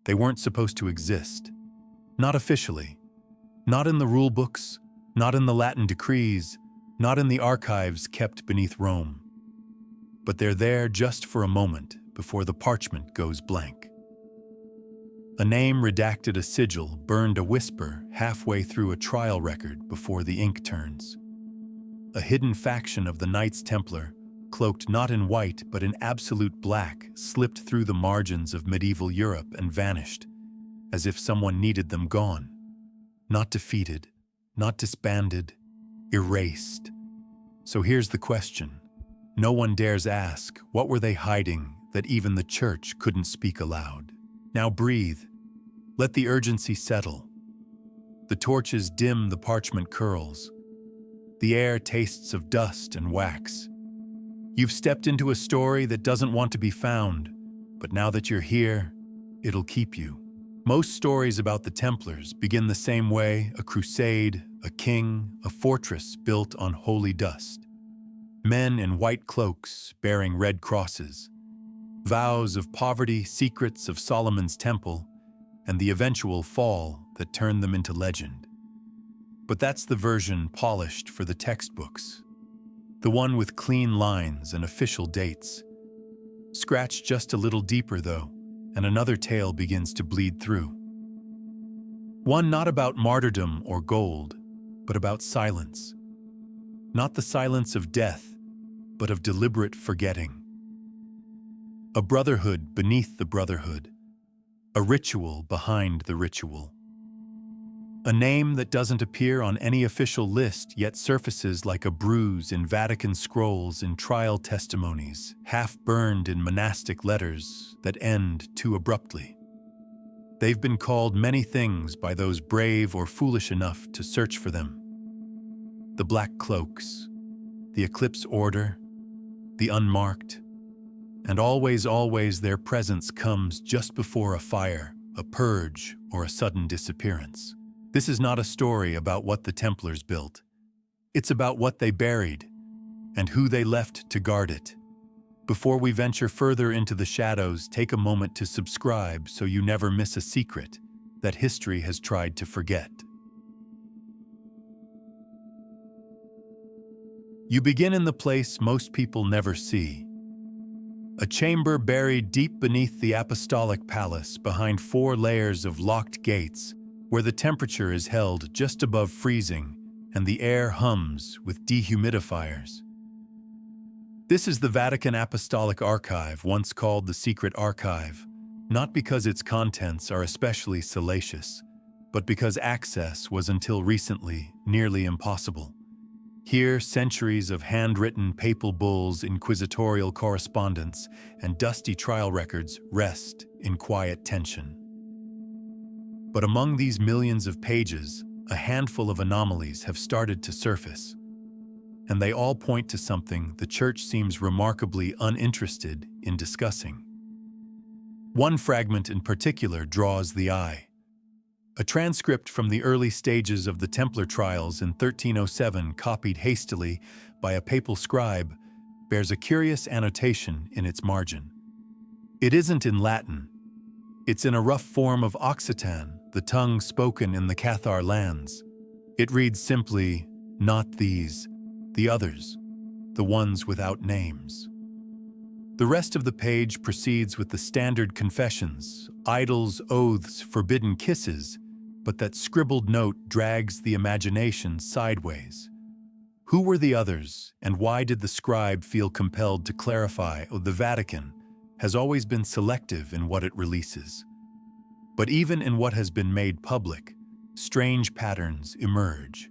They weren't supposed to exist. Not officially. Not in the rule books, not in the Latin decrees, not in the archives kept beneath Rome. But they're there just for a moment before the parchment goes blank. A name redacted a sigil burned a whisper halfway through a trial record before the ink turns. A hidden faction of the Knights Templar, cloaked not in white but in absolute black, slipped through the margins of medieval Europe and vanished, as if someone needed them gone. Not defeated, not disbanded, erased. So here's the question. No one dares ask, what were they hiding that even the church couldn't speak aloud? Now breathe. Let the urgency settle. The torches dim the parchment curls. The air tastes of dust and wax. You've stepped into a story that doesn't want to be found, but now that you're here, it'll keep you. Most stories about the Templars begin the same way: a crusade, a king, a fortress built on holy dust. Men in white cloaks bearing red crosses, vows of poverty, secrets of Solomon's temple, and the eventual fall that turned them into legend. But that's the version polished for the textbooks. The one with clean lines and official dates. Scratch just a little deeper, though, and another tale begins to bleed through. One not about martyrdom or gold, but about silence. Not the silence of death, but of deliberate forgetting. A brotherhood beneath the brotherhood. A ritual behind the ritual. A name that doesn't appear on any official list yet surfaces like a bruise in Vatican scrolls in trial testimonies, half-burned in monastic letters that end too abruptly. They've been called many things by those brave or foolish enough to search for them. The Black Cloaks, the Eclipse Order, the Unmarked, and always their presence comes just before a fire, a purge, or a sudden disappearance. This is not a story about what the Templars built. It's about what they buried and who they left to guard it. Before we venture further into the shadows, take a moment to subscribe so you never miss a secret that history has tried to forget. You begin in the place most people never see. A chamber buried deep beneath the apostolic palace behind 4 layers of locked gates, where the temperature is held just above freezing and the air hums with dehumidifiers. This is the Vatican Apostolic Archive, once called the Secret Archive, not because its contents are especially salacious, but because access was until recently nearly impossible. Here, centuries of handwritten papal bulls, inquisitorial correspondence, and dusty trial records rest in quiet tension. But among these millions of pages, a handful of anomalies have started to surface, and they all point to something the Church seems remarkably uninterested in discussing. One fragment in particular draws the eye. A transcript from the early stages of the Templar trials in 1307, copied hastily by a papal scribe, bears a curious annotation in its margin. It isn't in Latin. It's in a rough form of Occitan, the tongue spoken in the Cathar lands. It reads simply, "Not these, the others, the ones without names." The rest of the page proceeds with the standard confessions, idols, oaths, forbidden kisses, but that scribbled note drags the imagination sideways. Who were the others, and why did the scribe feel compelled to clarify? The Vatican has always been selective in what it releases. But even in what has been made public, strange patterns emerge.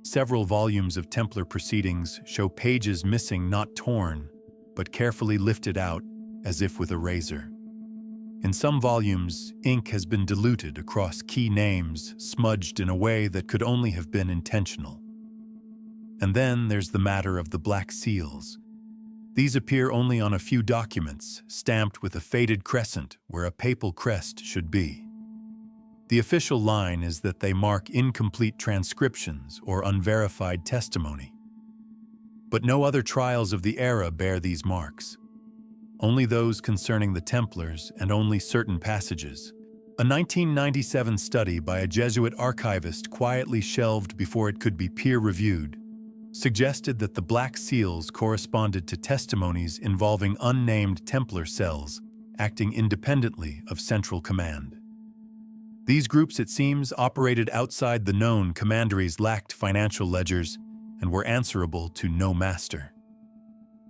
Several volumes of Templar proceedings show pages missing, not torn, but carefully lifted out as if with a razor. In some volumes, ink has been diluted across key names, smudged in a way that could only have been intentional. And then there's the matter of the black seals. These appear only on a few documents, stamped with a faded crescent where a papal crest should be. The official line is that they mark incomplete transcriptions or unverified testimony. But no other trials of the era bear these marks. Only those concerning the Templars and only certain passages. A 1997 study by a Jesuit archivist quietly shelved before it could be peer-reviewed suggested that the black seals corresponded to testimonies involving unnamed Templar cells acting independently of central command. These groups, it seems, operated outside the known commanderies, lacked financial ledgers, and were answerable to no master.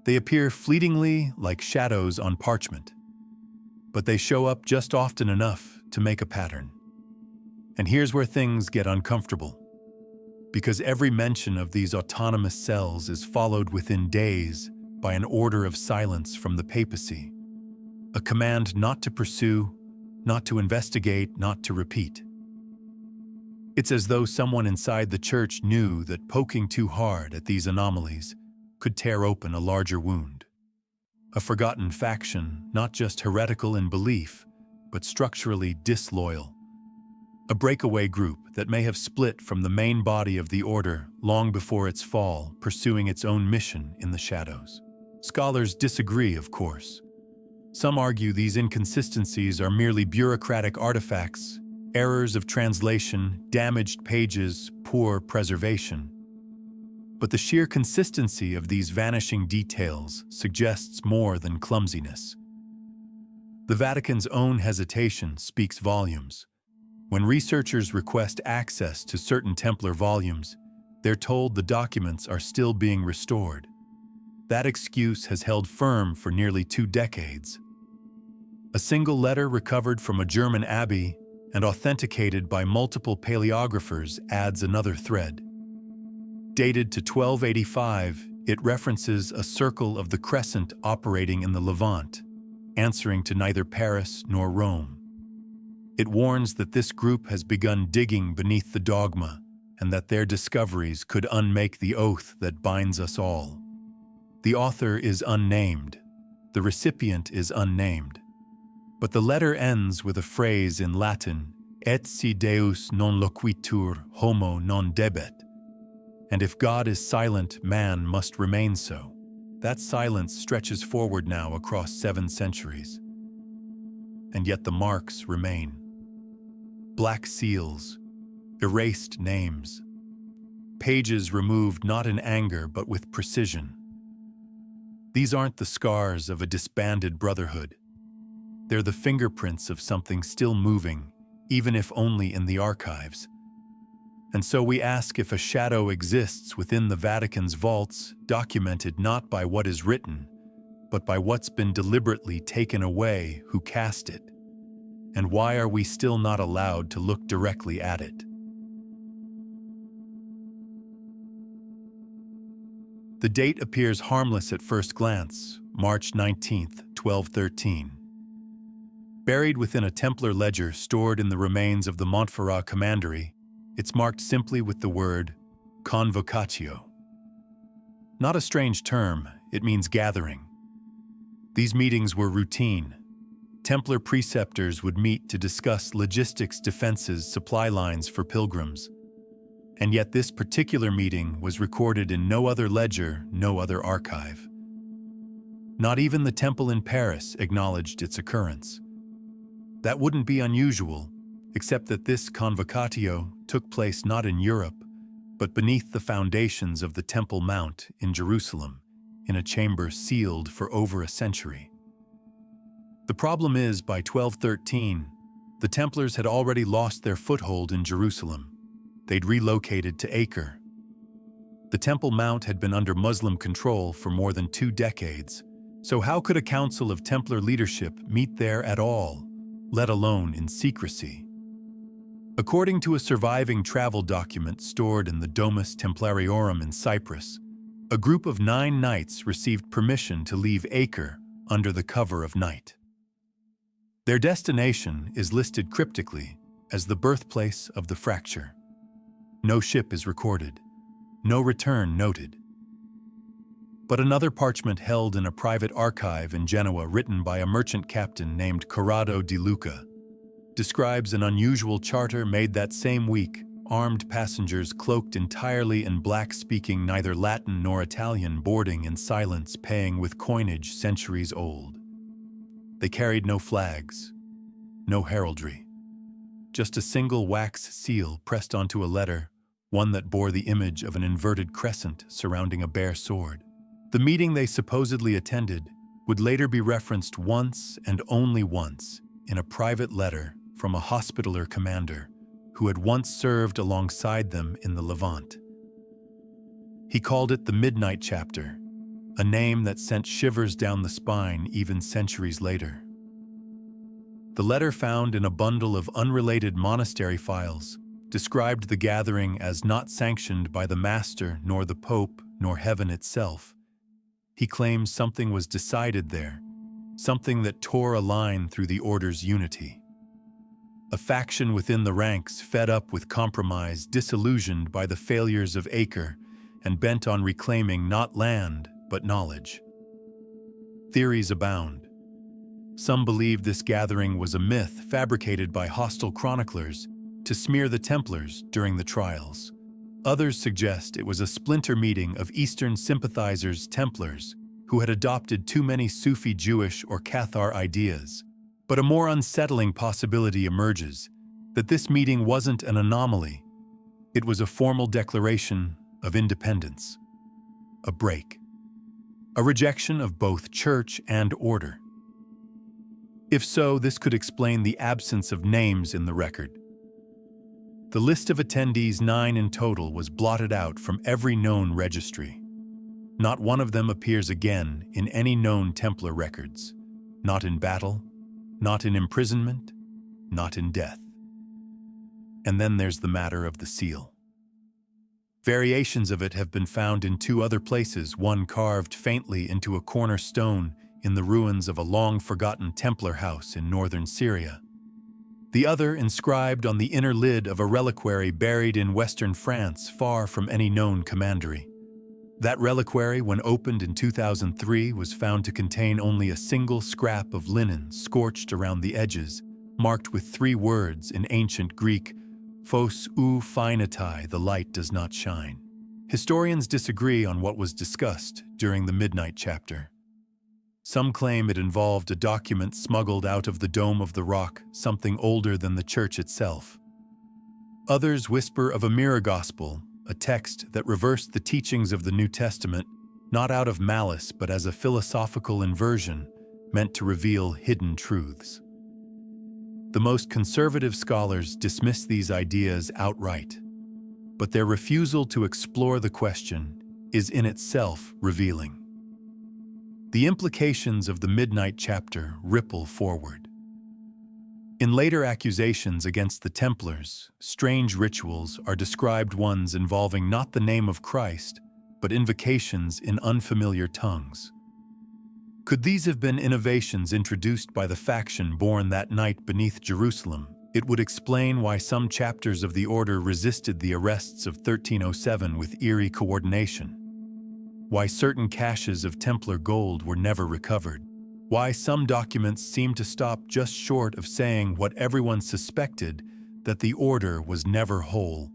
They appear fleetingly like shadows on parchment, but they show up just often enough to make a pattern. And here's where things get uncomfortable, because every mention of these autonomous cells is followed within days by an order of silence from the papacy, a command not to pursue, not to investigate, not to repeat. It's as though someone inside the church knew that poking too hard at these anomalies could tear open a larger wound. A forgotten faction, not just heretical in belief, but structurally disloyal. A breakaway group that may have split from the main body of the order long before its fall, pursuing its own mission in the shadows. Scholars disagree, of course. Some argue these inconsistencies are merely bureaucratic artifacts, errors of translation, damaged pages, poor preservation. But the sheer consistency of these vanishing details suggests more than clumsiness. The Vatican's own hesitation speaks volumes. When researchers request access to certain Templar volumes, they're told the documents are still being restored. That excuse has held firm for nearly 2 decades. A single letter recovered from a German abbey and authenticated by multiple paleographers adds another thread. Dated to 1285, it references a circle of the crescent operating in the Levant, answering to neither Paris nor Rome. It warns that this group has begun digging beneath the dogma and that their discoveries could unmake the oath that binds us all. The author is unnamed. The recipient is unnamed. But the letter ends with a phrase in Latin, "Et si Deus non loquitur, homo non debet." And if God is silent, man must remain so. That silence stretches forward now across 7 centuries. And yet the marks remain. Black seals, erased names, pages removed not in anger but with precision. These aren't the scars of a disbanded brotherhood. They're the fingerprints of something still moving, even if only in the archives. And so we ask if a shadow exists within the Vatican's vaults, documented not by what is written, but by what's been deliberately taken away, who cast it. And why are we still not allowed to look directly at it? The date appears harmless at first glance, March 19th, 1213. Buried within a Templar ledger stored in the remains of the Montferrat commandery, it's marked simply with the word convocatio. Not a strange term, it means gathering. These meetings were routine. Templar preceptors would meet to discuss logistics, defenses, supply lines for pilgrims. And yet this particular meeting was recorded in no other ledger, no other archive. Not even the temple in Paris acknowledged its occurrence. That wouldn't be unusual, except that this convocatio took place not in Europe, but beneath the foundations of the Temple Mount in Jerusalem, in a chamber sealed for over a century. The problem is, by 1213, the Templars had already lost their foothold in Jerusalem. They'd relocated to Acre. The Temple Mount had been under Muslim control for more than 2 decades, so how could a council of Templar leadership meet there at all, let alone in secrecy? According to a surviving travel document stored in the Domus Templariarum in Cyprus, a group of 9 knights received permission to leave Acre under the cover of night. Their destination is listed cryptically as the birthplace of the fracture. No ship is recorded, no return noted. But another parchment held in a private archive in Genoa, written by a merchant captain named Corrado di Luca, describes an unusual charter made that same week, armed passengers cloaked entirely in black, speaking neither Latin nor Italian, boarding in silence, paying with coinage centuries old. They carried no flags, no heraldry. just a single wax seal pressed onto a letter, one that bore the image of an inverted crescent surrounding a bare sword. The meeting they supposedly attended would later be referenced once and only once in a private letter from a Hospitaller commander who had once served alongside them in the Levant. He called it the Midnight Chapter, a name that sent shivers down the spine even centuries later. The letter, found in a bundle of unrelated monastery files, described the gathering as not sanctioned by the Master nor the Pope nor heaven itself. He claims something was decided there, something that tore a line through the order's unity. A faction within the ranks, fed up with compromise, disillusioned by the failures of Acre, and bent on reclaiming not land, but knowledge. Theories abound. Some believe this gathering was a myth fabricated by hostile chroniclers to smear the Templars during the trials. Others suggest it was a splinter meeting of Eastern sympathizers, Templars, who had adopted too many Sufi Jewish or Cathar ideas. But a more unsettling possibility emerges, that this meeting wasn't an anomaly. It was a formal declaration of independence. A break. A rejection of both church and order. If so, this could explain the absence of names in the record. The list of attendees, 9 in total, was blotted out from every known registry. Not one of them appears again in any known Templar records. Not in battle, not in imprisonment, not in death. And then there's the matter of the seal. Variations of it have been found in 2 other places, one carved faintly into a cornerstone in the ruins of a long-forgotten Templar house in northern Syria. The other inscribed on the inner lid of a reliquary buried in western France, far from any known commandery. That reliquary, when opened in 2003, was found to contain only a single scrap of linen scorched around the edges, marked with 3 words in ancient Greek, phos ou phainatai, the light does not shine. Historians disagree on what was discussed during the Midnight Chapter. Some claim it involved a document smuggled out of the Dome of the Rock, something older than the church itself. Others whisper of a mirror gospel, a text that reversed the teachings of the New Testament, not out of malice but as a philosophical inversion meant to reveal hidden truths. The most conservative scholars dismiss these ideas outright, but their refusal to explore the question is in itself revealing. The implications of the Midnight Chapter ripple forward. In later accusations against the Templars, strange rituals are described, ones involving not the name of Christ, but invocations in unfamiliar tongues. Could these have been innovations introduced by the faction born that night beneath Jerusalem? It would explain why some chapters of the order resisted the arrests of 1307 with eerie coordination. Why certain caches of Templar gold were never recovered. Why some documents seem to stop just short of saying what everyone suspected, that the order was never whole,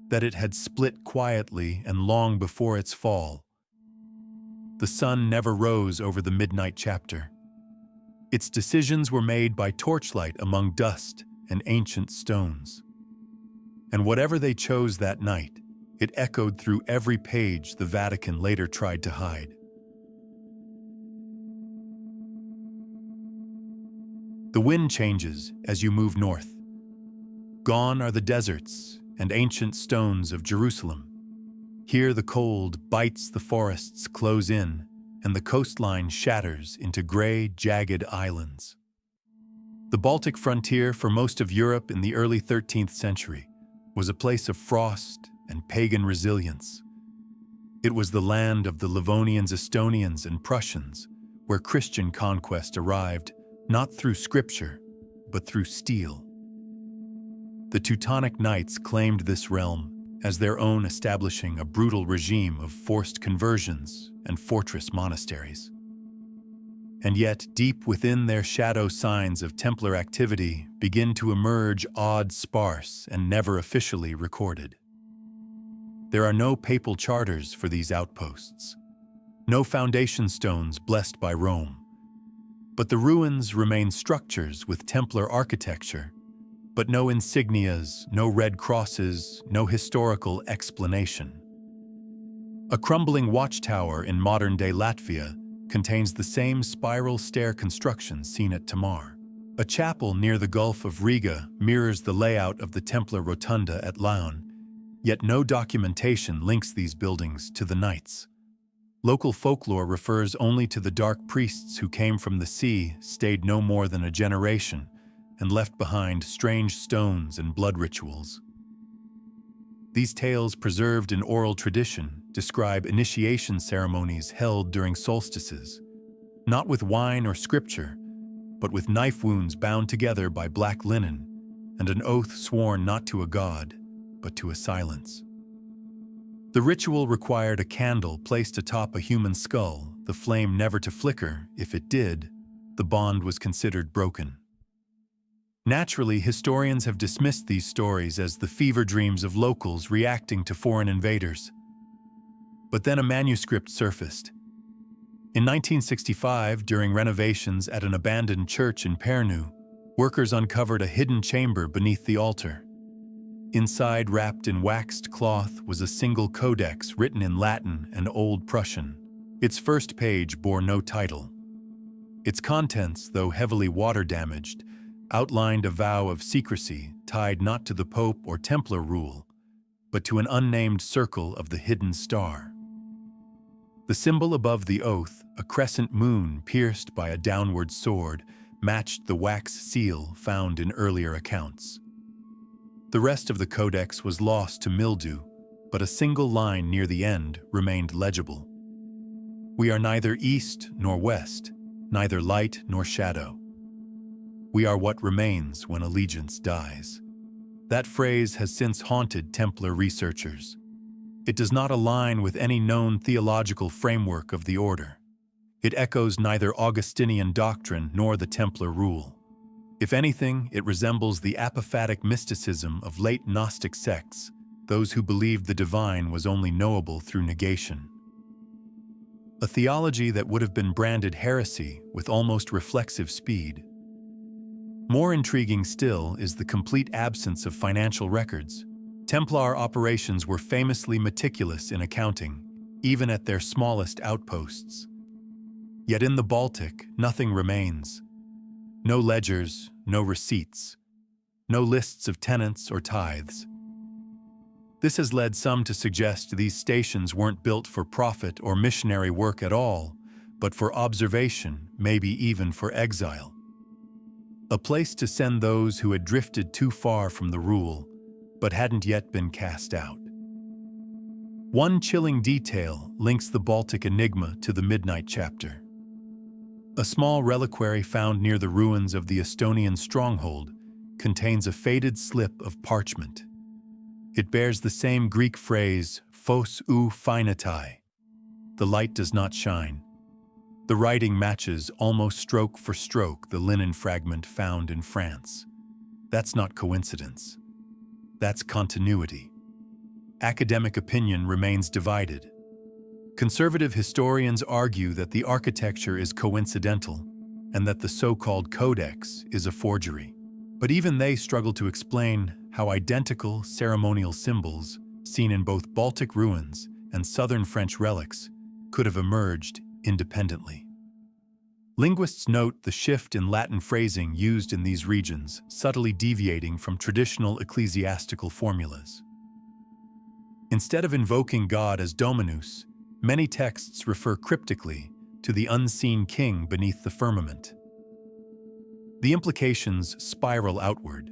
that it had split quietly and long before its fall. The sun never rose over the Midnight Chapter. Its decisions were made by torchlight among dust and ancient stones. And whatever they chose that night, it echoed through every page the Vatican later tried to hide. The wind changes as you move north. Gone are the deserts and ancient stones of Jerusalem. Here the cold bites the forests close in, and the coastline shatters into gray, jagged islands. The Baltic frontier for most of Europe in the early 13th century was a place of frost and pagan resilience. It was the land of the Livonians, Estonians, and Prussians, where Christian conquest arrived not through scripture, but through steel. The Teutonic Knights claimed this realm as their own, establishing a brutal regime of forced conversions and fortress monasteries. And yet, deep within their shadow, signs of Templar activity begin to emerge, odd, sparse, and never officially recorded. There are no papal charters for these outposts, no foundation stones blessed by Rome. But the ruins remain structures with Templar architecture, But no insignias, no red crosses, no historical explanation. A crumbling watchtower in modern-day Latvia contains the same spiral stair construction seen at Tamar. A chapel near the Gulf of Riga mirrors the layout of the Templar Rotunda at Laon, yet no documentation links these buildings to the Knights. Local folklore refers only to the dark priests who came from the sea, stayed no more than a generation, and left behind strange stones and blood rituals. These tales, preserved in oral tradition, describe initiation ceremonies held during solstices, not with wine or scripture, but with knife wounds bound together by black linen and an oath sworn not to a god, but to a silence. The ritual required a candle placed atop a human skull, the flame never to flicker. If it did, the bond was considered broken. Naturally, historians have dismissed these stories as the fever dreams of locals reacting to foreign invaders. But then a manuscript surfaced. In 1965, during renovations at an abandoned church in Pärnu, workers uncovered a hidden chamber beneath the altar. Inside, wrapped in waxed cloth, was a single codex written in Latin and Old Prussian. Its first page bore no title. Its contents, though heavily water-damaged, outlined a vow of secrecy tied not to the Pope or Templar rule, but to an unnamed circle of the hidden star. The symbol above the oath, a crescent moon pierced by a downward sword, matched the wax seal found in earlier accounts. The rest of the codex was lost to mildew, but a single line near the end remained legible. "We are neither east nor west, neither light nor shadow. We are what remains when allegiance dies." That phrase has since haunted Templar researchers. It does not align with any known theological framework of the order. It echoes neither Augustinian doctrine nor the Templar rule. If anything, it resembles the apophatic mysticism of late Gnostic sects, those who believed the divine was only knowable through negation. A theology that would have been branded heresy with almost reflexive speed. More intriguing still is the complete absence of financial records. Templar operations were famously meticulous in accounting, even at their smallest outposts. Yet in the Baltic, nothing remains. No ledgers, no receipts, no lists of tenants or tithes. This has led some to suggest these stations weren't built for profit or missionary work at all, but for observation, maybe even for exile. A place to send those who had drifted too far from the rule, but hadn't yet been cast out. One chilling detail links the Baltic enigma to the Midnight chapter. A small reliquary found near the ruins of the Estonian stronghold contains a faded slip of parchment. It bears the same Greek phrase, phos ou phainatai. The light does not shine. The writing matches almost stroke for stroke the linen fragment found in France. That's not coincidence. That's continuity. Academic opinion remains divided. Conservative historians argue that the architecture is coincidental and that the so-called codex is a forgery. But even they struggle to explain how identical ceremonial symbols seen in both Baltic ruins and southern French relics could have emerged independently. Linguists note the shift in Latin phrasing used in these regions, subtly deviating from traditional ecclesiastical formulas. Instead of invoking God as Dominus, many texts refer cryptically to the unseen king beneath the firmament. The implications spiral outward.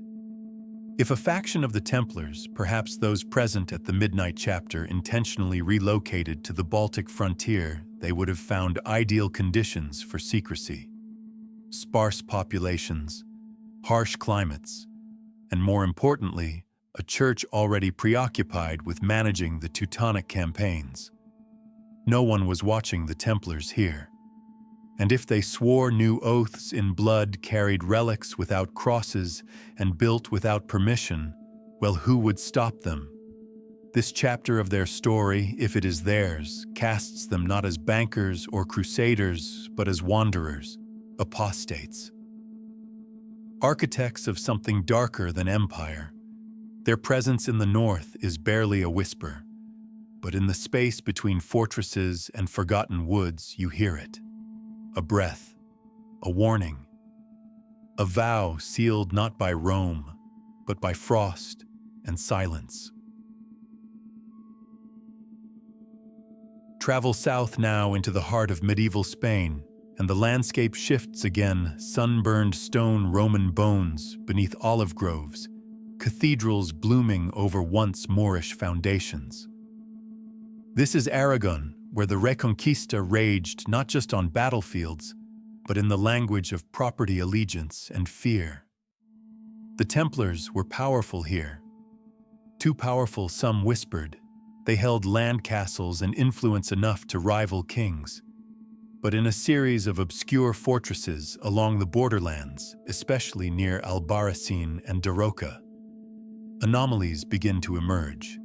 If a faction of the Templars, perhaps those present at the Midnight chapter, intentionally relocated to the Baltic frontier, they would have found ideal conditions for secrecy. Sparse populations, harsh climates, and more importantly, a church already preoccupied with managing the Teutonic campaigns. No one was watching the Templars here. And if they swore new oaths in blood, carried relics without crosses, and built without permission, well, who would stop them? This chapter of their story, if it is theirs, casts them not as bankers or crusaders, but as wanderers, apostates. architects of something darker than empire. Their presence in the north is barely a whisper, but in the space between fortresses and forgotten woods you hear it. A breath, a warning, a vow sealed not by Rome, but by frost and silence. Travel south now into the heart of medieval Spain, and the landscape shifts again, sunburned stone Roman bones beneath olive groves, cathedrals blooming over once Moorish foundations. This is Aragon, where the Reconquista raged not just on battlefields, but in the language of property allegiance and fear. The Templars were powerful here. Too powerful, some whispered. They held land castles and influence enough to rival kings. But in a series of obscure fortresses along the borderlands, especially near Albarracin and Daroca, anomalies begin to emerge.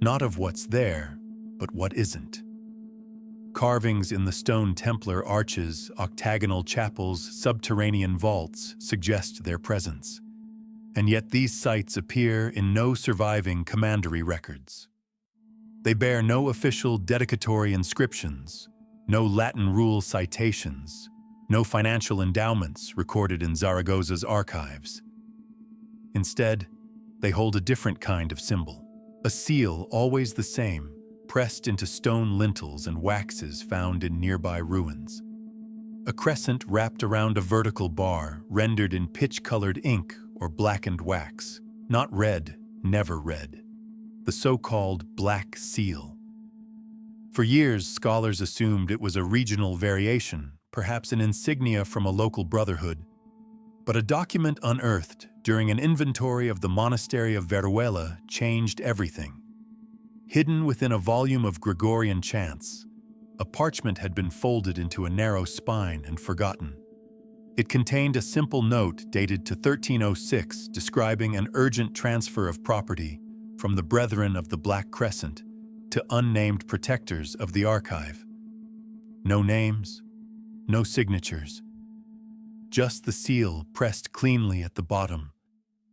Not of what's there, but what isn't. Carvings in the stone Templar arches, octagonal chapels, subterranean vaults suggest their presence. And yet these sites appear in no surviving commandery records. They bear no official dedicatory inscriptions, no Latin rule citations, no financial endowments recorded in Zaragoza's archives. Instead, they hold a different kind of symbol, a seal always the same, pressed into stone lintels and waxes found in nearby ruins. A crescent wrapped around a vertical bar, rendered in pitch-colored ink or blackened wax, not red, never red. The so-called Black Seal. For years, scholars assumed it was a regional variation, perhaps an insignia from a local brotherhood. But a document unearthed during an inventory of the monastery of Veruela changed everything. Hidden within a volume of Gregorian chants, a parchment had been folded into a narrow spine and forgotten. It contained a simple note dated to 1306 describing an urgent transfer of property from the Brethren of the Black Crescent to unnamed protectors of the archive. No names, no signatures, just the seal pressed cleanly at the bottom,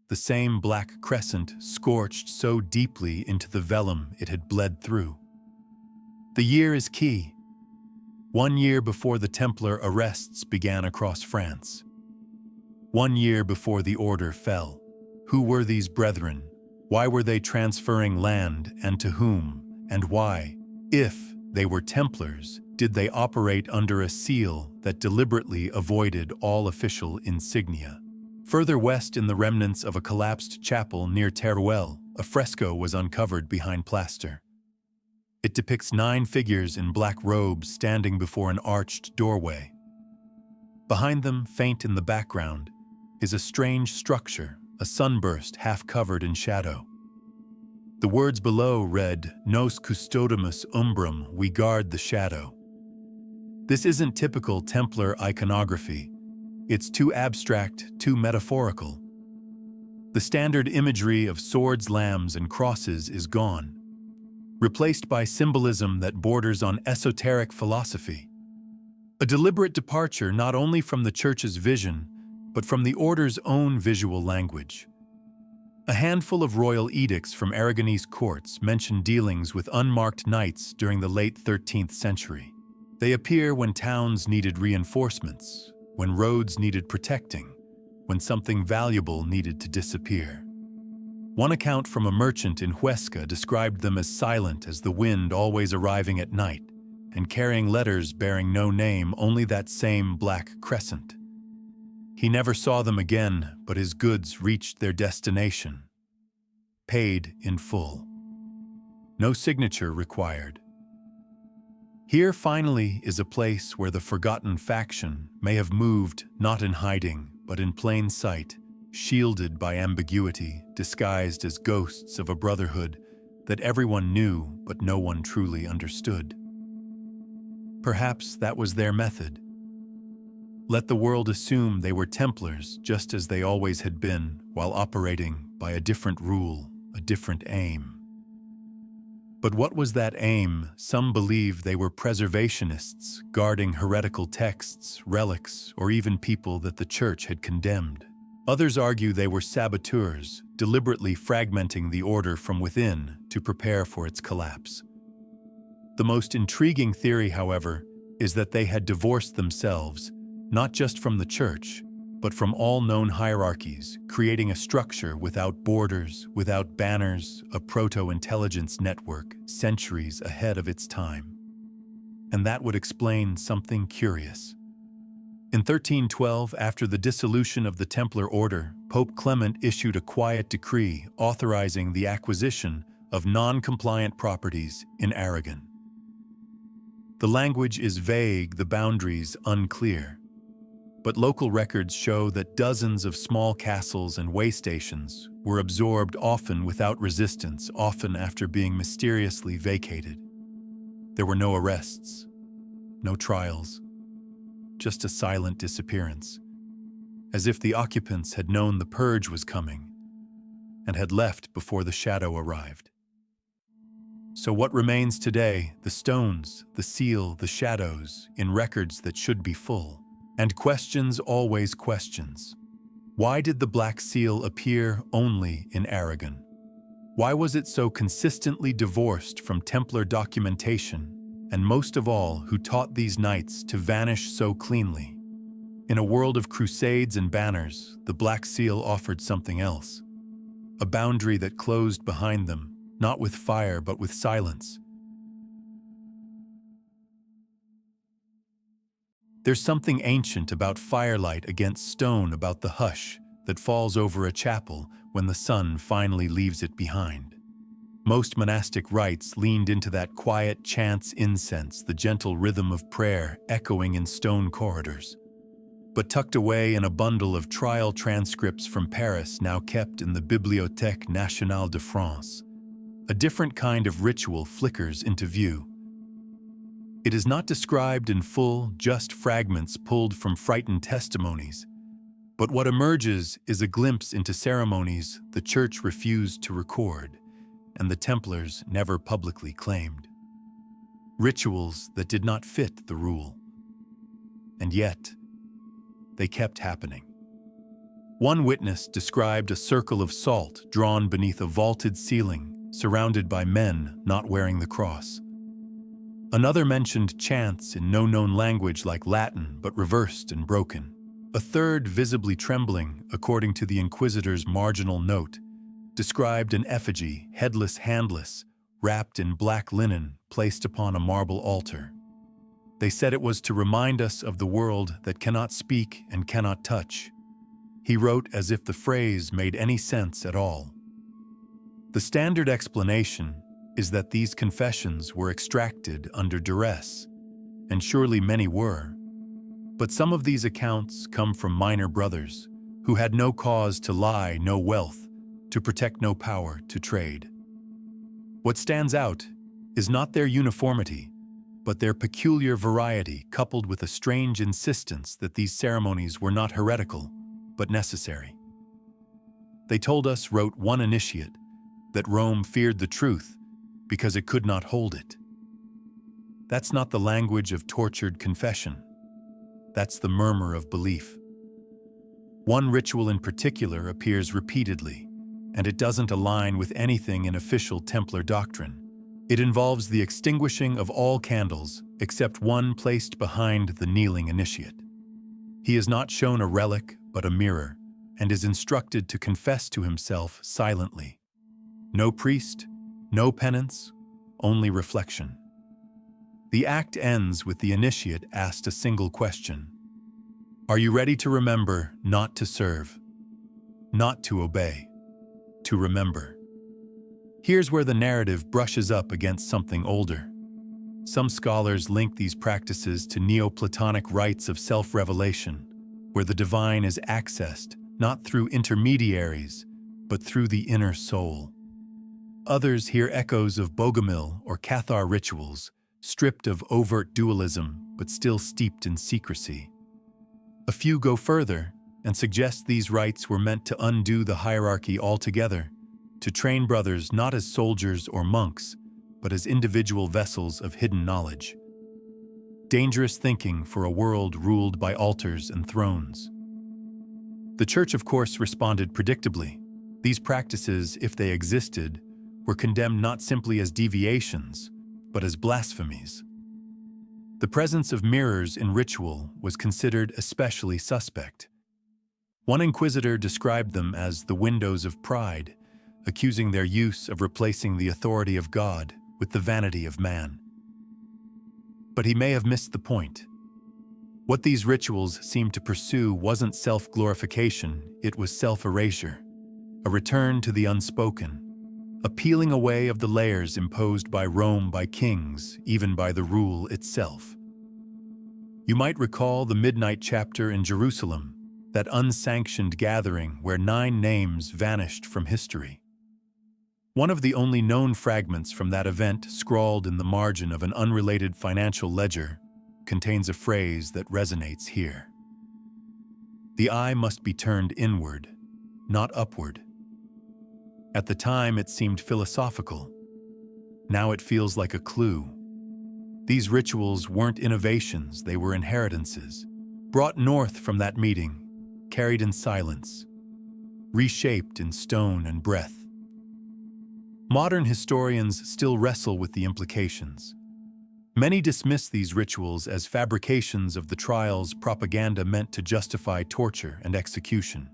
the same black crescent scorched so deeply into the vellum it had bled through. The year is key. 1 year before the Templar arrests began across France. 1 year before the order fell. Who were these brethren? Why were they transferring land, and to whom, and why? If they were Templars, did they operate under a seal that deliberately avoided all official insignia? Further west in the remnants of a collapsed chapel near Teruel, a fresco was uncovered behind plaster. It depicts 9 figures in black robes standing before an arched doorway. Behind them, faint in the background, is a strange structure, a sunburst half covered in shadow. The words below read, "Nos custodimus umbrum," we guard the shadow. This isn't typical Templar iconography. It's too abstract, too metaphorical. The standard imagery of swords, lambs, and crosses is gone, replaced by symbolism that borders on esoteric philosophy. A deliberate departure not only from the Church's vision, but from the order's own visual language. A handful of royal edicts from Aragonese courts mention dealings with unmarked knights during the late 13th century. They appear when towns needed reinforcements, when roads needed protecting, when something valuable needed to disappear. One account from a merchant in Huesca described them as silent as the wind, always arriving at night, and carrying letters bearing no name, only that same black crescent. He never saw them again, but his goods reached their destination, paid in full. No signature required. Here finally is a place where the forgotten faction may have moved not in hiding, but in plain sight, shielded by ambiguity, disguised as ghosts of a brotherhood that everyone knew but no one truly understood. Perhaps that was their method. Let the world assume they were Templars just as they always had been, while operating by a different rule, a different aim. But what was that aim? Some believe they were preservationists, guarding heretical texts, relics, or even people that the Church had condemned. Others argue they were saboteurs, deliberately fragmenting the order from within to prepare for its collapse. The most intriguing theory, however, is that they had divorced themselves, not just from the church, but from all known hierarchies, creating a structure without borders, without banners, a proto-intelligence network centuries ahead of its time. And that would explain something curious. In 1312, after the dissolution of the Templar order, Pope Clement issued a quiet decree authorizing the acquisition of non-compliant properties in Aragon. The language is vague, the boundaries unclear. But local records show that dozens of small castles and way stations were absorbed, often without resistance, often after being mysteriously vacated. There were no arrests, no trials, just a silent disappearance, as if the occupants had known the purge was coming and had left before the shadow arrived. So what remains today? The stones, the seal, the shadows, in records that should be full. And questions, always questions. Why did the Black Seal appear only in Aragon? Why was it so consistently divorced from Templar documentation, and most of all, who taught these knights to vanish so cleanly? In a world of crusades and banners, the Black Seal offered something else. A boundary that closed behind them, not with fire but with silence. There's something ancient about firelight against stone, about the hush that falls over a chapel when the sun finally leaves it behind. Most monastic rites leaned into that quiet chants incense, the gentle rhythm of prayer echoing in stone corridors. But tucked away in a bundle of trial transcripts from Paris, now kept in the Bibliothèque Nationale de France, a different kind of ritual flickers into view. It is not described in full, just fragments pulled from frightened testimonies, but what emerges is a glimpse into ceremonies the Church refused to record, and the Templars never publicly claimed. Rituals that did not fit the rule. And yet, they kept happening. One witness described a circle of salt drawn beneath a vaulted ceiling, surrounded by men not wearing the cross. Another mentioned chants in no known language like Latin, but reversed and broken. A third, visibly trembling, according to the Inquisitor's marginal note, described an effigy, headless, handless, wrapped in black linen, placed upon a marble altar. They said it was to remind us of the world that cannot speak and cannot touch. He wrote as if the phrase made any sense at all. The standard explanation is that these confessions were extracted under duress, and surely many were. But some of these accounts come from minor brothers who had no cause to lie, no wealth to protect, no power to trade. What stands out is not their uniformity, but their peculiar variety, coupled with a strange insistence that these ceremonies were not heretical, but necessary. They told us, wrote one initiate, that Rome feared the truth because it could not hold it. That's not the language of tortured confession. That's the murmur of belief. One ritual in particular appears repeatedly, and it doesn't align with anything in official Templar doctrine. It involves the extinguishing of all candles except one placed behind the kneeling initiate. He is not shown a relic, but a mirror, and is instructed to confess to himself silently. No priest, no penance, only reflection. The act ends with the initiate asked a single question. Are you ready to remember not to serve, not to obey, to remember? Here's where the narrative brushes up against something older. Some scholars link these practices to Neoplatonic rites of self-revelation, where the divine is accessed not through intermediaries, but through the inner soul. Others hear echoes of Bogomil or Cathar rituals, stripped of overt dualism but still steeped in secrecy. A few go further and suggest these rites were meant to undo the hierarchy altogether, to train brothers not as soldiers or monks, but as individual vessels of hidden knowledge. Dangerous thinking for a world ruled by altars and thrones. The Church, of course, responded predictably. These practices, if they existed, were condemned not simply as deviations, but as blasphemies. The presence of mirrors in ritual was considered especially suspect. One inquisitor described them as the windows of pride, accusing their use of replacing the authority of God with the vanity of man. But he may have missed the point. What these rituals seemed to pursue wasn't self-glorification, it was self-erasure, a return to the unspoken, a peeling away of the layers imposed by Rome, by kings, even by the rule itself. You might recall the midnight chapter in Jerusalem, that unsanctioned gathering where 9 names vanished from history. One of the only known fragments from that event, scrawled in the margin of an unrelated financial ledger, contains a phrase that resonates here. The eye must be turned inward, not upward. At the time it seemed philosophical. Now it feels like a clue. These rituals weren't innovations, they were inheritances, brought north from that meeting, carried in silence, reshaped in stone and breath. Modern historians still wrestle with the implications. Many dismiss these rituals as fabrications of the trials propaganda meant to justify torture and execution.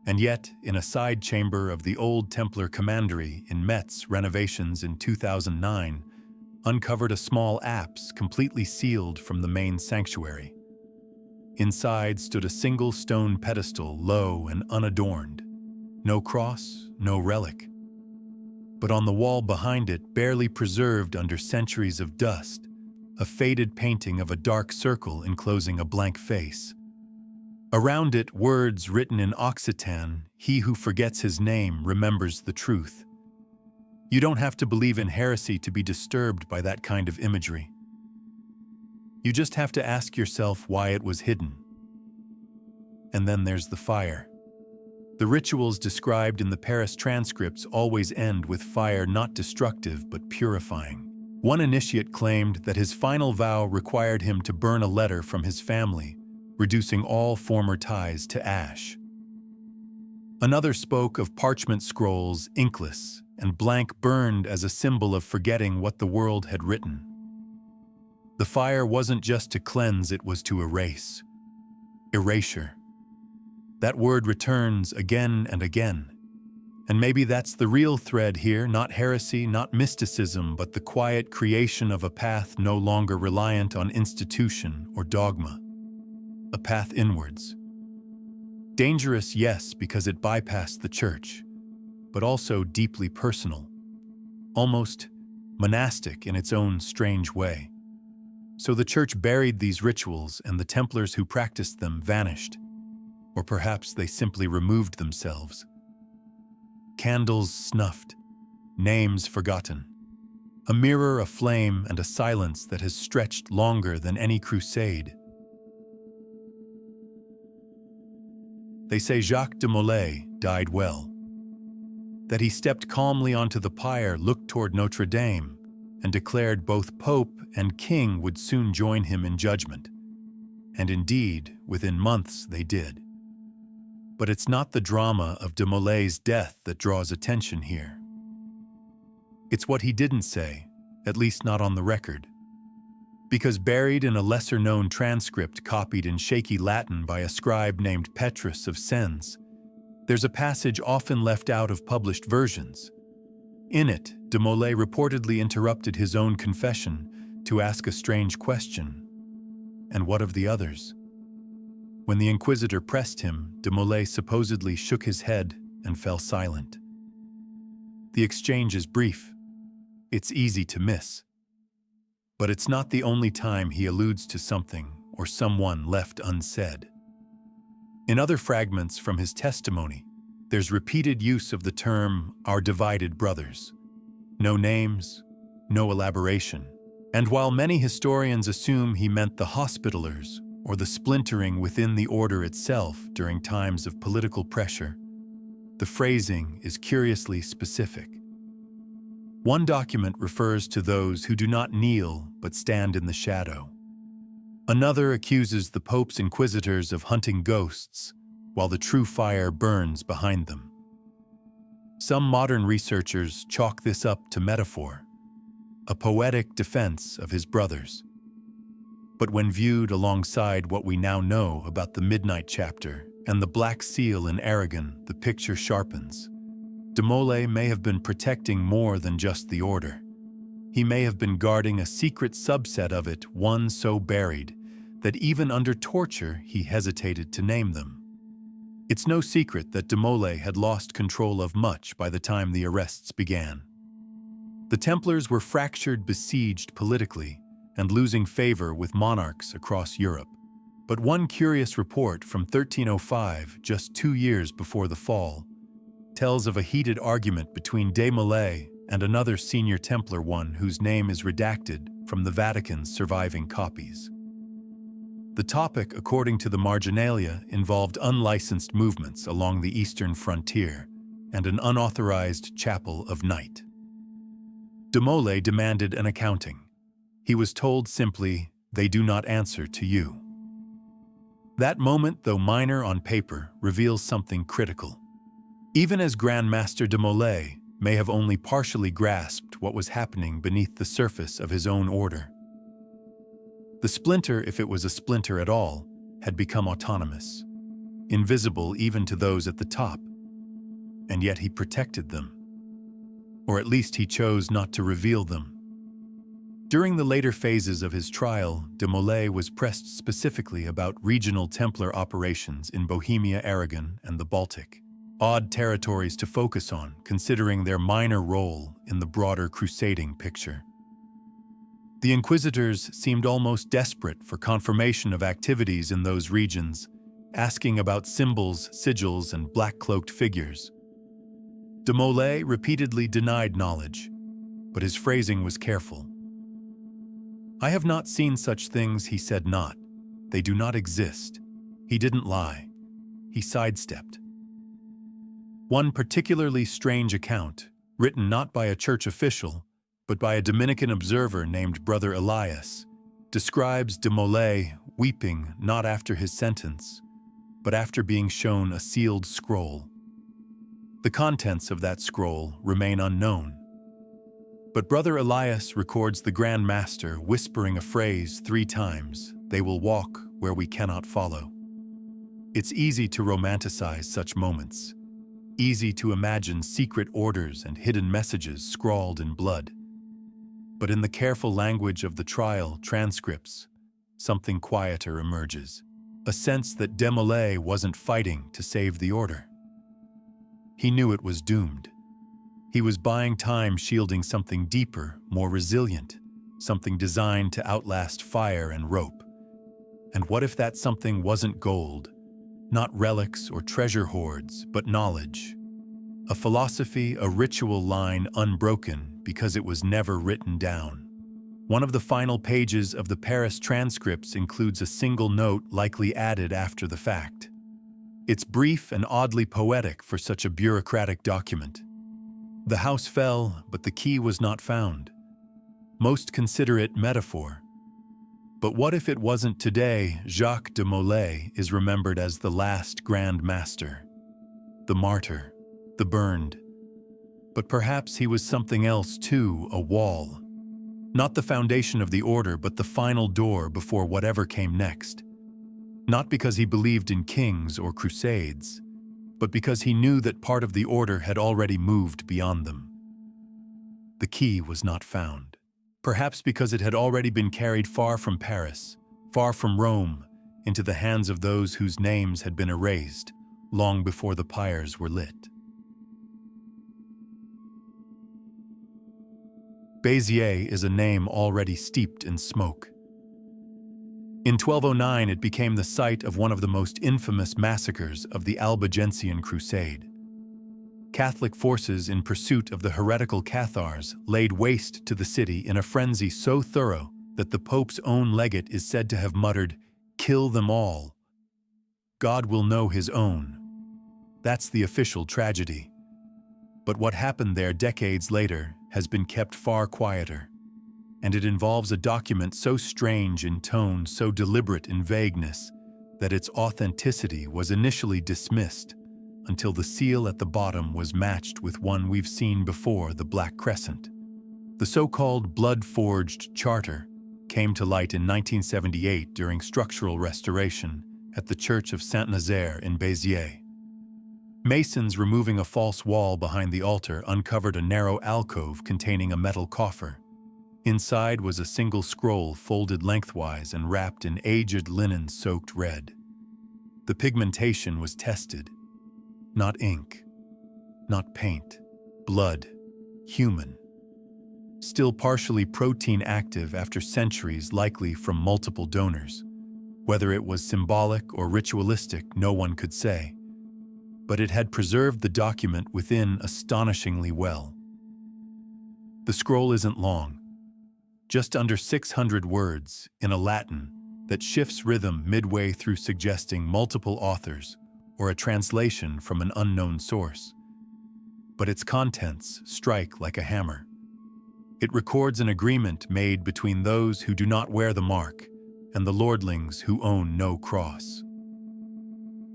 And yet, in a side chamber of the old Templar commandery in Metz, renovations in 2009 uncovered a small apse completely sealed from the main sanctuary. Inside stood a single stone pedestal, low and unadorned. No cross, no relic. But on the wall behind it, barely preserved under centuries of dust, a faded painting of a dark circle enclosing a blank face. Around it, words written in Occitan, "He who forgets his name remembers the truth." You don't have to believe in heresy to be disturbed by that kind of imagery. You just have to ask yourself why it was hidden. And then there's the fire. The rituals described in the Paris transcripts always end with fire not destructive but purifying. One initiate claimed that his final vow required him to burn a letter from his family, reducing all former ties to ash. Another spoke of parchment scrolls, inkless and blank, burned as a symbol of forgetting what the world had written. The fire wasn't just to cleanse, it was to erase. Erasure. That word returns again and again. And maybe that's the real thread here, not heresy, not mysticism, but the quiet creation of a path no longer reliant on institution or dogma. A path inwards. Dangerous, yes, because it bypassed the church, but also deeply personal, almost monastic in its own strange way. So the church buried these rituals and the Templars who practiced them vanished. Or perhaps they simply removed themselves. Candles snuffed, names forgotten. A mirror aflame and a silence that has stretched longer than any crusade. They say Jacques de Molay died well. That he stepped calmly onto the pyre, looked toward Notre Dame, and declared both Pope and King would soon join him in judgment. And indeed, within months they did. But it's not the drama of de Molay's death that draws attention here. It's what he didn't say, at least not on the record. Because buried in a lesser-known transcript copied in shaky Latin by a scribe named Petrus of Sens, there's a passage often left out of published versions. In it, de Molay reportedly interrupted his own confession to ask a strange question. And what of the others? When the inquisitor pressed him, de Molay supposedly shook his head and fell silent. The exchange is brief. It's easy to miss. But it's not the only time he alludes to something or someone left unsaid. In other fragments from his testimony, there's repeated use of the term "our divided brothers." No names, no elaboration. And while many historians assume he meant the Hospitallers or the splintering within the order itself during times of political pressure, the phrasing is curiously specific. One document refers to those who do not kneel but stand in the shadow. Another accuses the Pope's inquisitors of hunting ghosts, while the true fire burns behind them. Some modern researchers chalk this up to metaphor, a poetic defense of his brothers. But when viewed alongside what we now know about the Midnight Chapter and the Black Seal in Aragon, the picture sharpens. De Molay may have been protecting more than just the Order. He may have been guarding a secret subset of it, one so buried that even under torture he hesitated to name them. It's no secret that de Molay had lost control of much by the time the arrests began. The Templars were fractured, besieged politically, and losing favor with monarchs across Europe. But one curious report from 1305, just 2 years before the fall, tells of a heated argument between de Molay and another senior Templar, one whose name is redacted from the Vatican's surviving copies. The topic, according to the marginalia, involved unlicensed movements along the eastern frontier and an unauthorized chapel of night. De Molay demanded an accounting. He was told simply, "They do not answer to you." That moment, though minor on paper, reveals something critical. Even as Grand Master de Molay may have only partially grasped what was happening beneath the surface of his own order. The splinter, if it was a splinter at all, had become autonomous, invisible even to those at the top, and yet he protected them. Or at least he chose not to reveal them. During the later phases of his trial, de Molay was pressed specifically about regional Templar operations in Bohemia, Aragon, and the Baltic, odd territories to focus on, considering their minor role in the broader crusading picture. The inquisitors seemed almost desperate for confirmation of activities in those regions, asking about symbols, sigils, and black-cloaked figures. De Molay repeatedly denied knowledge, but his phrasing was careful. "I have not seen such things," he said not. "They do not exist." He didn't lie. He sidestepped. One particularly strange account, written not by a church official, but by a Dominican observer named Brother Elias, describes de Molay weeping not after his sentence, but after being shown a sealed scroll. The contents of that scroll remain unknown. But Brother Elias records the Grand Master whispering a phrase 3 times, "They will walk where we cannot follow." It's easy to romanticize such moments, easy to imagine secret orders and hidden messages scrawled in blood. But in the careful language of the trial transcripts, something quieter emerges, a sense that de Molay wasn't fighting to save the order. He knew it was doomed. He was buying time, shielding something deeper, more resilient, something designed to outlast fire and rope. And what if that something wasn't gold, not relics or treasure hoards, but knowledge? A philosophy, a ritual line unbroken because it was never written down. One of the final pages of the Paris transcripts includes a single note likely added after the fact. It's brief and oddly poetic for such a bureaucratic document. "The house fell, but the key was not found." Most consider it metaphor. But what if it wasn't today? Jacques de Molay is remembered as the last Grand Master, the martyr, the burned. But perhaps he was something else too, a wall. Not the foundation of the order, but the final door before whatever came next. Not because he believed in kings or crusades, but because he knew that part of the order had already moved beyond them. The key was not found. Perhaps because it had already been carried far from Paris, far from Rome, into the hands of those whose names had been erased long before the pyres were lit. Béziers is a name already steeped in smoke. In 1209, it became the site of one of the most infamous massacres of the Albigensian Crusade. Catholic forces in pursuit of the heretical Cathars laid waste to the city in a frenzy so thorough that the Pope's own legate is said to have muttered, "Kill them all. God will know his own." That's the official tragedy. But what happened there decades later has been kept far quieter, and it involves a document so strange in tone, so deliberate in vagueness, that its authenticity was initially dismissed until the seal at the bottom was matched with one we've seen before, the Black Crescent. The so-called blood-forged charter came to light in 1978 during structural restoration at the Church of Saint-Nazaire in Béziers. Masons removing a false wall behind the altar uncovered a narrow alcove containing a metal coffer. Inside was a single scroll folded lengthwise and wrapped in aged linen soaked red. The pigmentation was tested. Not ink, not paint, blood, human. Still partially protein active after centuries, likely from multiple donors. Whether it was symbolic or ritualistic, no one could say. But it had preserved the document within astonishingly well. The scroll isn't long, just under 600 words in a Latin that shifts rhythm midway through, suggesting multiple authors or a translation from an unknown source. But its contents strike like a hammer. It records an agreement made between those who do not wear the mark and the lordlings who own no cross.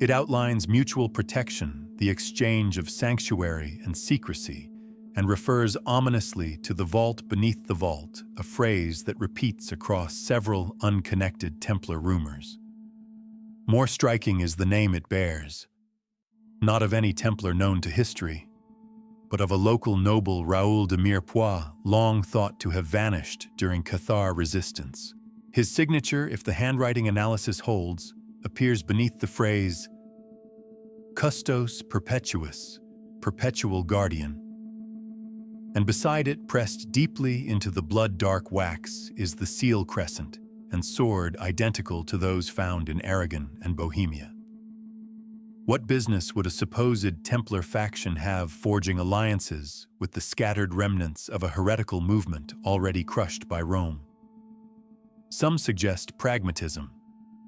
It outlines mutual protection, the exchange of sanctuary and secrecy, and refers ominously to the vault beneath the vault, a phrase that repeats across several unconnected Templar rumors. More striking is the name it bears, not of any Templar known to history, but of a local noble, Raoul de Mirepoix, long thought to have vanished during Cathar resistance. His signature, if the handwriting analysis holds, appears beneath the phrase Custos Perpetuus, perpetual guardian. And beside it, pressed deeply into the blood-dark wax, is the seal crescent and sword identical to those found in Aragon and Bohemia. What business would a supposed Templar faction have forging alliances with the scattered remnants of a heretical movement already crushed by Rome? Some suggest pragmatism.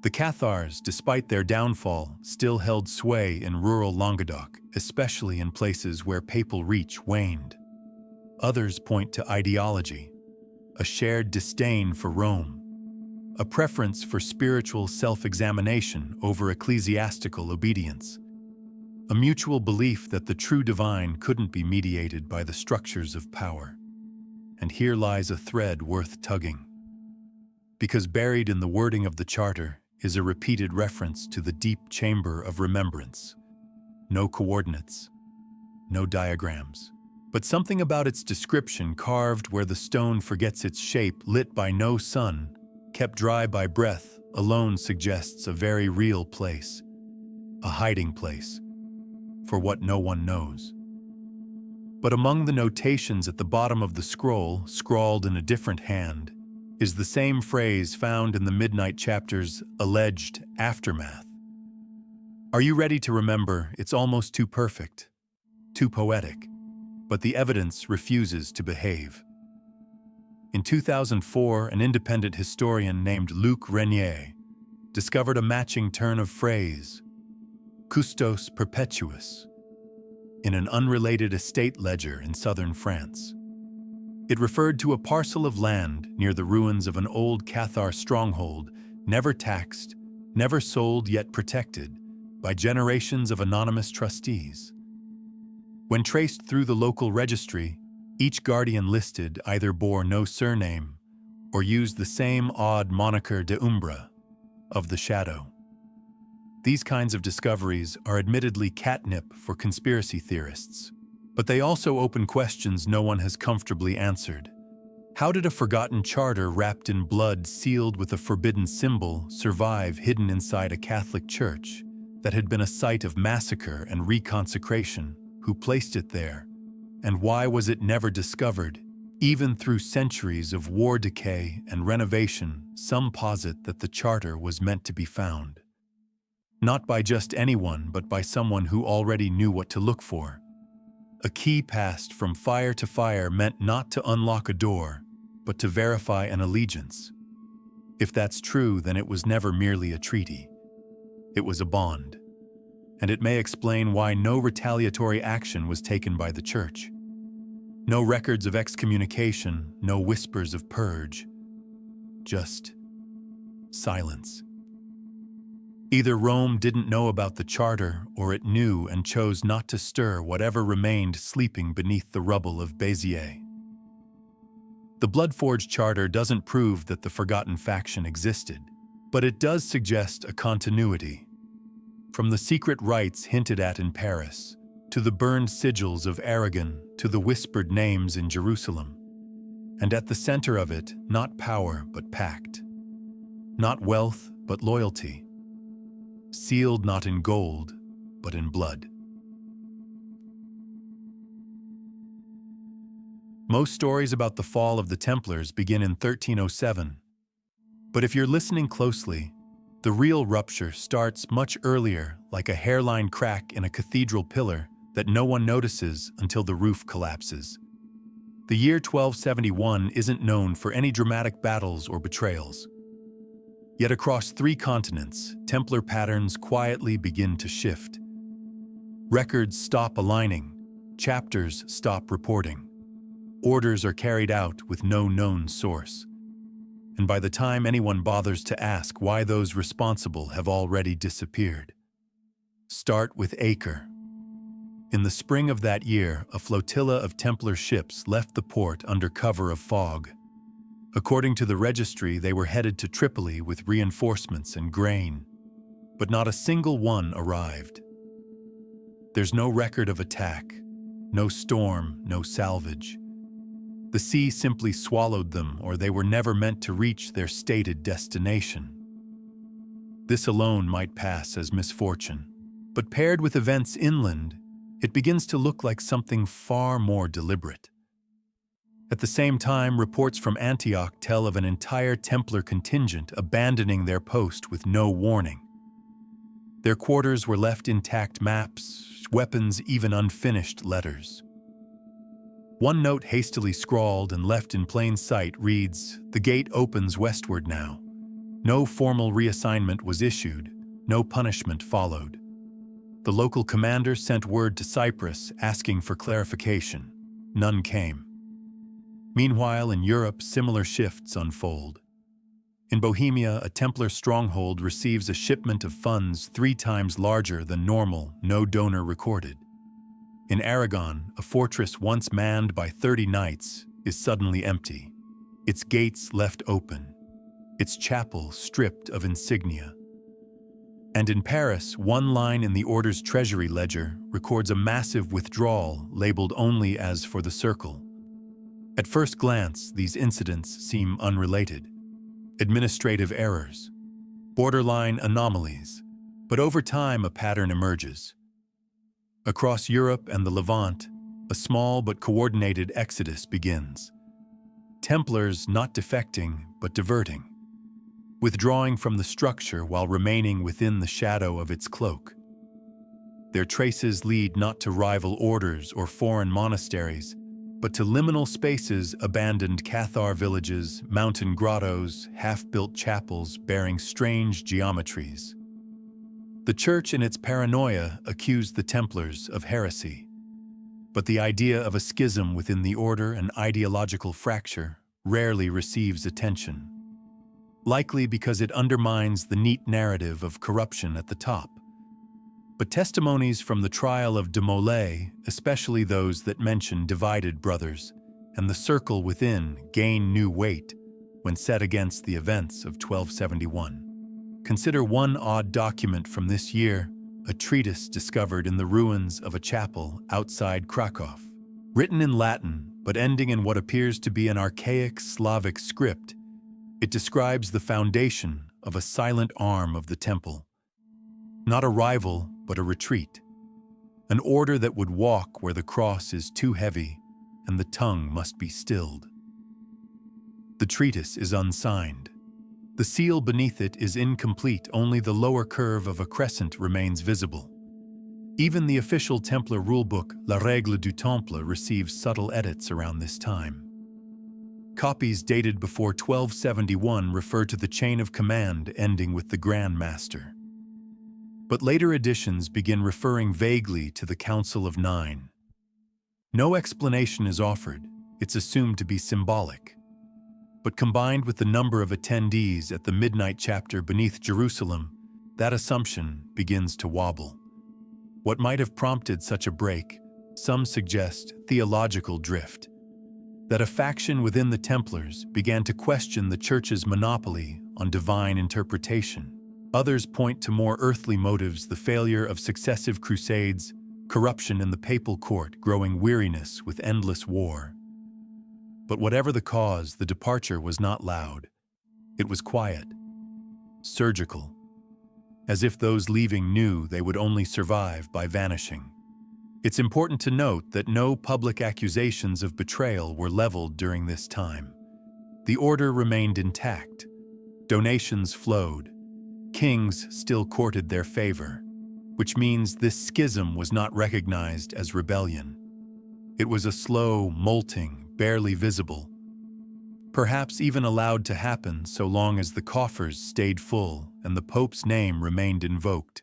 The Cathars, despite their downfall, still held sway in rural Languedoc, especially in places where papal reach waned. Others point to ideology, a shared disdain for Rome, a preference for spiritual self-examination over ecclesiastical obedience, a mutual belief that the true divine couldn't be mediated by the structures of power. And here lies a thread worth tugging. Because buried in the wording of the charter is a repeated reference to the deep chamber of remembrance. No coordinates, no diagrams, but something about its description, carved where the stone forgets its shape, lit by no sun, kept dry by breath, alone suggests a very real place, a hiding place, for what no one knows. But among the notations at the bottom of the scroll, scrawled in a different hand, is the same phrase found in the Midnight Chapter's alleged aftermath. Are you ready to remember? It's almost too perfect, too poetic, but the evidence refuses to behave. In 2004, an independent historian named Luc Renier discovered a matching turn of phrase, Custos Perpetuus, in an unrelated estate ledger in southern France. It referred to a parcel of land near the ruins of an old Cathar stronghold, never taxed, never sold, yet protected by generations of anonymous trustees. When traced through the local registry, each guardian listed either bore no surname or used the same odd moniker de Umbra, of the shadow. These kinds of discoveries are admittedly catnip for conspiracy theorists, but they also open questions no one has comfortably answered. How did a forgotten charter wrapped in blood, sealed with a forbidden symbol, survive hidden inside a Catholic church that had been a site of massacre and reconsecration? Who placed it there? And why was it never discovered? Even through centuries of war, decay, and renovation, some posit that the charter was meant to be found. Not by just anyone, but by someone who already knew what to look for. A key passed from fire to fire meant not to unlock a door, but to verify an allegiance. If that's true, then it was never merely a treaty. It was a bond. And it may explain why no retaliatory action was taken by the Church. No records of excommunication, no whispers of purge. Just silence. Either Rome didn't know about the charter, or it knew and chose not to stir whatever remained sleeping beneath the rubble of Béziers. The Blood-Forged Charter doesn't prove that the forgotten faction existed, but it does suggest a continuity. From the secret rites hinted at in Paris, to the burned sigils of Aragon, to the whispered names in Jerusalem. And at the center of it, not power but pact. Not wealth but loyalty. Sealed not in gold, but in blood. Most stories about the fall of the Templars begin in 1307. But if you're listening closely, the real rupture starts much earlier, like a hairline crack in a cathedral pillar that no one notices until the roof collapses. The year 1271 isn't known for any dramatic battles or betrayals. Yet across 3 continents, Templar patterns quietly begin to shift. Records stop aligning, chapters stop reporting. Orders are carried out with no known source. And by the time anyone bothers to ask why those responsible have already disappeared. Start with Acre. In the spring of that year, a flotilla of Templar ships left the port under cover of fog. According to the registry, they were headed to Tripoli with reinforcements and grain. But not a single one arrived. There's no record of attack, no storm, no salvage. The sea simply swallowed them, or they were never meant to reach their stated destination. This alone might pass as misfortune, but paired with events inland, it begins to look like something far more deliberate. At the same time, reports from Antioch tell of an entire Templar contingent abandoning their post with no warning. Their quarters were left intact maps, weapons, even unfinished letters. One note hastily scrawled and left in plain sight reads, "The gate opens westward now." No formal reassignment was issued, no punishment followed. The local commander sent word to Cyprus asking for clarification. None came. Meanwhile, in Europe, similar shifts unfold. In Bohemia, a Templar stronghold receives a shipment of funds 3 times larger than normal, no donor recorded. In Aragon, a fortress once manned by 30 knights is suddenly empty, its gates left open, its chapel stripped of insignia. And in Paris, one line in the order's treasury ledger records a massive withdrawal labeled only as for the circle. At first glance, these incidents seem unrelated. Administrative errors, borderline anomalies, but over time a pattern emerges. Across Europe and the Levant, a small but coordinated exodus begins. Templars not defecting, but diverting. Withdrawing from the structure while remaining within the shadow of its cloak. Their traces lead not to rival orders or foreign monasteries, but to liminal spaces, abandoned Cathar villages, mountain grottos, half-built chapels bearing strange geometries. The Church, in its paranoia, accused the Templars of heresy. But the idea of a schism within the order, an ideological fracture, rarely receives attention. Likely because it undermines the neat narrative of corruption at the top. But testimonies from the trial of de Molay, especially those that mention divided brothers, and the circle within gain new weight when set against the events of 1271. Consider one odd document from this year, a treatise discovered in the ruins of a chapel outside Krakow. Written in Latin, but ending in what appears to be an archaic Slavic script, it describes the foundation of a silent arm of the temple. Not a rival, but a retreat. An order that would walk where the cross is too heavy and the tongue must be stilled. The treatise is unsigned. The seal beneath it is incomplete, only the lower curve of a crescent remains visible. Even the official Templar rulebook, La Règle du Temple, receives subtle edits around this time. Copies dated before 1271 refer to the chain of command ending with the Grand Master. But later editions begin referring vaguely to the Council of Nine. No explanation is offered, it's assumed to be symbolic. But combined with the number of attendees at the midnight chapter beneath Jerusalem, that assumption begins to wobble. What might have prompted such a break? Some suggest theological drift. That a faction within the Templars began to question the Church's monopoly on divine interpretation. Others point to more earthly motives: the failure of successive crusades, corruption in the papal court, growing weariness with endless war. But whatever the cause, the departure was not loud. It was quiet, surgical, as if those leaving knew they would only survive by vanishing. It's important to note that no public accusations of betrayal were leveled during this time. The order remained intact. Donations flowed. Kings still courted their favor, which means this schism was not recognized as rebellion. It was a slow, molting, barely visible, perhaps even allowed to happen so long as the coffers stayed full and the Pope's name remained invoked.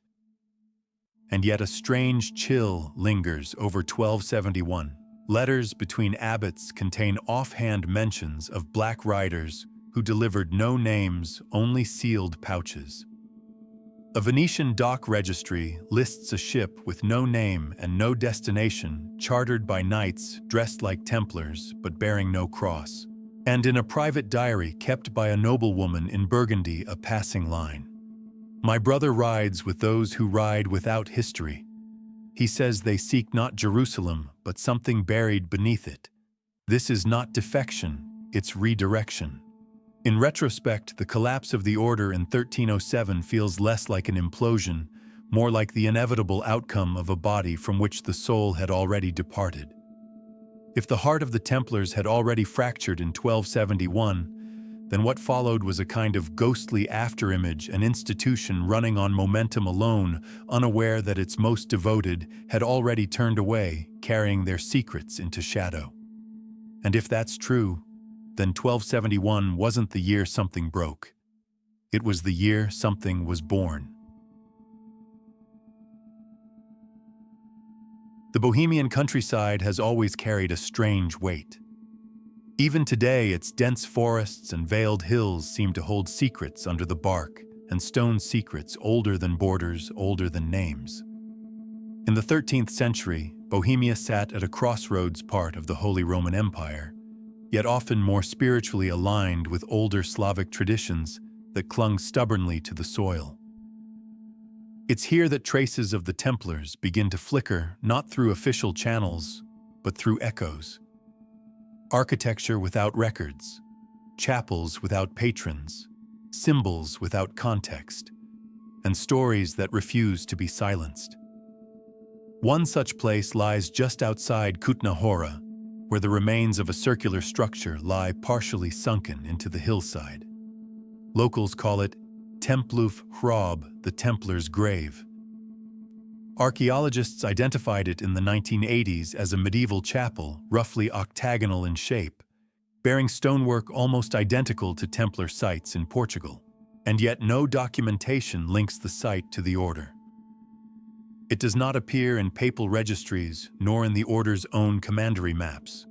And yet a strange chill lingers over 1271. Letters between abbots contain offhand mentions of black riders who delivered no names, only sealed pouches. A Venetian dock registry lists a ship with no name and no destination, chartered by knights dressed like Templars but bearing no cross. And in a private diary kept by a noblewoman in Burgundy, a passing line: "My brother rides with those who ride without history. He says they seek not Jerusalem, but something buried beneath it. This is not defection, it's redirection." In retrospect, the collapse of the order in 1307 feels less like an implosion, more like the inevitable outcome of a body from which the soul had already departed. If the heart of the Templars had already fractured in 1271, then what followed was a kind of ghostly afterimage, an institution running on momentum alone, unaware that its most devoted had already turned away, carrying their secrets into shadow. And if that's true, then 1271 wasn't the year something broke. It was the year something was born. The Bohemian countryside has always carried a strange weight. Even today, its dense forests and veiled hills seem to hold secrets under the bark, and stone secrets older than borders, older than names. In the 13th century, Bohemia sat at a crossroads, part of the Holy Roman Empire, yet often more spiritually aligned with older Slavic traditions that clung stubbornly to the soil. It's here that traces of the Templars begin to flicker, not through official channels, but through echoes. Architecture without records, chapels without patrons, symbols without context, and stories that refuse to be silenced. One such place lies just outside Kutna Hora, where the remains of a circular structure lie partially sunken into the hillside. Locals call it Templuf Hrob, the Templar's grave. Archaeologists identified it in the 1980s as a medieval chapel, roughly octagonal in shape, bearing stonework almost identical to Templar sites in Portugal. And yet no documentation links the site to the order. It does not appear in papal registries, nor in the order's own commandery maps.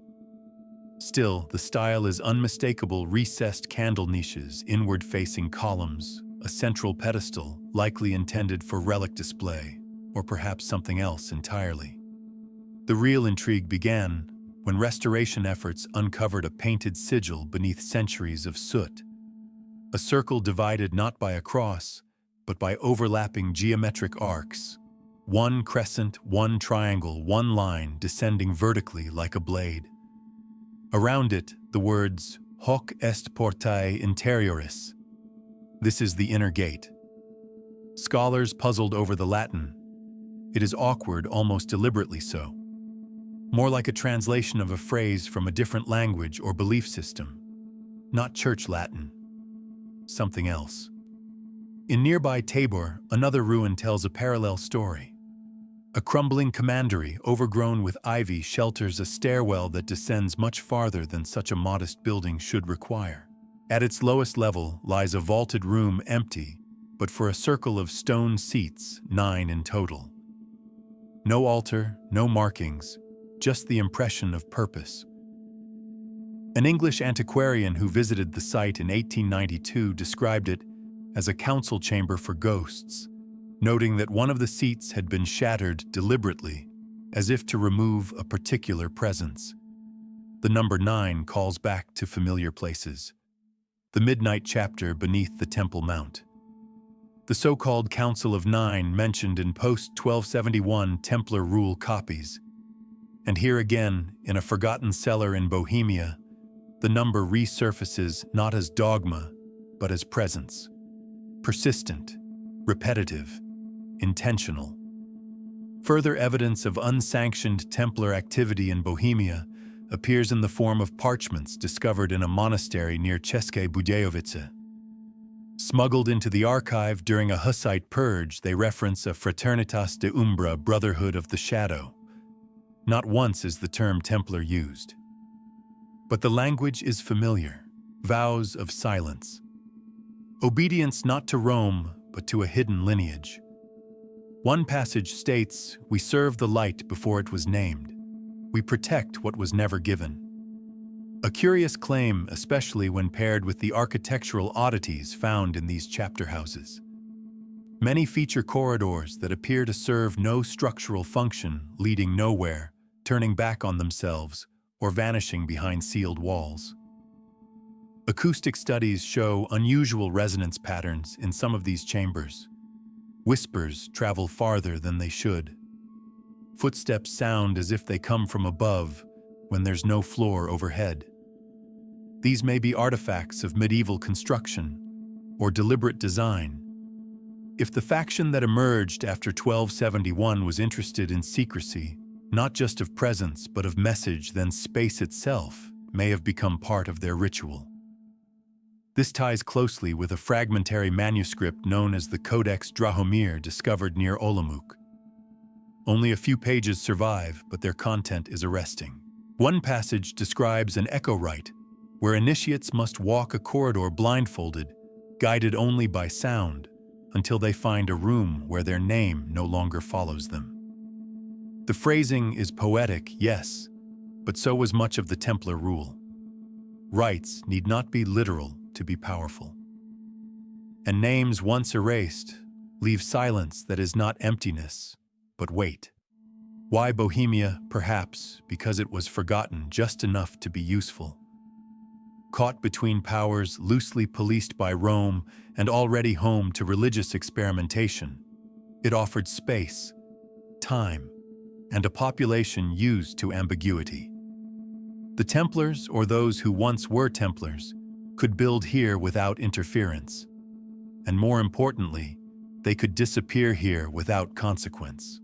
Still, the style is unmistakable: recessed candle niches, inward-facing columns, a central pedestal, likely intended for relic display, or perhaps something else entirely. The real intrigue began when restoration efforts uncovered a painted sigil beneath centuries of soot. A circle divided not by a cross, but by overlapping geometric arcs. One crescent, one triangle, one line descending vertically like a blade. Around it, the words "Hoc est portae interioris." This is the inner gate. Scholars puzzled over the Latin. It is awkward, almost deliberately so. More like a translation of a phrase from a different language or belief system. Not Church Latin. Something else. In nearby Tabor, another ruin tells a parallel story. A crumbling commandery overgrown with ivy shelters a stairwell that descends much farther than such a modest building should require. At its lowest level lies a vaulted room, empty, but for a circle of stone seats, 9 in total. No altar, no markings, just the impression of purpose. An English antiquarian who visited the site in 1892 described it as a council chamber for ghosts, noting that one of the seats had been shattered deliberately, as if to remove a particular presence. The number 9 calls back to familiar places. The midnight chapter beneath the Temple Mount. The so-called Council of Nine mentioned in post-1271 Templar rule copies. And here again, in a forgotten cellar in Bohemia, the number resurfaces not as dogma, but as presence. Persistent, repetitive, intentional. Further evidence of unsanctioned Templar activity in Bohemia appears in the form of parchments discovered in a monastery near České Budějovice. Smuggled into the archive during a Hussite purge, they reference a fraternitas de umbra, brotherhood of the shadow. Not once is the term Templar used. But the language is familiar, vows of silence. Obedience not to Rome, but to a hidden lineage. One passage states, "We serve the light before it was named. We protect what was never given." A curious claim, especially when paired with the architectural oddities found in these chapter houses. Many feature corridors that appear to serve no structural function, leading nowhere, turning back on themselves, or vanishing behind sealed walls. Acoustic studies show unusual resonance patterns in some of these chambers. Whispers travel farther than they should. Footsteps sound as if they come from above when there's no floor overhead. These may be artifacts of medieval construction or deliberate design. If the faction that emerged after 1271 was interested in secrecy, not just of presence but of message, then space itself may have become part of their ritual. This ties closely with a fragmentary manuscript known as the Codex Drahomir discovered near Olomouc. Only a few pages survive, but their content is arresting. One passage describes an echo rite, where initiates must walk a corridor blindfolded, guided only by sound, until they find a room where their name no longer follows them. The phrasing is poetic, yes, but so was much of the Templar rule. Rites need not be literal to be powerful. And names once erased leave silence that is not emptiness, but weight. Why Bohemia? Perhaps because it was forgotten just enough to be useful. Caught between powers, loosely policed by Rome, and already home to religious experimentation, it offered space, time, and a population used to ambiguity. The Templars, or those who once were Templars, could build here without interference. And more importantly, they could disappear here without consequence.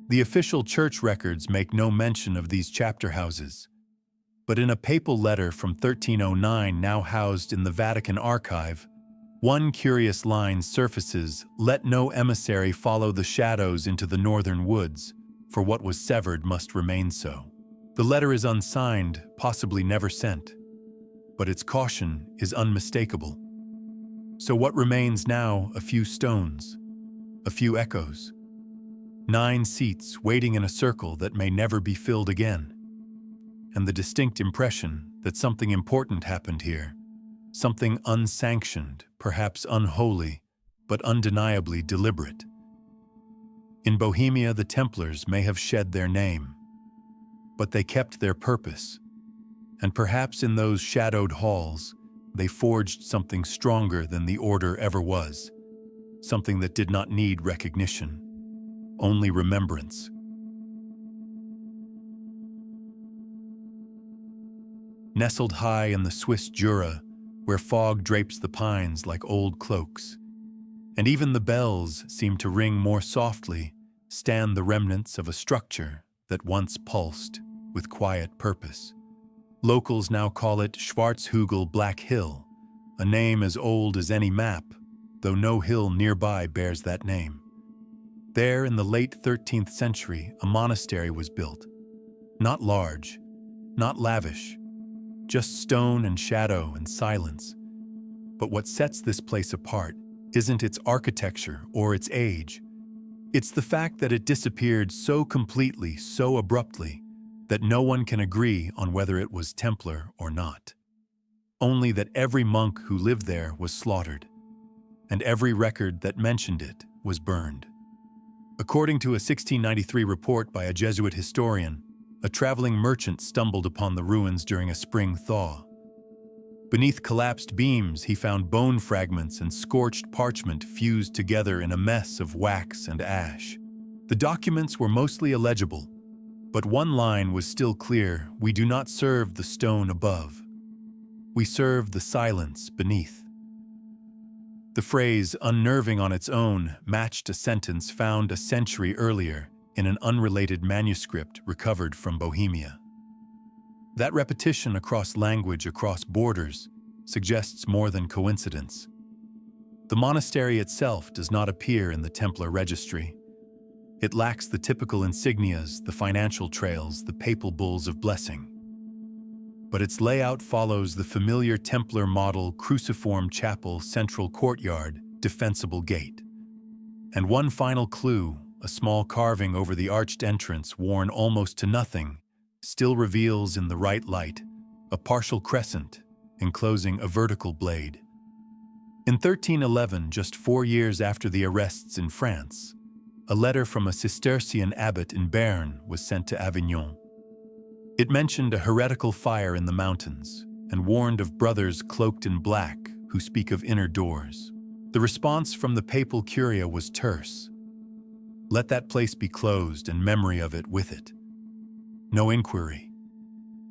The official church records make no mention of these chapter houses, but in a papal letter from 1309 now housed in the Vatican archive, one curious line surfaces: "Let no emissary follow the shadows into the northern woods, for what was severed must remain so." The letter is unsigned, possibly never sent, but its caution is unmistakable. So what remains now? A few stones, a few echoes, 9 seats waiting in a circle that may never be filled again, and the distinct impression that something important happened here, something unsanctioned, perhaps unholy, but undeniably deliberate. In Bohemia, the Templars may have shed their name, but they kept their purpose, and perhaps in those shadowed halls, they forged something stronger than the order ever was, something that did not need recognition, only remembrance. Nestled high in the Swiss Jura, where fog drapes the pines like old cloaks, and even the bells seem to ring more softly, stand the remnants of a structure that once pulsed with quiet purpose. Locals now call it Schwarzhügel, Black Hill, a name as old as any map, though no hill nearby bears that name. There, in the late 13th century, a monastery was built. Not large, not lavish, just stone and shadow and silence. But what sets this place apart isn't its architecture or its age. It's the fact that it disappeared so completely, so abruptly, that no one can agree on whether it was Templar or not. Only that every monk who lived there was slaughtered, and every record that mentioned it was burned. According to a 1693 report by a Jesuit historian, a traveling merchant stumbled upon the ruins during a spring thaw. Beneath collapsed beams, he found bone fragments and scorched parchment fused together in a mess of wax and ash. The documents were mostly illegible, but one line was still clear: "We do not serve the stone above. We serve the silence beneath." The phrase, unnerving on its own, matched a sentence found a century earlier in an unrelated manuscript recovered from Bohemia. That repetition across language, across borders, suggests more than coincidence. The monastery itself does not appear in the Templar registry. It lacks the typical insignias, the financial trails, the papal bulls of blessing. But its layout follows the familiar Templar model: cruciform chapel, central courtyard, defensible gate. And one final clue, a small carving over the arched entrance worn almost to nothing, still reveals in the right light a partial crescent enclosing a vertical blade. In 1311, just 4 years after the arrests in France, a letter from a Cistercian abbot in Béarn was sent to Avignon. It mentioned a heretical fire in the mountains and warned of brothers cloaked in black who speak of inner doors. The response from the papal curia was terse: "Let that place be closed and memory of it with it. No inquiry,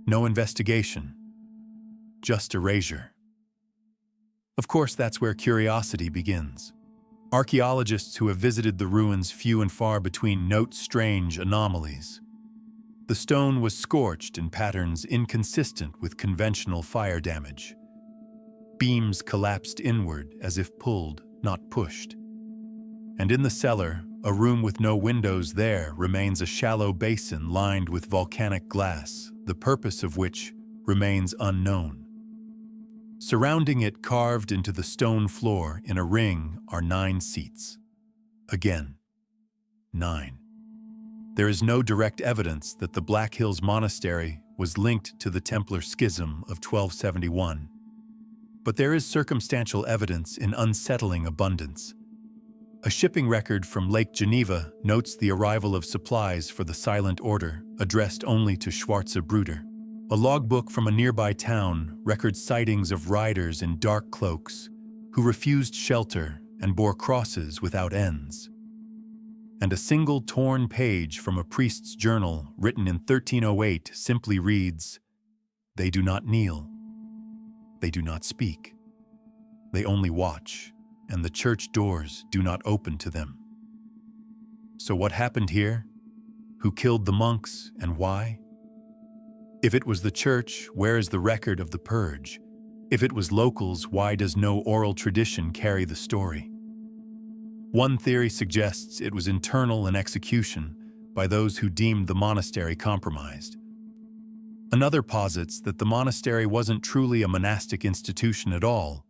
no investigation, just erasure." Of course, that's where curiosity begins. Archaeologists who have visited the ruins few and far between note strange anomalies. The stone was scorched in patterns inconsistent with conventional fire damage. Beams collapsed inward as if pulled, not pushed. And in the cellar, a room with no windows, there remains a shallow basin lined with volcanic glass, the purpose of which remains unknown. Surrounding it, carved into the stone floor in a ring, are 9 seats. Again, 9. There is no direct evidence that the Black Hills Monastery was linked to the Templar schism of 1271, but there is circumstantial evidence in unsettling abundance. A shipping record from Lake Geneva notes the arrival of supplies for the Silent Order, addressed only to Schwarzebruder. A logbook from a nearby town records sightings of riders in dark cloaks who refused shelter and bore crosses without ends. And a single torn page from a priest's journal written in 1308 simply reads, "They do not kneel. They do not speak. They only watch, and the church doors do not open to them." So what happened here? Who killed the monks, and why? If it was the church, where is the record of the purge? If it was locals, why does no oral tradition carry the story? One theory suggests it was internal in execution by those who deemed the monastery compromised. Another posits that the monastery wasn't truly a monastic institution at all,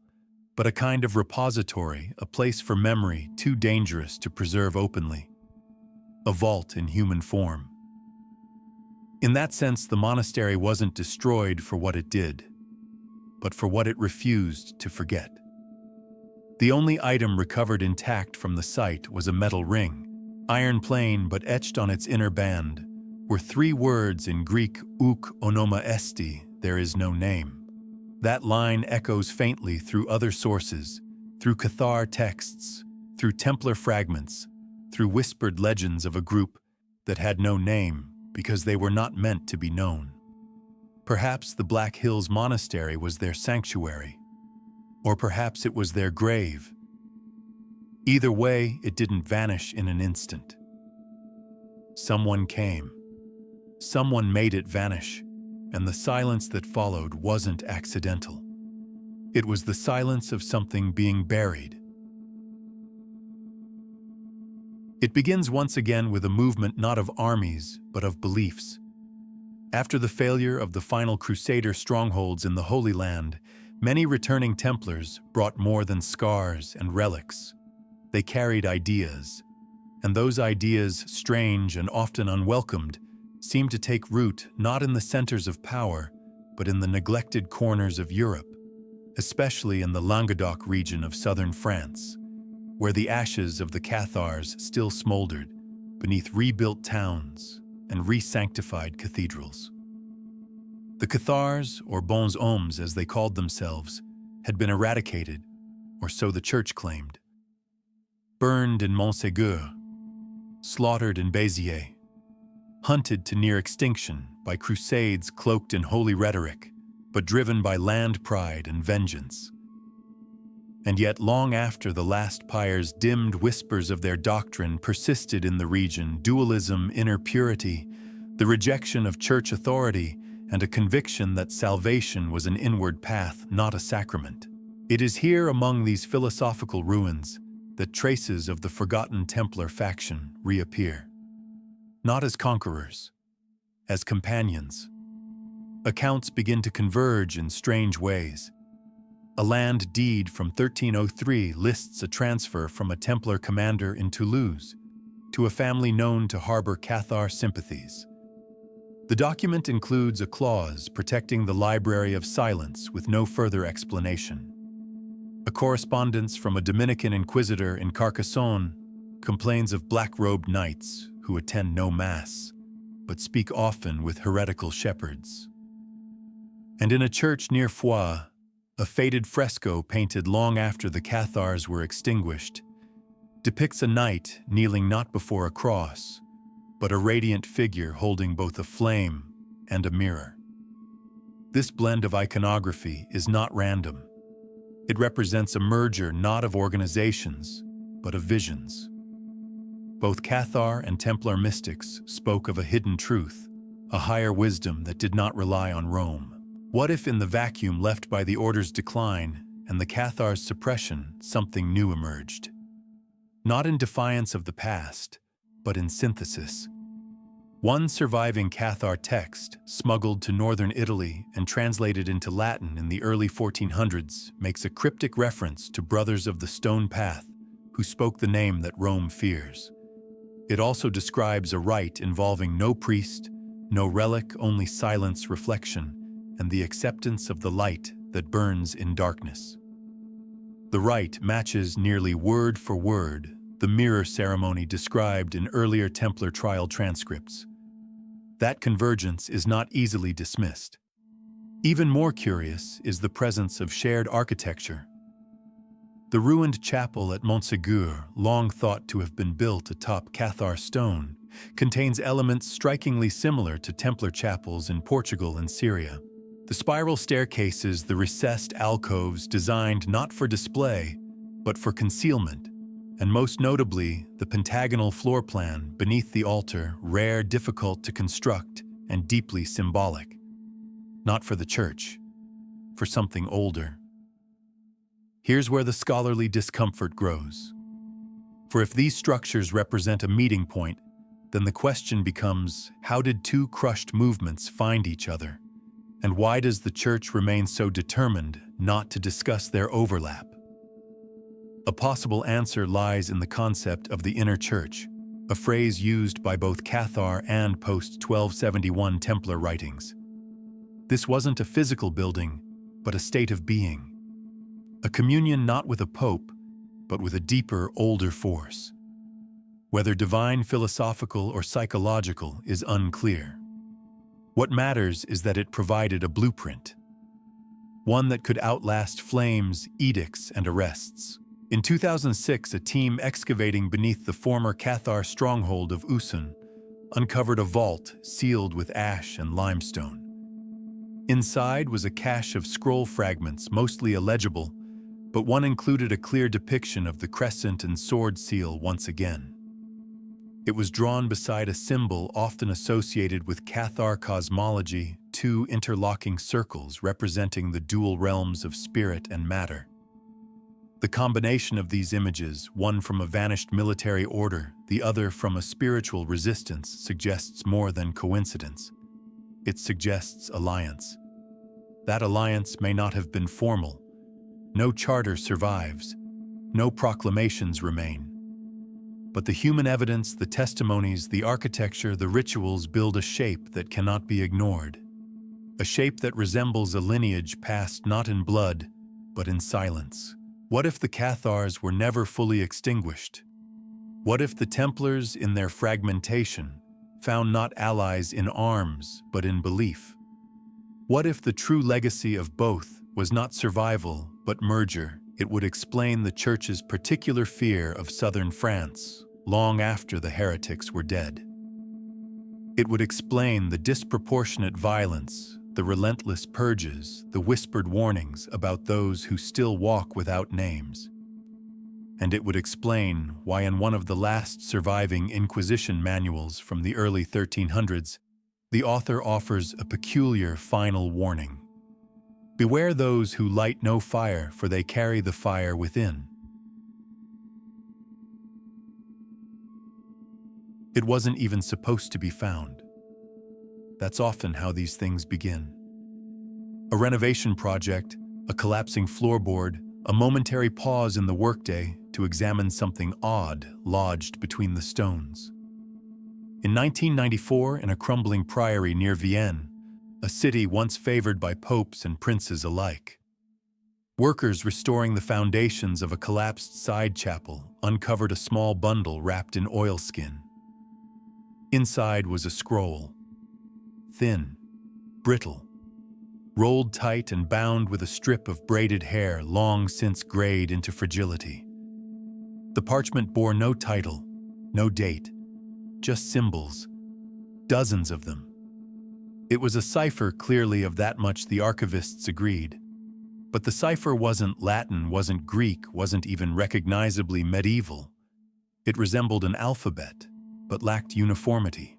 but a kind of repository, a place for memory too dangerous to preserve openly. A vault in human form. In that sense, the monastery wasn't destroyed for what it did, but for what it refused to forget. The only item recovered intact from the site was a metal ring, iron plain but etched on its inner band were 3 words in Greek: ouk onoma esti, there is no name. That line echoes faintly through other sources, through Cathar texts, through Templar fragments, through whispered legends of a group that had no name because they were not meant to be known. Perhaps the Black Hills Monastery was their sanctuary, or perhaps it was their grave. Either way, it didn't vanish in an instant. Someone came. Someone made it vanish, and the silence that followed wasn't accidental. It was the silence of something being buried. It begins once again with a movement not of armies, but of beliefs. After the failure of the final Crusader strongholds in the Holy Land, many returning Templars brought more than scars and relics. They carried ideas, and those ideas, strange and often unwelcomed, seemed to take root not in the centers of power, but in the neglected corners of Europe, especially in the Languedoc region of southern France. where the ashes of the Cathars still smoldered beneath rebuilt towns and re-sanctified cathedrals. The Cathars, or bons hommes as they called themselves, had been eradicated, or so the church claimed. Burned in Montségur, slaughtered in Béziers, hunted to near extinction by crusades cloaked in holy rhetoric, but driven by land pride and vengeance. And yet long after the last pyres dimmed whispers of their doctrine persisted in the region, dualism, inner purity, the rejection of church authority, and a conviction that salvation was an inward path, not a sacrament. It is here among these philosophical ruins that traces of the forgotten Templar faction reappear. Not as conquerors, as companions. Accounts begin to converge in strange ways. A land deed from 1303 lists a transfer from a Templar commander in Toulouse to a family known to harbor Cathar sympathies. The document includes a clause protecting the Library of Silence with no further explanation. A correspondence from a Dominican inquisitor in Carcassonne complains of black-robed knights who attend no mass, but speak often with heretical shepherds. And in a church near Foix, a faded fresco painted long after the Cathars were extinguished depicts a knight kneeling not before a cross, but a radiant figure holding both a flame and a mirror. This blend of iconography is not random. It represents a merger not of organizations, but of visions. Both Cathar and Templar mystics spoke of a hidden truth, a higher wisdom that did not rely on Rome. What if in the vacuum left by the Order's decline and the Cathars' suppression, something new emerged? Not in defiance of the past, but in synthesis. One surviving Cathar text, smuggled to northern Italy and translated into Latin in the early 1400s, makes a cryptic reference to brothers of the Stone Path who spoke the name that Rome fears. It also describes a rite involving no priest, no relic, only silence, reflection, and the acceptance of the light that burns in darkness. The rite matches nearly word for word the mirror ceremony described in earlier Templar trial transcripts. That convergence is not easily dismissed. Even more curious is the presence of shared architecture. The ruined chapel at Montségur, long thought to have been built atop Cathar stone, contains elements strikingly similar to Templar chapels in Portugal and Syria. The spiral staircases, the recessed alcoves designed not for display, but for concealment, and most notably, the pentagonal floor plan beneath the altar, rare, difficult to construct, and deeply symbolic. Not for the church, for something older. Here's where the scholarly discomfort grows. For if these structures represent a meeting point, then the question becomes, how did two crushed movements find each other? And why does the church remain so determined not to discuss their overlap? A possible answer lies in the concept of the inner church, a phrase used by both Cathar and post-1271 Templar writings. This wasn't a physical building, but a state of being. A communion not with a pope, but with a deeper, older force. Whether divine, philosophical, or psychological is unclear. What matters is that it provided a blueprint, one that could outlast flames, edicts, and arrests. In 2006, a team excavating beneath the former Cathar stronghold of Usun uncovered a vault sealed with ash and limestone. Inside was a cache of scroll fragments, mostly illegible, but one included a clear depiction of the crescent and sword seal once again. It was drawn beside a symbol often associated with Cathar cosmology, two interlocking circles representing the dual realms of spirit and matter. The combination of these images, one from a vanished military order, the other from a spiritual resistance, suggests more than coincidence. It suggests alliance. That alliance may not have been formal. No charter survives. No proclamations remain. But the human evidence, the testimonies, the architecture, the rituals build a shape that cannot be ignored. A shape that resembles a lineage passed not in blood, but in silence. What if the Cathars were never fully extinguished? What if the Templars, in their fragmentation, found not allies in arms but in belief? What if the true legacy of both was not survival but merger? It would explain the Church's particular fear of southern France long after the heretics were dead. It would explain the disproportionate violence, the relentless purges, the whispered warnings about those who still walk without names. And it would explain why in one of the last surviving Inquisition manuals from the early 1300s, the author offers a peculiar final warning. Beware those who light no fire, for they carry the fire within. It wasn't even supposed to be found. That's often how these things begin. A renovation project, a collapsing floorboard, a momentary pause in the workday to examine something odd lodged between the stones. In 1994, in a crumbling priory near Vienne, a city once favored by popes and princes alike, workers restoring the foundations of a collapsed side chapel uncovered a small bundle wrapped in oilskin. Inside was a scroll, thin, brittle, rolled tight and bound with a strip of braided hair long since grayed into fragility. The parchment bore no title, no date, just symbols, dozens of them. It was a cipher, clearly, of that much the archivists agreed. But the cipher wasn't Latin, wasn't Greek, wasn't even recognizably medieval. It resembled an alphabet, but lacked uniformity.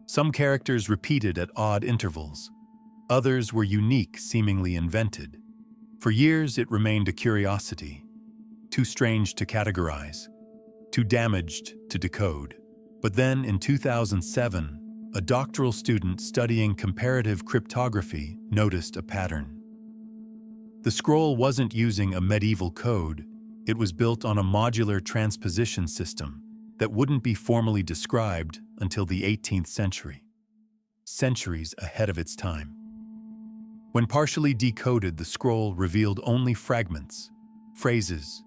Some characters repeated at odd intervals. Others were unique, seemingly invented. For years it remained a curiosity, too strange to categorize, too damaged to decode. But then, in 2007, a doctoral student studying comparative cryptography noticed a pattern. The scroll wasn't using a medieval code, it was built on a modular transposition system that wouldn't be formally described until the 18th century, centuries ahead of its time. When partially decoded, the scroll revealed only fragments, phrases,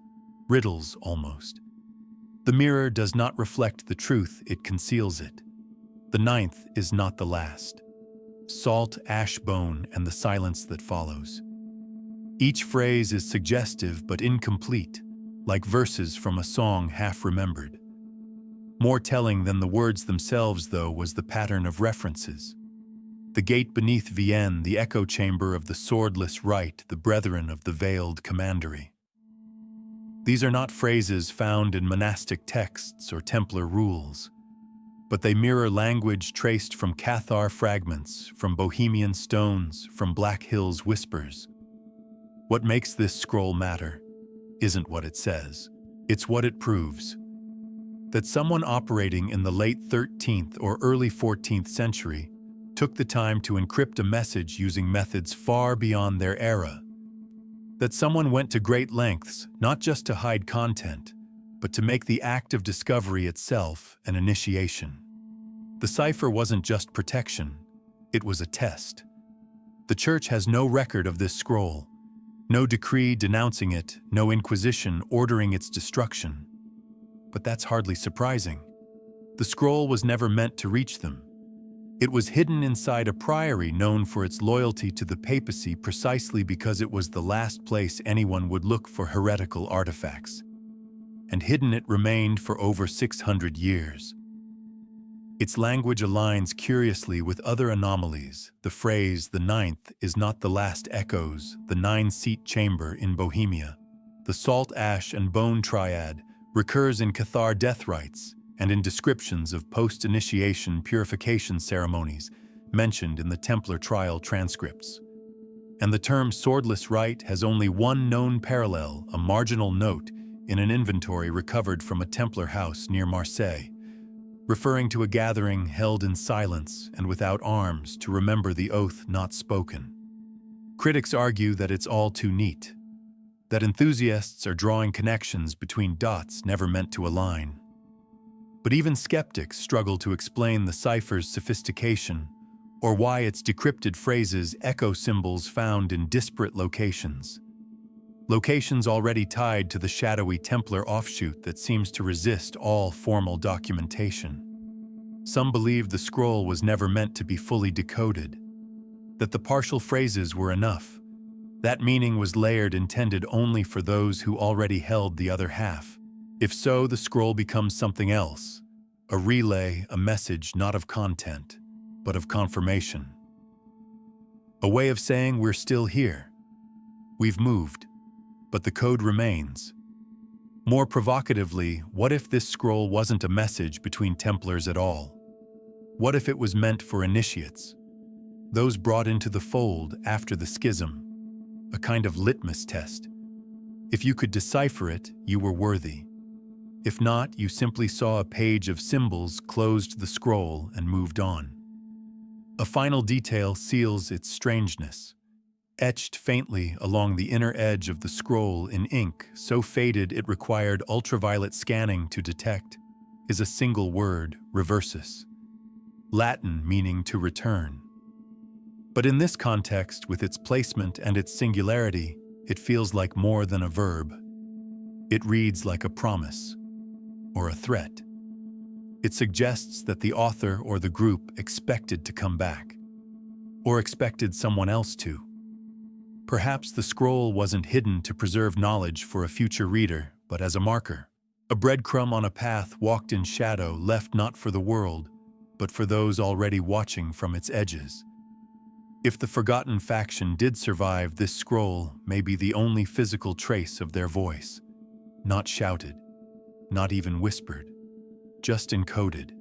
riddles almost. The mirror does not reflect the truth, it conceals it. The ninth is not the last. Salt, ash, bone, and the silence that follows. Each phrase is suggestive but incomplete, like verses from a song half remembered. More telling than the words themselves, though, was the pattern of references. The gate beneath Vienne, the echo chamber of the swordless rite, the brethren of the veiled commandery. These are not phrases found in monastic texts or Templar rules, but they mirror language traced from Cathar fragments, from Bohemian stones, from Black Hills whispers. What makes this scroll matter isn't what it says, it's what it proves. That someone operating in the late 13th or early 14th century took the time to encrypt a message using methods far beyond their era. That someone went to great lengths not just to hide content, but to make the act of discovery itself an initiation. The cipher wasn't just protection, it was a test. The Church has no record of this scroll, no decree denouncing it, no inquisition ordering its destruction. But that's hardly surprising. The scroll was never meant to reach them. It was hidden inside a priory known for its loyalty to the papacy precisely because it was the last place anyone would look for heretical artifacts. And hidden it remained for over 600 years. Its language aligns curiously with other anomalies. The phrase, "the ninth is not the last," echoes the 9-seat chamber in Bohemia. The salt, ash, and bone triad recurs in Cathar death rites and in descriptions of post-initiation purification ceremonies mentioned in the Templar trial transcripts. And the term swordless rite has only one known parallel, a marginal note in an inventory recovered from a Templar house near Marseille, referring to a gathering held in silence and without arms to remember the oath not spoken. Critics argue that it's all too neat, that enthusiasts are drawing connections between dots never meant to align. But even skeptics struggle to explain the cipher's sophistication or why its decrypted phrases echo symbols found in disparate locations. locations already tied to the shadowy Templar offshoot that seems to resist all formal documentation. Some believe the scroll was never meant to be fully decoded, that the partial phrases were enough. That meaning was layered intended only for those who already held the other half. If so, the scroll becomes something else, a relay, a message not of content, but of confirmation. A way of saying we're still here. We've moved, but the code remains. More provocatively, what if this scroll wasn't a message between Templars at all? What if it was meant for initiates, those brought into the fold after the schism, a kind of litmus test? If you could decipher it, you were worthy. If not, you simply saw a page of symbols, closed the scroll, and moved on. A final detail seals its strangeness. Etched faintly along the inner edge of the scroll in ink so faded it required ultraviolet scanning to detect, is a single word, reversus, Latin meaning to return. But in this context, with its placement and its singularity, it feels like more than a verb. It reads like a promise, or a threat. It suggests that the author or the group expected to come back, or expected someone else to. Perhaps the scroll wasn't hidden to preserve knowledge for a future reader, but as a marker. A breadcrumb on a path walked in shadow, left not for the world, but for those already watching from its edges. If the forgotten faction did survive, this scroll may be the only physical trace of their voice. Not shouted, not even whispered, just encoded,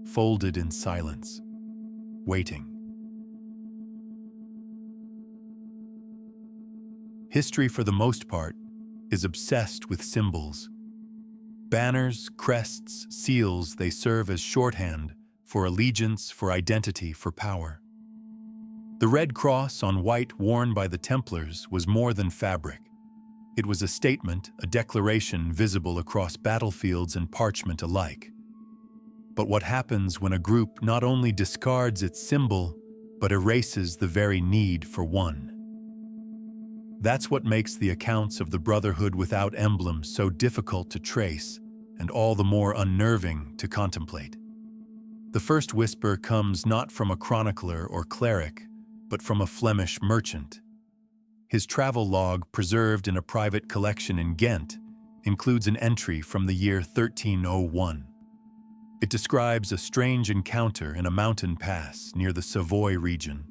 folded in silence, waiting. History, for the most part, is obsessed with symbols. Banners, crests, seals, they serve as shorthand for allegiance, for identity, for power. The red cross on white worn by the Templars was more than fabric. It was a statement, a declaration visible across battlefields and parchment alike. But what happens when a group not only discards its symbol, but erases the very need for one? That's what makes the accounts of the Brotherhood without emblems so difficult to trace and all the more unnerving to contemplate. The first whisper comes not from a chronicler or cleric, but from a Flemish merchant. His travel log, preserved in a private collection in Ghent, includes an entry from the year 1301. It describes a strange encounter in a mountain pass near the Savoy region,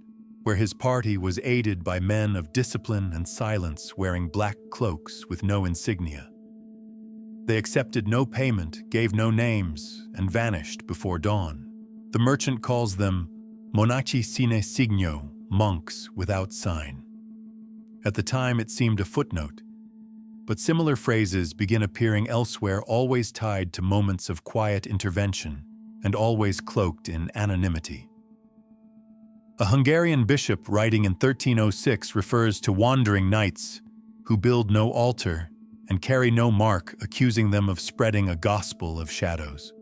where his party was aided by men of discipline and silence wearing black cloaks with no insignia. They accepted no payment, gave no names, and vanished before dawn. The merchant calls them monaci sine signo, monks without sign. At the time, it seemed a footnote, but similar phrases begin appearing elsewhere, always tied to moments of quiet intervention and always cloaked in anonymity. A Hungarian bishop writing in 1306 refers to wandering knights who build no altar and carry no mark, accusing them of spreading a gospel of shadows.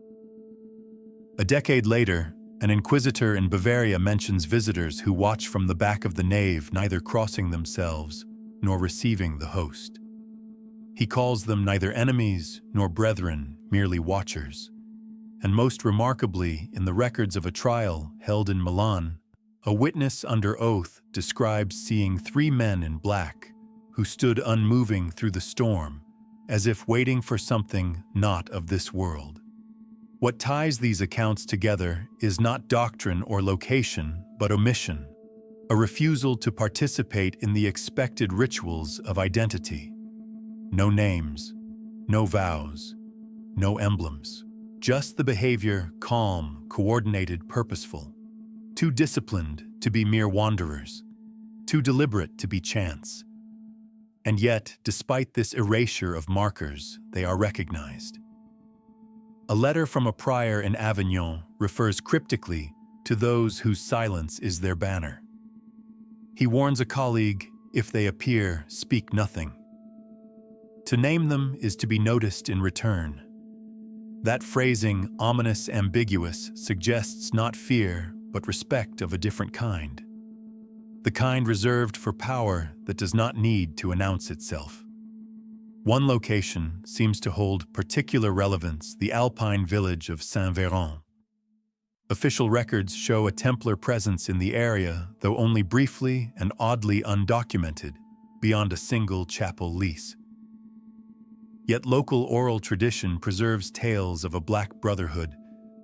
A decade later, an inquisitor in Bavaria mentions visitors who watch from the back of the nave, neither crossing themselves nor receiving the host. He calls them neither enemies nor brethren, merely watchers. And most remarkably, in the records of a trial held in Milan, a witness under oath describes seeing 3 men in black who stood unmoving through the storm, as if waiting for something not of this world. What ties these accounts together is not doctrine or location, but omission, a refusal to participate in the expected rituals of identity. No names, no vows, no emblems, just the behavior, calm, coordinated, purposeful. Too disciplined to be mere wanderers, too deliberate to be chance. And yet, despite this erasure of markers, they are recognized. A letter from a prior in Avignon refers cryptically to those whose silence is their banner. He warns a colleague, if they appear, speak nothing. To name them is to be noticed in return. That phrasing, ominous, ambiguous, suggests not fear, but respect of a different kind. the kind reserved for power that does not need to announce itself. One location seems to hold particular relevance: the Alpine village of Saint-Véran. Official records show a Templar presence in the area, though only briefly and oddly undocumented, beyond a single chapel lease. Yet local oral tradition preserves tales of a black brotherhood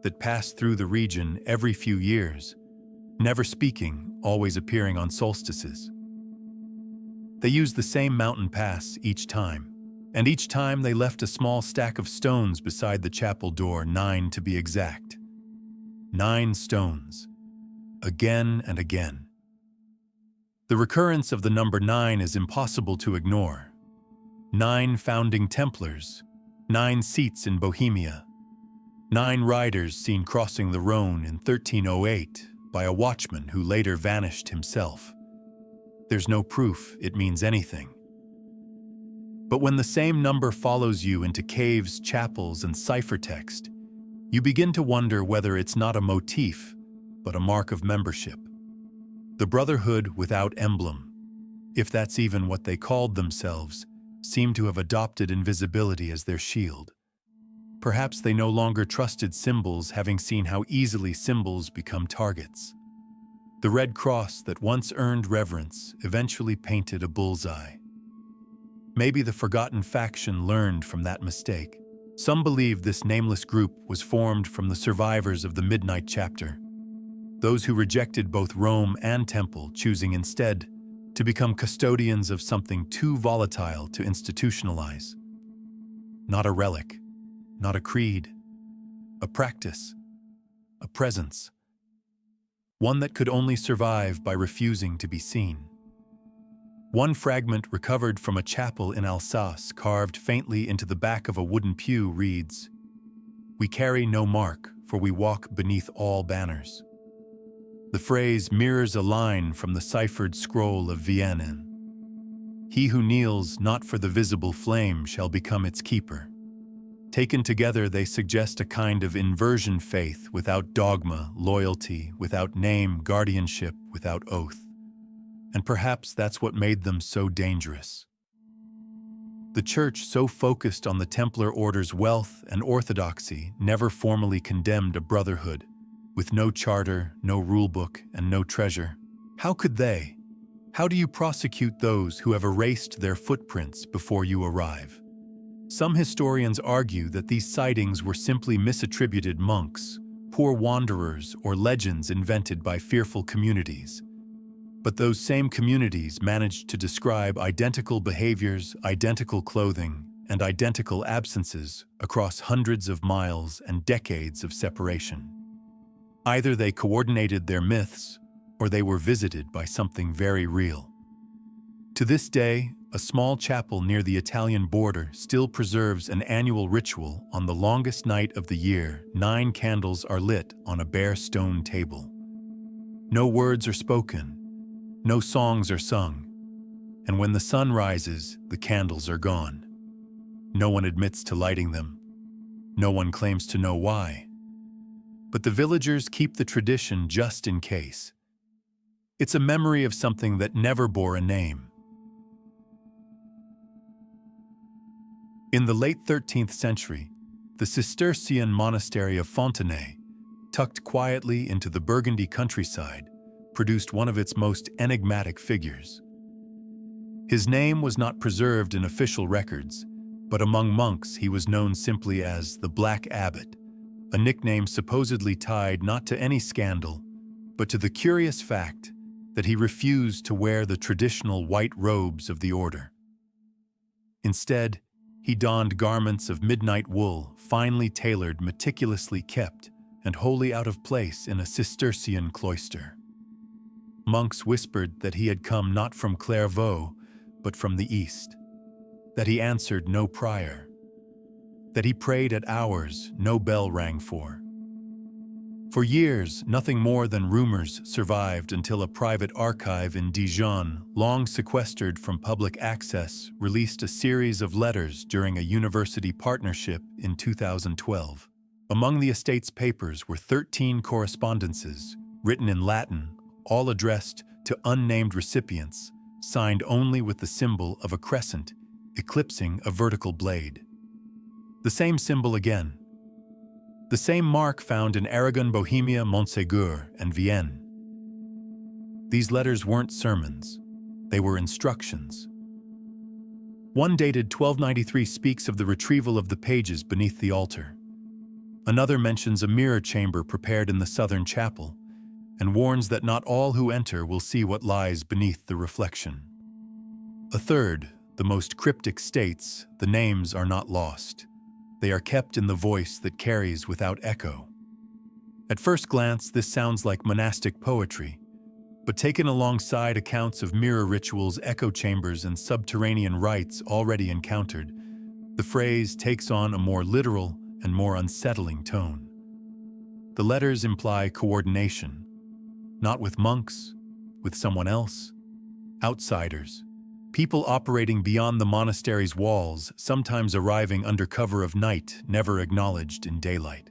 that passed through the region every few years, never speaking, always appearing on solstices. They used the same mountain pass each time, and each time they left a small stack of stones beside the chapel door, 9 to be exact. 9 stones, again and again. The recurrence of the number 9 is impossible to ignore. 9 founding Templars, 9 seats in Bohemia, 9 riders seen crossing the Rhone in 1308 by a watchman who later vanished himself. There's no proof it means anything. But when the same number follows you into caves, chapels, and ciphertext, you begin to wonder whether it's not a motif, but a mark of membership. The brotherhood without emblem, if that's even what they called themselves, seem to have adopted invisibility as their shield. Perhaps they no longer trusted symbols, having seen how easily symbols become targets. The red cross that once earned reverence eventually painted a bullseye. Maybe the forgotten faction learned from that mistake. Some believe this nameless group was formed from the survivors of the Midnight Chapter, those who rejected both Rome and Temple, choosing instead to become custodians of something too volatile to institutionalize. Not a relic, not a creed, a practice, a presence, one that could only survive by refusing to be seen. One fragment recovered from a chapel in Alsace, carved faintly into the back of a wooden pew, reads, "We carry no mark, for we walk beneath all banners." The phrase mirrors a line from the ciphered scroll of Vienne. "He who kneels not for the visible flame shall become its keeper." Taken together, they suggest a kind of inversion faith without dogma, loyalty without name, guardianship without oath. And perhaps that's what made them so dangerous. The Church, so focused on the Templar Order's wealth and orthodoxy, never formally condemned a brotherhood, with no charter, no rulebook, and no treasure. How could they? How do you prosecute those who have erased their footprints before you arrive? Some historians argue that these sightings were simply misattributed monks, poor wanderers, or legends invented by fearful communities. But those same communities managed to describe identical behaviors, identical clothing, and identical absences across hundreds of miles and decades of separation. Either they coordinated their myths, or they were visited by something very real. To this day, a small chapel near the Italian border still preserves an annual ritual. On the longest night of the year, 9 candles are lit on a bare stone table. No words are spoken, no songs are sung, and when the sun rises, the candles are gone. No one admits to lighting them. No one claims to know why. But the villagers keep the tradition just in case. It's a memory of something that never bore a name. In the late 13th century, the Cistercian monastery of Fontenay, tucked quietly into the Burgundy countryside, produced one of its most enigmatic figures. His name was not preserved in official records, but among monks he was known simply as the Black Abbot, a nickname supposedly tied not to any scandal, but to the curious fact that he refused to wear the traditional white robes of the order. Instead, he donned garments of midnight wool, finely tailored, meticulously kept, and wholly out of place in a Cistercian cloister. Monks whispered that he had come not from Clairvaux, but from the east, that he answered no prior, that he prayed at hours no bell rang for. For years, nothing more than rumors survived until a private archive in Dijon, long sequestered from public access, released a series of letters during a university partnership in 2012. Among the estate's papers were 13 correspondences, written in Latin, all addressed to unnamed recipients, signed only with the symbol of a crescent, eclipsing a vertical blade. The same symbol again. The same mark found in Aragon, Bohemia, Montségur, and Vienne. These letters weren't sermons. They were instructions. One dated 1293 speaks of the retrieval of the pages beneath the altar. Another mentions a mirror chamber prepared in the southern chapel, and warns that not all who enter will see what lies beneath the reflection. A third, the most cryptic, states the names are not lost. They are kept in the voice that carries without echo. At first glance, this sounds like monastic poetry, but taken alongside accounts of mirror rituals, echo chambers, and subterranean rites already encountered, the phrase takes on a more literal and more unsettling tone. The letters imply coordination, not with monks, with someone else, outsiders, people operating beyond the monastery's walls, sometimes arriving under cover of night, never acknowledged in daylight.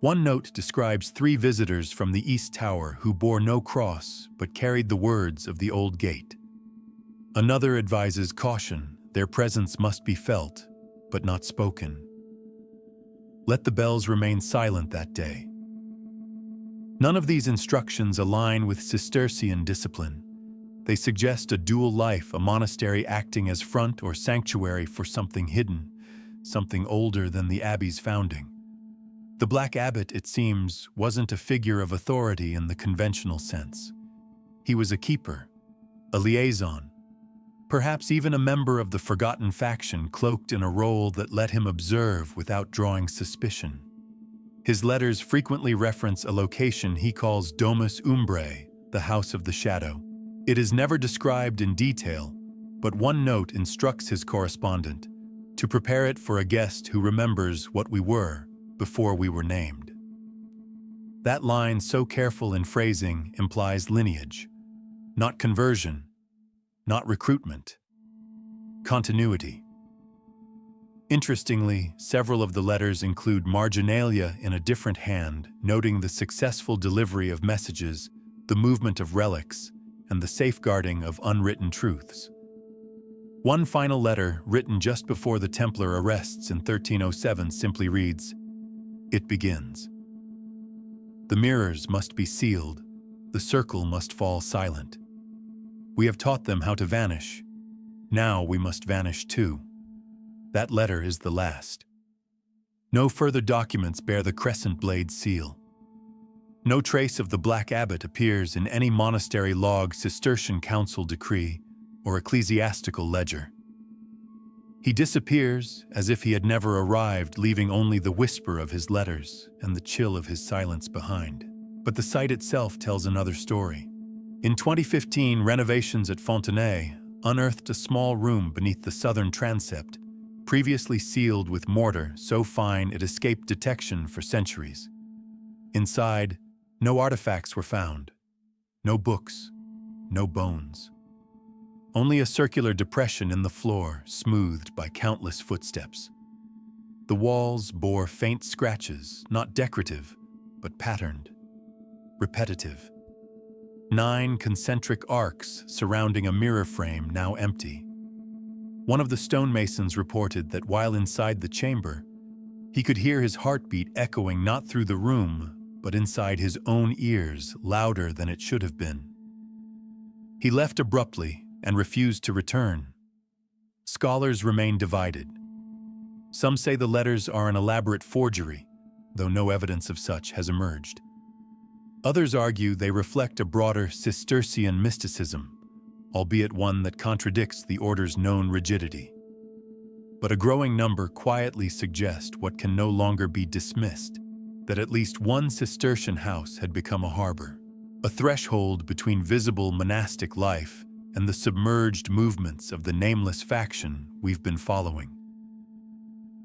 One note describes 3 visitors from the East Tower who bore no cross but carried the words of the old gate. Another advises caution, their presence must be felt, but not spoken. Let the bells remain silent that day. None of these instructions align with Cistercian discipline. They suggest a dual life, a monastery acting as front or sanctuary for something hidden, something older than the abbey's founding. The Black Abbot, it seems, wasn't a figure of authority in the conventional sense. He was a keeper, a liaison, perhaps even a member of the forgotten faction cloaked in a role that let him observe without drawing suspicion. His letters frequently reference a location he calls Domus Umbrae, the House of the Shadow. It is never described in detail, but one note instructs his correspondent to prepare it for a guest who remembers what we were before we were named. That line, so careful in phrasing, implies lineage, not conversion, not recruitment, continuity. Interestingly, several of the letters include marginalia in a different hand, noting the successful delivery of messages, the movement of relics, and the safeguarding of unwritten truths. One final letter, written just before the Templar arrests in 1307, simply reads, "It begins. The mirrors must be sealed, the circle must fall silent. We have taught them how to vanish. Now we must vanish too." That letter is the last. No further documents bear the crescent blade seal. No trace of the Black Abbot appears in any monastery log, Cistercian council decree, or ecclesiastical ledger. He disappears as if he had never arrived, leaving only the whisper of his letters and the chill of his silence behind. But the site itself tells another story. In 2015, renovations at Fontenay unearthed a small room beneath the southern transept, previously sealed with mortar so fine it escaped detection for centuries. Inside, no artifacts were found, no books, no bones. Only a circular depression in the floor, smoothed by countless footsteps. The walls bore faint scratches, not decorative, but patterned, repetitive. 9 concentric arcs surrounding a mirror frame now empty. One of the stonemasons reported that while inside the chamber, he could hear his heartbeat echoing not through the room, but inside his own ears, louder than it should have been. He left abruptly and refused to return. Scholars remain divided. Some say the letters are an elaborate forgery, though no evidence of such has emerged. Others argue they reflect a broader Cistercian mysticism, albeit one that contradicts the order's known rigidity. But a growing number quietly suggest what can no longer be dismissed, that at least one Cistercian house had become a harbor, a threshold between visible monastic life and the submerged movements of the nameless faction we've been following.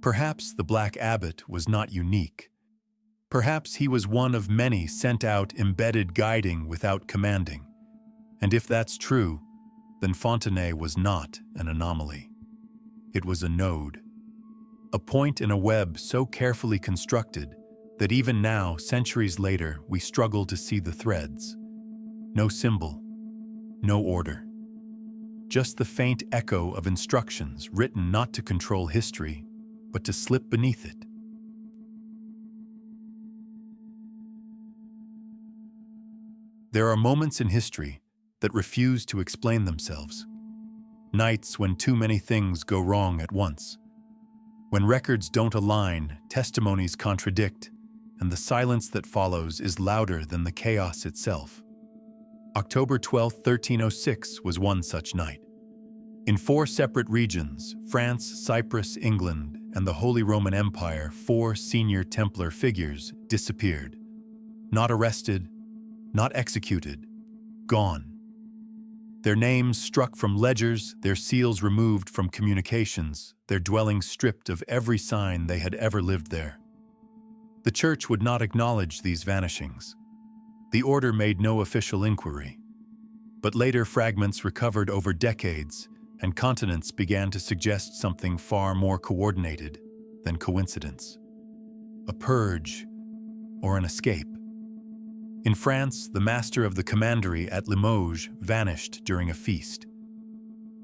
Perhaps the Black Abbot was not unique. Perhaps he was one of many sent out, embedded, guiding without commanding. And if that's true, then Fontenay was not an anomaly. It was a node, a point in a web so carefully constructed that even now, centuries later, we struggle to see the threads. No symbol, no order. Just the faint echo of instructions written not to control history, but to slip beneath it. There are moments in history that refuse to explain themselves. Nights when too many things go wrong at once. When records don't align, testimonies contradict, and the silence that follows is louder than the chaos itself. October 12, 1306 was one such night. In 4 separate regions, France, Cyprus, England, and the Holy Roman Empire, 4 senior Templar figures disappeared. Not arrested, not executed, gone. Their names struck from ledgers, their seals removed from communications, their dwellings stripped of every sign they had ever lived there. The Church would not acknowledge these vanishings. The order made no official inquiry. But later fragments recovered over decades, and continents began to suggest something far more coordinated than coincidence. A purge, or an escape. In France, the master of the commandery at Limoges vanished during a feast.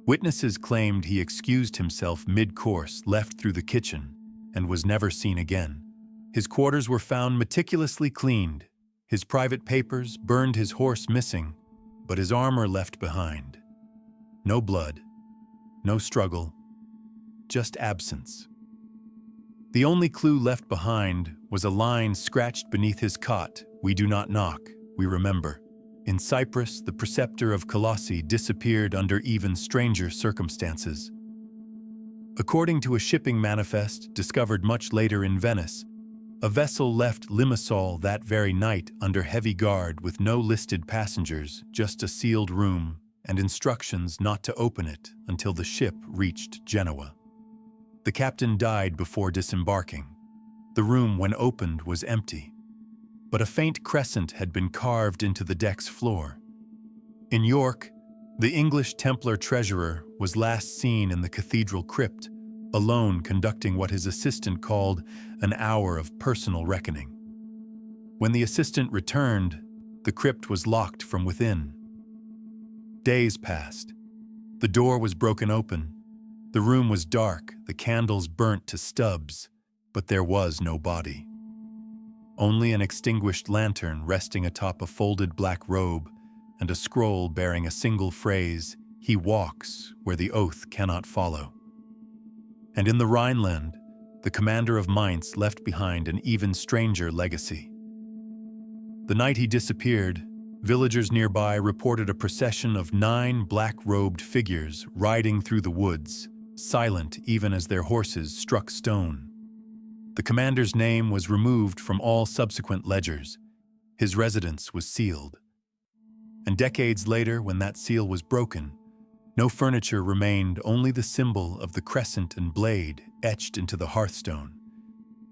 Witnesses claimed he excused himself mid-course, left through the kitchen, and was never seen again. His quarters were found meticulously cleaned, his private papers burned, his horse missing, but his armor left behind. No blood, no struggle, just absence. The only clue left behind was a line scratched beneath his cot: "We do not knock, we remember." In Cyprus, the preceptor of Colossae disappeared under even stranger circumstances. According to a shipping manifest discovered much later in Venice, a vessel left Limassol that very night under heavy guard with no listed passengers, just a sealed room and instructions not to open it until the ship reached Genoa. The captain died before disembarking. The room, when opened, was empty, but a faint crescent had been carved into the deck's floor. In York, the English Templar treasurer was last seen in the cathedral crypt, alone, conducting what his assistant called an hour of personal reckoning. When the assistant returned, the crypt was locked from within. Days passed. The door was broken open. The room was dark, the candles burnt to stubs, but there was no body. Only an extinguished lantern resting atop a folded black robe and a scroll bearing a single phrase, "He walks where the oath cannot follow." And in the Rhineland, the commander of Mainz left behind an even stranger legacy. The night he disappeared, villagers nearby reported a procession of 9 black-robed figures riding through the woods, silent even as their horses struck stone. The commander's name was removed from all subsequent ledgers. His residence was sealed. And decades later, when that seal was broken, no furniture remained, only the symbol of the crescent and blade etched into the hearthstone,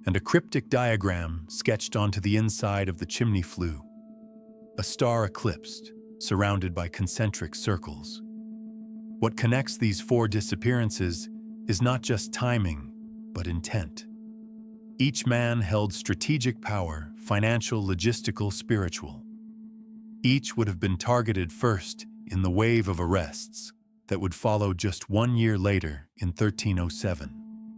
and a cryptic diagram sketched onto the inside of the chimney flue. A star eclipsed, surrounded by concentric circles. What connects these 4 disappearances is not just timing, but intent. Each man held strategic power, financial, logistical, spiritual. Each would have been targeted first in the wave of arrests that would follow just 1 year later in 1307.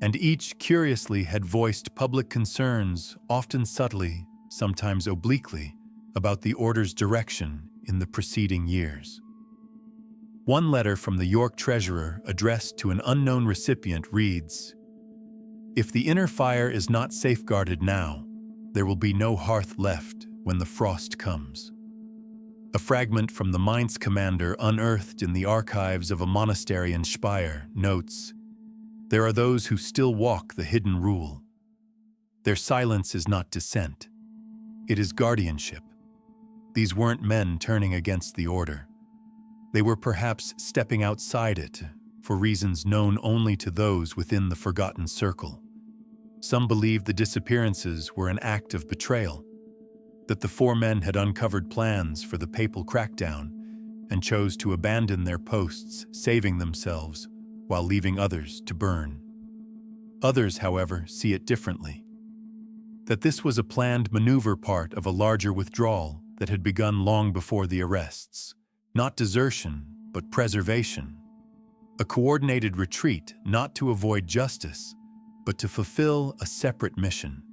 And each, curiously, had voiced public concerns, often subtly, sometimes obliquely, about the order's direction in the preceding years. One letter from the York treasurer addressed to an unknown recipient reads, "If the inner fire is not safeguarded now, there will be no hearth left when the frost comes." A fragment from the Mainz commander unearthed in the archives of a monastery in Speyer notes, "There are those who still walk the hidden rule. Their silence is not dissent. It is guardianship. These weren't men turning against the order. They were perhaps stepping outside it for reasons known only to those within the forgotten circle. Some believed the disappearances were an act of betrayal, that the 4 men had uncovered plans for the papal crackdown and chose to abandon their posts, saving themselves while leaving others to burn. Others, however, see it differently, that this was a planned maneuver, part of a larger withdrawal that had begun long before the arrests. Not desertion, but preservation. A coordinated retreat not to avoid justice, but to fulfill a separate mission.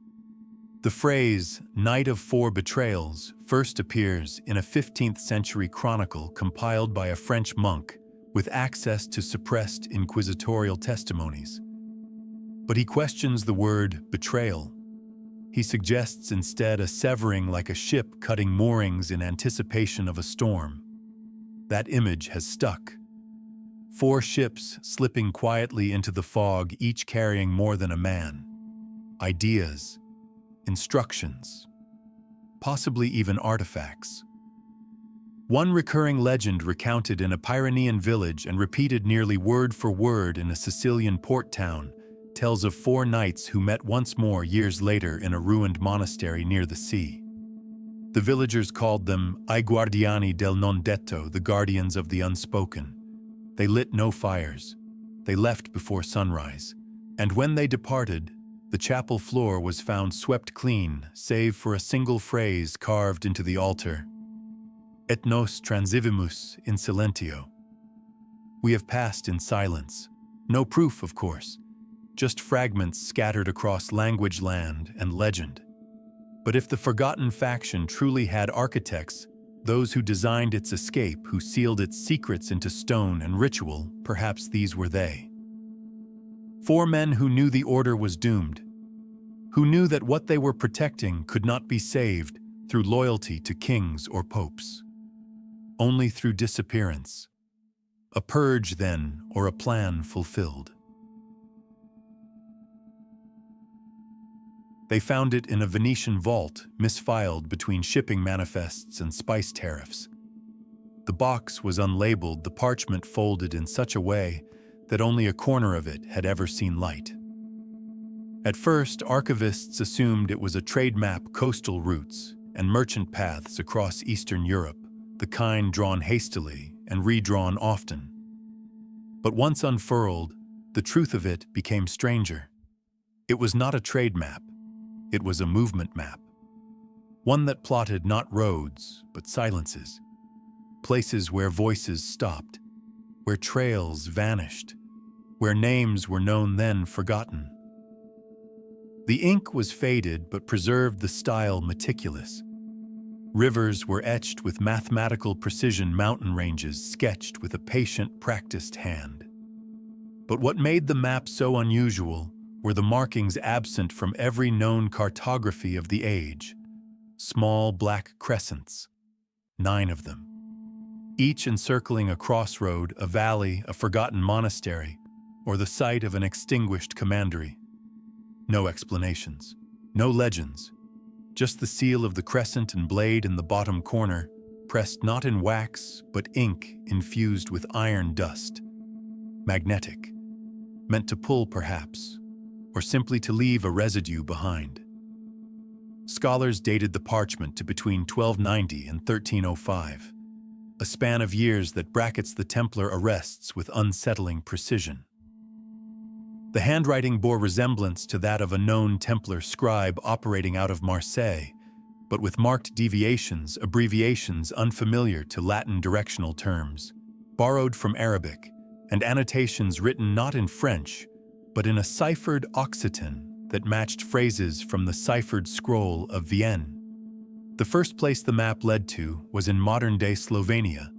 The phrase, Night of Four Betrayals, first appears in a 15th century chronicle compiled by a French monk with access to suppressed inquisitorial testimonies. But he questions the word betrayal. He suggests instead a severing like a ship cutting moorings in anticipation of a storm. That image has stuck. 4 ships slipping quietly into the fog, each carrying more than a man. Ideas, instructions, possibly even artifacts. One recurring legend recounted in a Pyrenean village and repeated nearly word for word in a Sicilian port town tells of 4 knights who met once more years later in a ruined monastery near the sea. The villagers called them I Guardiani del Non Detto, the guardians of the unspoken. They lit no fires. They left before sunrise. And when they departed, the chapel floor was found swept clean, save for a single phrase carved into the altar. Et nos transivimus in silentio. We have passed in silence. No proof, of course. Just fragments scattered across language, land, and legend. But if the forgotten faction truly had architects, those who designed its escape, who sealed its secrets into stone and ritual, perhaps these were they. 4 men who knew the order was doomed, who knew that what they were protecting could not be saved through loyalty to kings or popes, only through disappearance. A purge, then, or a plan fulfilled. They found it in a Venetian vault, misfiled between shipping manifests and spice tariffs. The box was unlabeled, the parchment folded in such a way that only a corner of it had ever seen light. At first, archivists assumed it was a trade map, coastal routes, and merchant paths across Eastern Europe, the kind drawn hastily and redrawn often. But once unfurled, the truth of it became stranger. It was not a trade map. It was a movement map. One that plotted not roads, but silences. Places where voices stopped, where trails vanished, where names were known then forgotten. The ink was faded but preserved the style meticulous. Rivers were etched with mathematical precision, mountain ranges sketched with a patient, practiced hand. But what made the map so unusual were the markings absent from every known cartography of the age. Small black crescents, 9 of them, each encircling a crossroad, a valley, a forgotten monastery, or the site of an extinguished commandery. No explanations, no legends, just the seal of the crescent and blade in the bottom corner, pressed not in wax, but ink infused with iron dust. Magnetic, meant to pull perhaps, or simply to leave a residue behind. Scholars dated the parchment to between 1290 and 1305, a span of years that brackets the Templar arrests with unsettling precision. The handwriting bore resemblance to that of a known Templar scribe operating out of Marseille, but with marked deviations, abbreviations unfamiliar to Latin directional terms, borrowed from Arabic, and annotations written not in French, but in a ciphered Occitan that matched phrases from the ciphered scroll of Vienne. The first place the map led to was in modern-day Slovenia,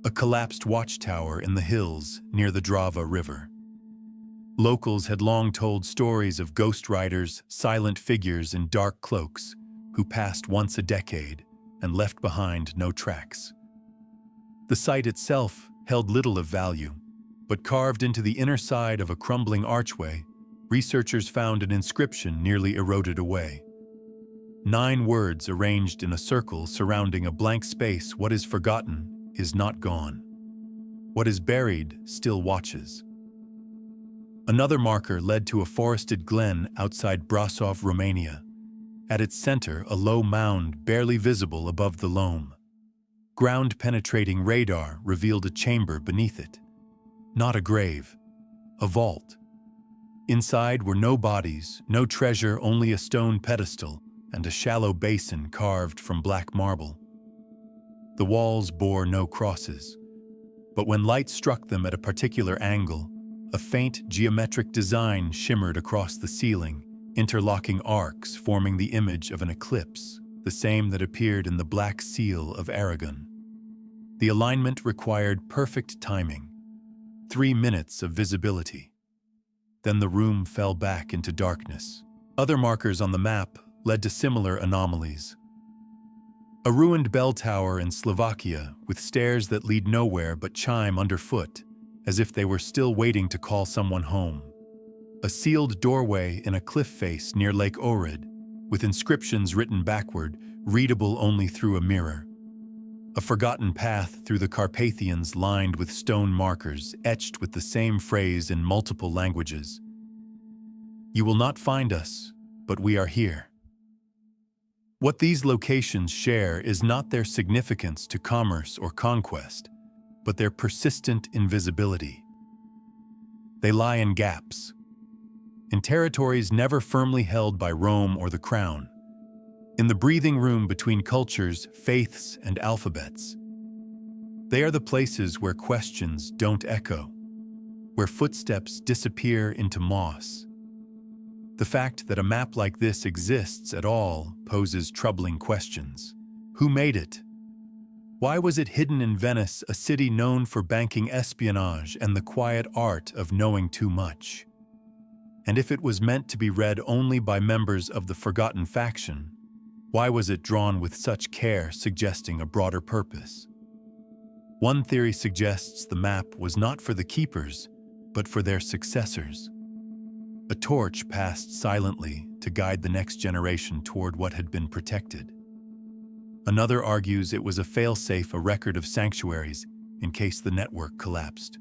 a collapsed watchtower in the hills near the Drava River. Locals had long told stories of ghost riders, silent figures in dark cloaks, who passed once a decade and left behind no tracks. The site itself held little of value, but carved into the inner side of a crumbling archway, researchers found an inscription nearly eroded away. 9 words arranged in a circle surrounding a blank space. What is forgotten is not gone. What is buried still watches. Another marker led to a forested glen outside Brasov, Romania. At its center, a low mound barely visible above the loam. Ground-penetrating radar revealed a chamber beneath it. Not a grave, a vault. Inside were no bodies, no treasure, only a stone pedestal and a shallow basin carved from black marble. The walls bore no crosses, but when light struck them at a particular angle, a faint geometric design shimmered across the ceiling, interlocking arcs forming the image of an eclipse, the same that appeared in the Black Seal of Aragon. The alignment required perfect timing, 3 minutes of visibility. Then the room fell back into darkness. Other markers on the map led to similar anomalies. A ruined bell tower in Slovakia with stairs that lead nowhere but chime underfoot, as if they were still waiting to call someone home. A sealed doorway in a cliff face near Lake Ohrid, with inscriptions written backward, readable only through a mirror. A forgotten path through the Carpathians lined with stone markers etched with the same phrase in multiple languages. You will not find us, but we are here. What these locations share is not their significance to commerce or conquest, but their persistent invisibility. They lie in gaps, in territories never firmly held by Rome or the crown, in the breathing room between cultures, faiths, and alphabets. They are the places where questions don't echo, where footsteps disappear into moss. The fact that a map like this exists at all poses troubling questions. Who made it? Why was it hidden in Venice, a city known for banking espionage and the quiet art of knowing too much? And if it was meant to be read only by members of the forgotten faction, why was it drawn with such care, suggesting a broader purpose? One theory suggests the map was not for the keepers, but for their successors. A torch passed silently to guide the next generation toward what had been protected. Another argues it was a failsafe, a record of sanctuaries in case the network collapsed.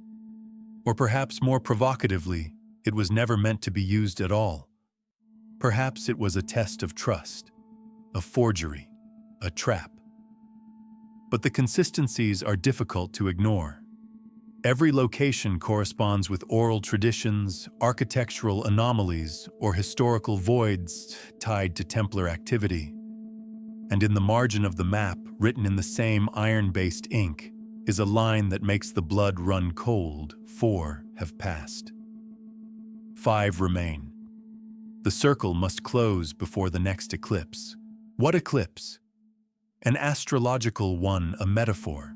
Or perhaps more provocatively, it was never meant to be used at all. Perhaps it was a test of trust, a forgery, a trap. But the consistencies are difficult to ignore. Every location corresponds with oral traditions, architectural anomalies, or historical voids tied to Templar activity. And in the margin of the map, written in the same iron-based ink, is a line that makes the blood run cold. 4 have passed. 5 remain. The circle must close before the next eclipse. What eclipse? An astrological one, a metaphor.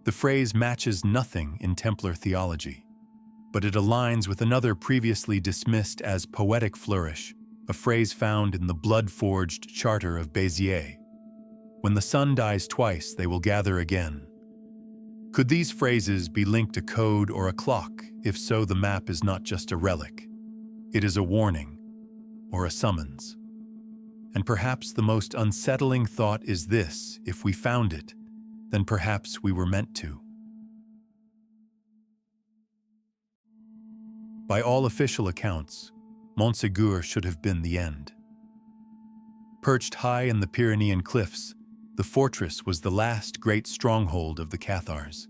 The phrase matches nothing in Templar theology, but it aligns with another previously dismissed as poetic flourish, a phrase found in the blood-forged Charter of Béziers. When the sun dies twice, they will gather again. Could these phrases be linked to code or a clock? If so, the map is not just a relic. It is a warning, or a summons. And perhaps the most unsettling thought is this: if we found it, then perhaps we were meant to. By all official accounts, Montségur should have been the end. Perched high in the Pyrenean cliffs, the fortress was the last great stronghold of the Cathars.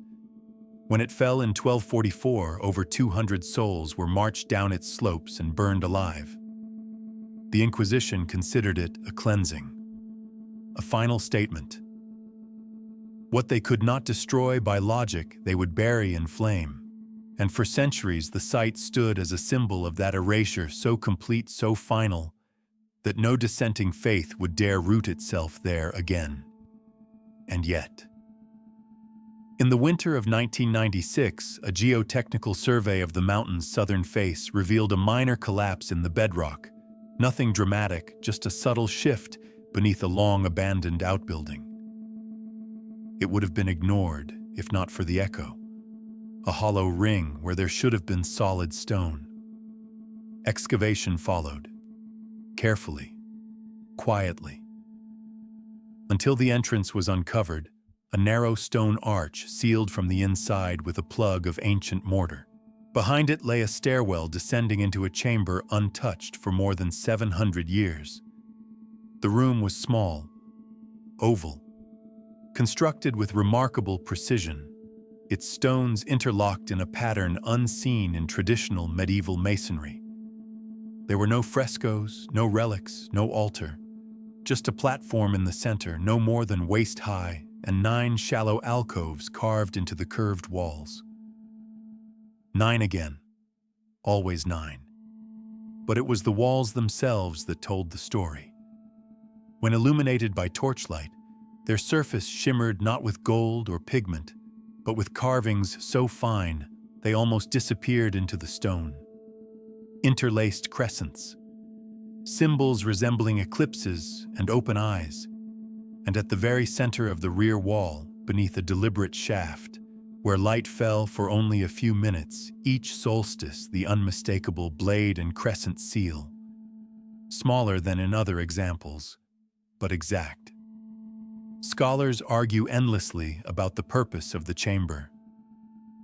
When it fell in 1244, over 200 souls were marched down its slopes and burned alive. The Inquisition considered it a cleansing, a final statement. What they could not destroy by logic, they would bury in flame. And for centuries, the site stood as a symbol of that erasure so complete, so final, that no dissenting faith would dare root itself there again. And yet, in the winter of 1996, a geotechnical survey of the mountain's southern face revealed a minor collapse in the bedrock. Nothing dramatic, just a subtle shift beneath a long-abandoned outbuilding. It would have been ignored, if not for the echo. A hollow ring where there should have been solid stone. Excavation followed, carefully, quietly. Until the entrance was uncovered, a narrow stone arch sealed from the inside with a plug of ancient mortar. Behind it lay a stairwell descending into a chamber untouched for more than 700 years. The room was small, oval, constructed with remarkable precision, its stones interlocked in a pattern unseen in traditional medieval masonry. There were no frescoes, no relics, no altar, just a platform in the center, no more than waist-high and 9 shallow alcoves carved into the curved walls. 9 again, always 9. But it was the walls themselves that told the story. When illuminated by torchlight, their surface shimmered not with gold or pigment, but with carvings so fine they almost disappeared into the stone. Interlaced crescents, symbols resembling eclipses and open eyes, and at the very center of the rear wall, beneath a deliberate shaft, where light fell for only a few minutes, each solstice the unmistakable blade and crescent seal, smaller than in other examples, but exact. Scholars argue endlessly about the purpose of the chamber.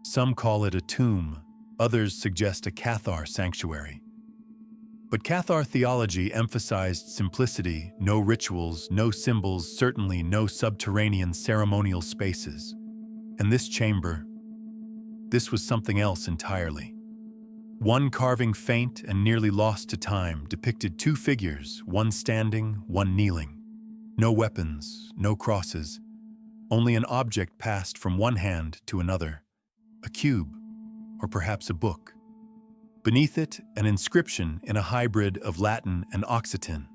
Some call it a tomb, others suggest a Cathar sanctuary. But Cathar theology emphasized simplicity, no rituals, no symbols, certainly no subterranean ceremonial spaces. And this chamber, this was something else entirely. One carving faint and nearly lost to time depicted 2 figures, one standing, one kneeling. No weapons, no crosses, only an object passed from one hand to another, a cube, or perhaps a book. Beneath it, an inscription in a hybrid of Latin and Occitan.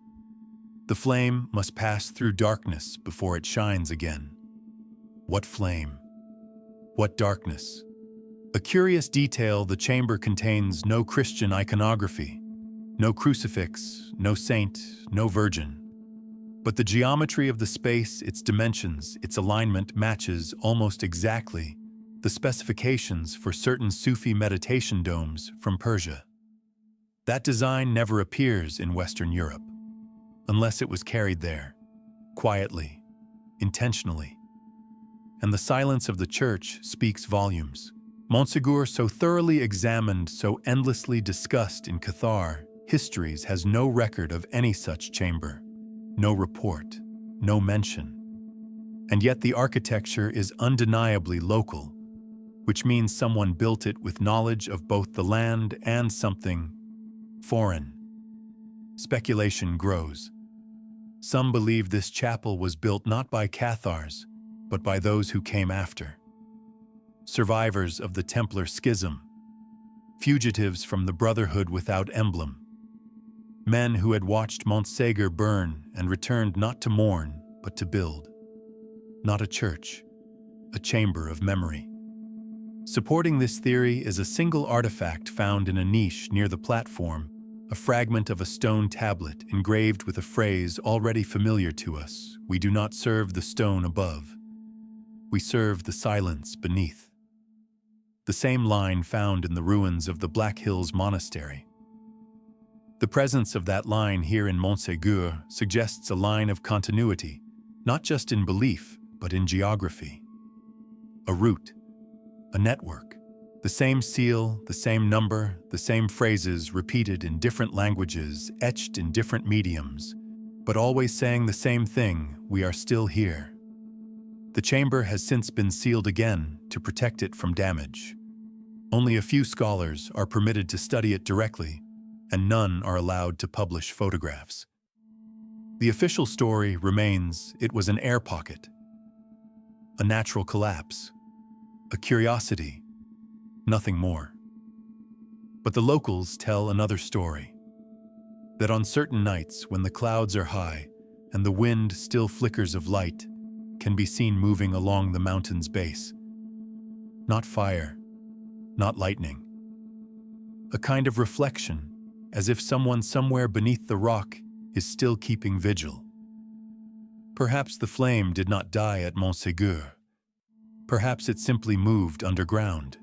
The flame must pass through darkness before it shines again. What flame? What darkness? A curious detail: the chamber contains no Christian iconography, no crucifix, no saint, no virgin. But the geometry of the space, its dimensions, its alignment matches almost exactly the specifications for certain Sufi meditation domes from Persia. That design never appears in Western Europe, unless it was carried there, quietly, intentionally. And the silence of the church speaks volumes. Montségur, so thoroughly examined, so endlessly discussed in Cathar histories, has no record of any such chamber, no report, no mention. And yet the architecture is undeniably local, which means someone built it with knowledge of both the land and something foreign. Speculation grows. Some believe this chapel was built not by Cathars, but by those who came after. Survivors of the Templar schism, fugitives from the Brotherhood without emblem, men who had watched Montségur burn and returned not to mourn, but to build. Not a church, a chamber of memory. Supporting this theory is a single artifact found in a niche near the platform, a fragment of a stone tablet engraved with a phrase already familiar to us: "We do not serve the stone above. We serve the silence beneath." The same line found in the ruins of the Black Hills Monastery. The presence of that line here in Montségur suggests a line of continuity, not just in belief, but in geography. A route, a network, the same seal, the same number, the same phrases repeated in different languages, etched in different mediums, but always saying the same thing: we are still here. The chamber has since been sealed again to protect it from damage. Only a few scholars are permitted to study it directly, and none are allowed to publish photographs. The official story remains it was an air pocket, a natural collapse, a curiosity, nothing more. But the locals tell another story, that on certain nights when the clouds are high and the wind still flickers of light can be seen moving along the mountain's base. Not fire, not lightning. A kind of reflection, as if someone somewhere beneath the rock is still keeping vigil. Perhaps the flame did not die at Montségur. Perhaps it simply moved underground.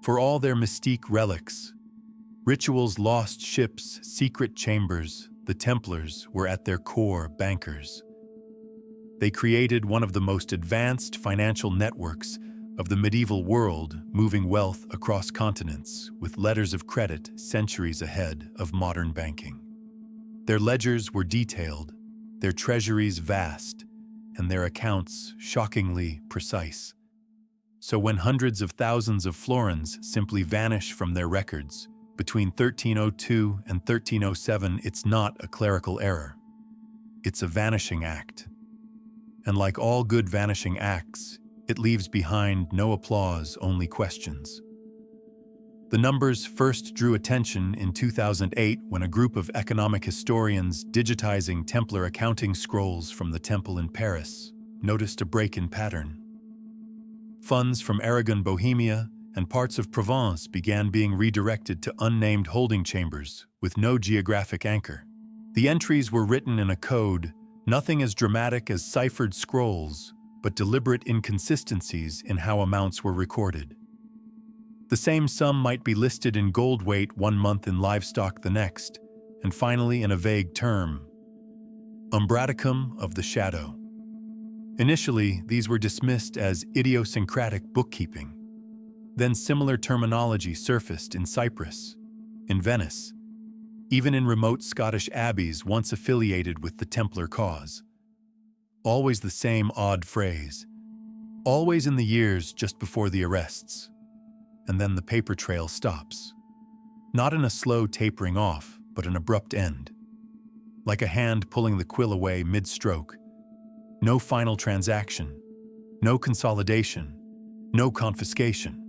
For all their mystique relics, rituals, lost ships, secret chambers, the Templars were at their core bankers. They created one of the most advanced financial networks of the medieval world, moving wealth across continents with letters of credit centuries ahead of modern banking. Their ledgers were detailed, their treasuries vast, and their accounts shockingly precise. So when hundreds of thousands of florins simply vanish from their records between 1302 and 1307, it's not a clerical error. It's a vanishing act. And like all good vanishing acts, it leaves behind no applause, only questions. The numbers first drew attention in 2008 when a group of economic historians digitizing Templar accounting scrolls from the temple in Paris noticed a break in pattern. Funds from Aragon, Bohemia, and parts of Provence began being redirected to unnamed holding chambers with no geographic anchor. The entries were written in a code, nothing as dramatic as ciphered scrolls, but deliberate inconsistencies in how amounts were recorded. The same sum might be listed in gold weight one month and livestock the next, and finally in a vague term, umbraticum of the shadow. Initially, these were dismissed as idiosyncratic bookkeeping. Then similar terminology surfaced in Cyprus, in Venice, even in remote Scottish abbeys once affiliated with the Templar cause. Always the same odd phrase, always in the years just before the arrests. And then the paper trail stops. Not in a slow tapering off, but an abrupt end. Like a hand pulling the quill away mid-stroke. No final transaction, no consolidation, no confiscation.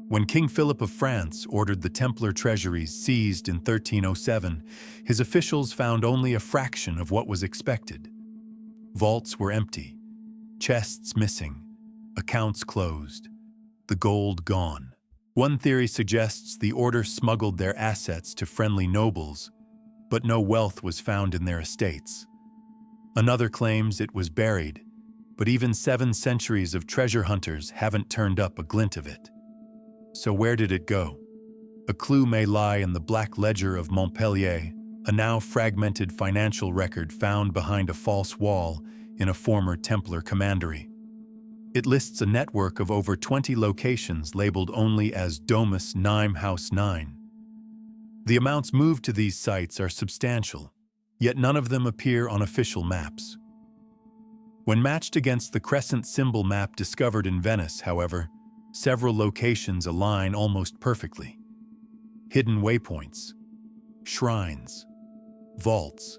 When King Philip of France ordered the Templar treasuries seized in 1307, his officials found only a fraction of what was expected. Vaults were empty, chests missing, accounts closed, the gold gone. One theory suggests the order smuggled their assets to friendly nobles, but no wealth was found in their estates. Another claims it was buried, but even 7 centuries of treasure hunters haven't turned up a glint of it. So where did it go? A clue may lie in the Black Ledger of Montpellier, a now fragmented financial record found behind a false wall in a former Templar commandery. It lists a network of over 20 locations labeled only as Domus Nime House 9. The amounts moved to these sites are substantial, yet none of them appear on official maps. When matched against the crescent symbol map discovered in Venice, however, several locations align almost perfectly. Hidden waypoints, shrines, vaults,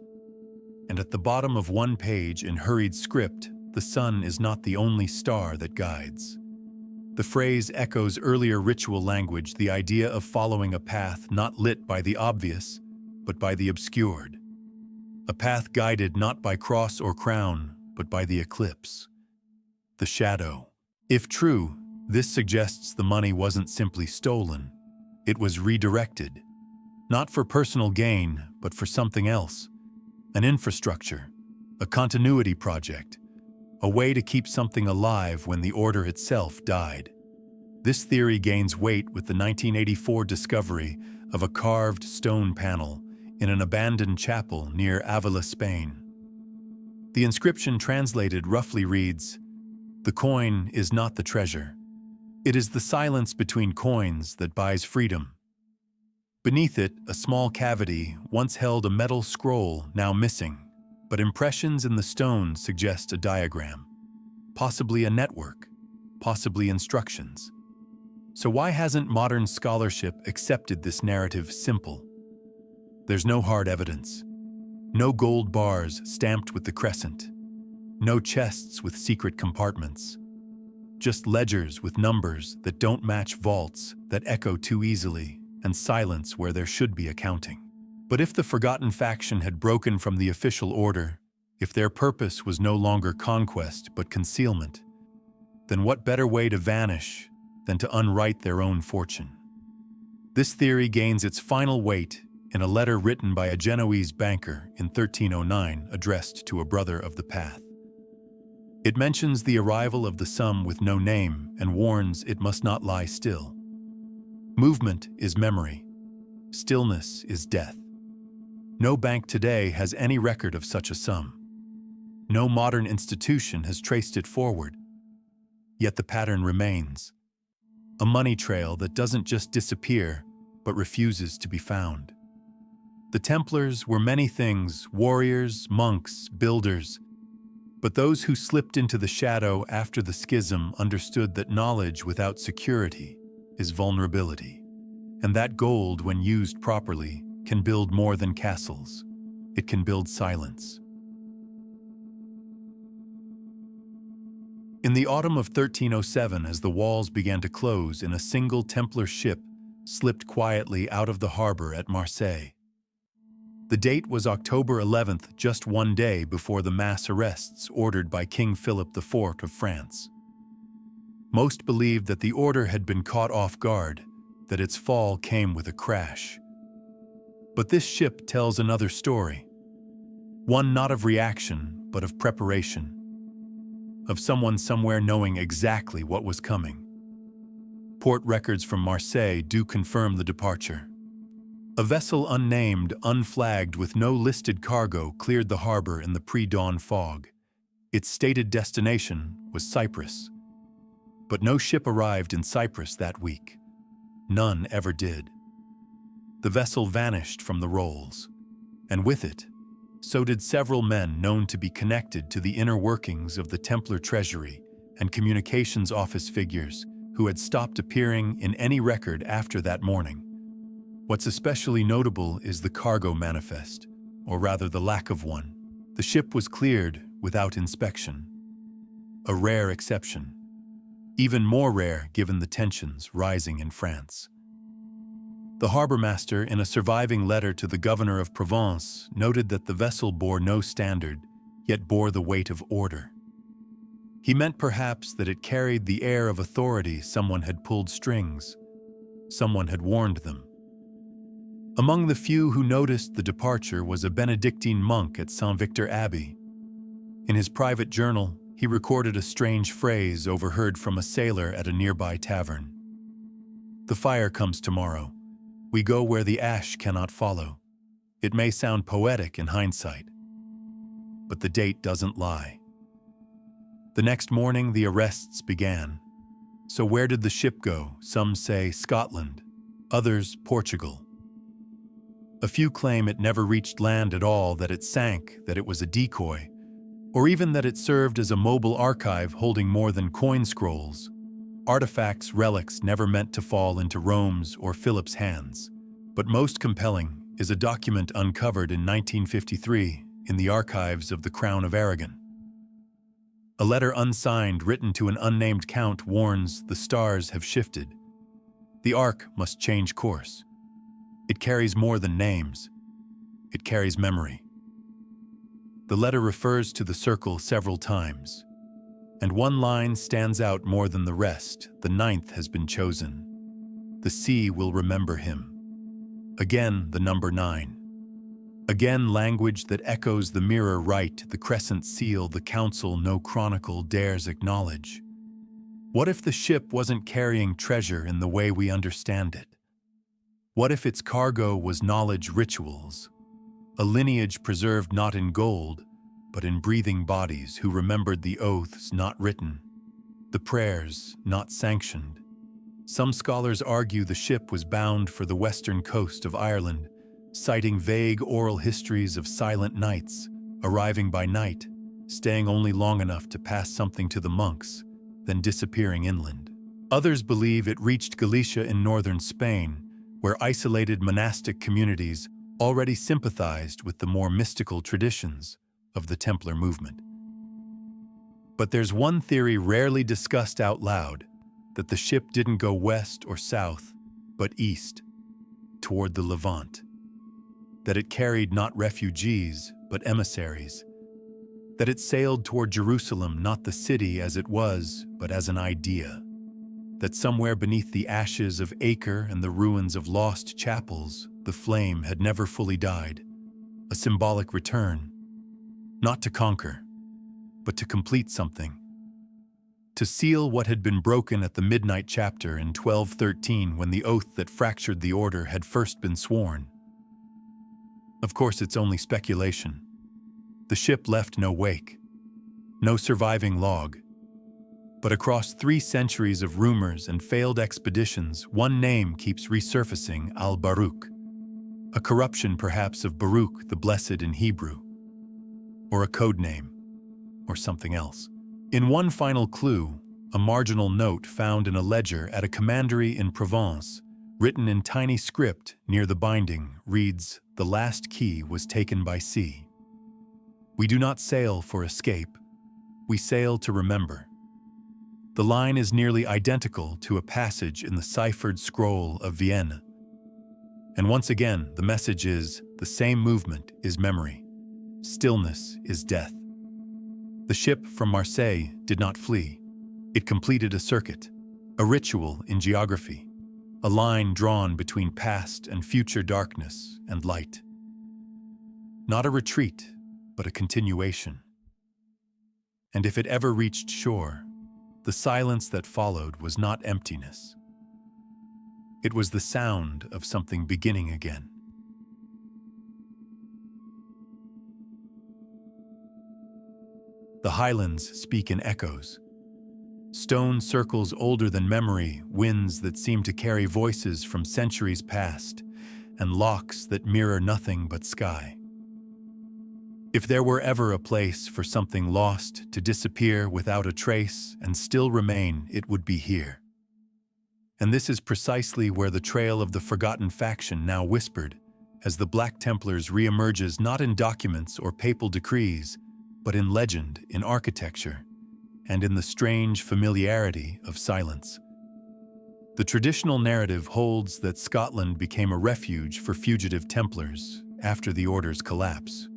and at the bottom of one page in hurried script, the sun is not the only star that guides. The phrase echoes earlier ritual language, the idea of following a path not lit by the obvious, but by the obscured. A path guided not by cross or crown, but by the eclipse. The shadow. If true, this suggests the money wasn't simply stolen. It was redirected. Not for personal gain, but for something else. An infrastructure, a continuity project, a way to keep something alive when the order itself died. This theory gains weight with the 1984 discovery of a carved stone panel in an abandoned chapel near Avila, Spain. The inscription translated roughly reads, "The coin is not the treasure. It is the silence between coins that buys freedom." Beneath it, a small cavity once held a metal scroll now missing, but impressions in the stone suggest a diagram, possibly a network, possibly instructions. So why hasn't modern scholarship accepted this narrative simple? There's no hard evidence. No gold bars stamped with the crescent. No chests with secret compartments. Just ledgers with numbers that don't match vaults that echo too easily, and silence where there should be accounting. But if the forgotten faction had broken from the official order, if their purpose was no longer conquest but concealment, then what better way to vanish than to unwrite their own fortune? This theory gains its final weight in a letter written by a Genoese banker in 1309 addressed to a brother of the path. It mentions the arrival of the sum with no name and warns it must not lie still. Movement is memory. Stillness is death. No bank today has any record of such a sum. No modern institution has traced it forward. Yet the pattern remains. A money trail that doesn't just disappear, but refuses to be found. The Templars were many things: warriors, monks, builders. But those who slipped into the shadow after the schism understood that knowledge without security is vulnerability, and that gold, when used properly, can build more than castles. It can build silence. In the autumn of 1307, as the walls began to close, a single Templar ship slipped quietly out of the harbor at Marseille. The date was October 11th, just one day before the mass arrests ordered by King Philip IV of France. Most believed that the order had been caught off guard, that its fall came with a crash. But this ship tells another story. One not of reaction, but of preparation. Of someone somewhere knowing exactly what was coming. Port records from Marseille do confirm the departure. A vessel unnamed, unflagged, with no listed cargo cleared the harbor in the pre-dawn fog. Its stated destination was Cyprus. But no ship arrived in Cyprus that week. None ever did. The vessel vanished from the rolls, and with it, so did several men known to be connected to the inner workings of the Templar treasury and communications office figures who had stopped appearing in any record after that morning. What's especially notable is the cargo manifest, or rather the lack of one. The ship was cleared without inspection. A rare exception. Even more rare given the tensions rising in France. The harbormaster, in a surviving letter to the governor of Provence, noted that the vessel bore no standard, yet bore the weight of order. He meant perhaps that it carried the air of authority. Someone had pulled strings. Someone had warned them. Among the few who noticed the departure was a Benedictine monk at Saint Victor Abbey. In his private journal, he recorded a strange phrase overheard from a sailor at a nearby tavern. "The fire comes tomorrow. We go where the ash cannot follow." It may sound poetic in hindsight, but the date doesn't lie. The next morning, the arrests began. So where did the ship go? Some say Scotland, others Portugal. A few claim it never reached land at all, that it sank, that it was a decoy, or even that it served as a mobile archive holding more than coin scrolls, artifacts, relics never meant to fall into Rome's or Philip's hands. But most compelling is a document uncovered in 1953 in the archives of the Crown of Aragon. A letter unsigned written to an unnamed count warns the stars have shifted. The Ark must change course. It carries more than names. It carries memory. The letter refers to the circle several times, and one line stands out more than the rest. The 9th has been chosen. The sea will remember him. Again, the number 9. Again, language that echoes the mirror right, the crescent seal, the council no chronicle dares acknowledge. What if the ship wasn't carrying treasure in the way we understand it? What if its cargo was knowledge rituals, a lineage preserved not in gold, but in breathing bodies who remembered the oaths not written, the prayers not sanctioned? Some scholars argue the ship was bound for the western coast of Ireland, citing vague oral histories of silent knights, arriving by night, staying only long enough to pass something to the monks, then disappearing inland. Others believe it reached Galicia in northern Spain, where isolated monastic communities already sympathized with the more mystical traditions of the Templar movement. But there's one theory rarely discussed out loud, that the ship didn't go west or south, but east, toward the Levant. That it carried not refugees, but emissaries. That it sailed toward Jerusalem, not the city as it was, but as an idea. That somewhere beneath the ashes of Acre and the ruins of lost chapels, the flame had never fully died. A symbolic return, not to conquer, but to complete something. To seal what had been broken at the midnight chapter in 1213 when the oath that fractured the order had first been sworn. Of course, it's only speculation. The ship left no wake, no surviving log. But across 3 centuries of rumors and failed expeditions, one name keeps resurfacing: Al-Baruch. A corruption perhaps of Baruch the Blessed in Hebrew. Or a code name, or something else. In one final clue, a marginal note found in a ledger at a commandery in Provence, written in tiny script near the binding, reads, "The last key was taken by sea. We do not sail for escape, we sail to remember." The line is nearly identical to a passage in the ciphered scroll of Vienna. And once again, the message is, the same movement is memory. Stillness is death. The ship from Marseille did not flee. It completed a circuit, a ritual in geography, a line drawn between past and future darkness and light. Not a retreat, but a continuation. And if it ever reached shore, the silence that followed was not emptiness. It was the sound of something beginning again. The highlands speak in echoes. Stone circles older than memory, winds that seem to carry voices from centuries past, and locks that mirror nothing but sky. If there were ever a place for something lost to disappear without a trace and still remain, it would be here. And this is precisely where the trail of the forgotten faction now whispered, as the Black Templars re-emerges not in documents or papal decrees, but in legend, in architecture, and in the strange familiarity of silence. The traditional narrative holds that Scotland became a refuge for fugitive Templars after the Order's collapse.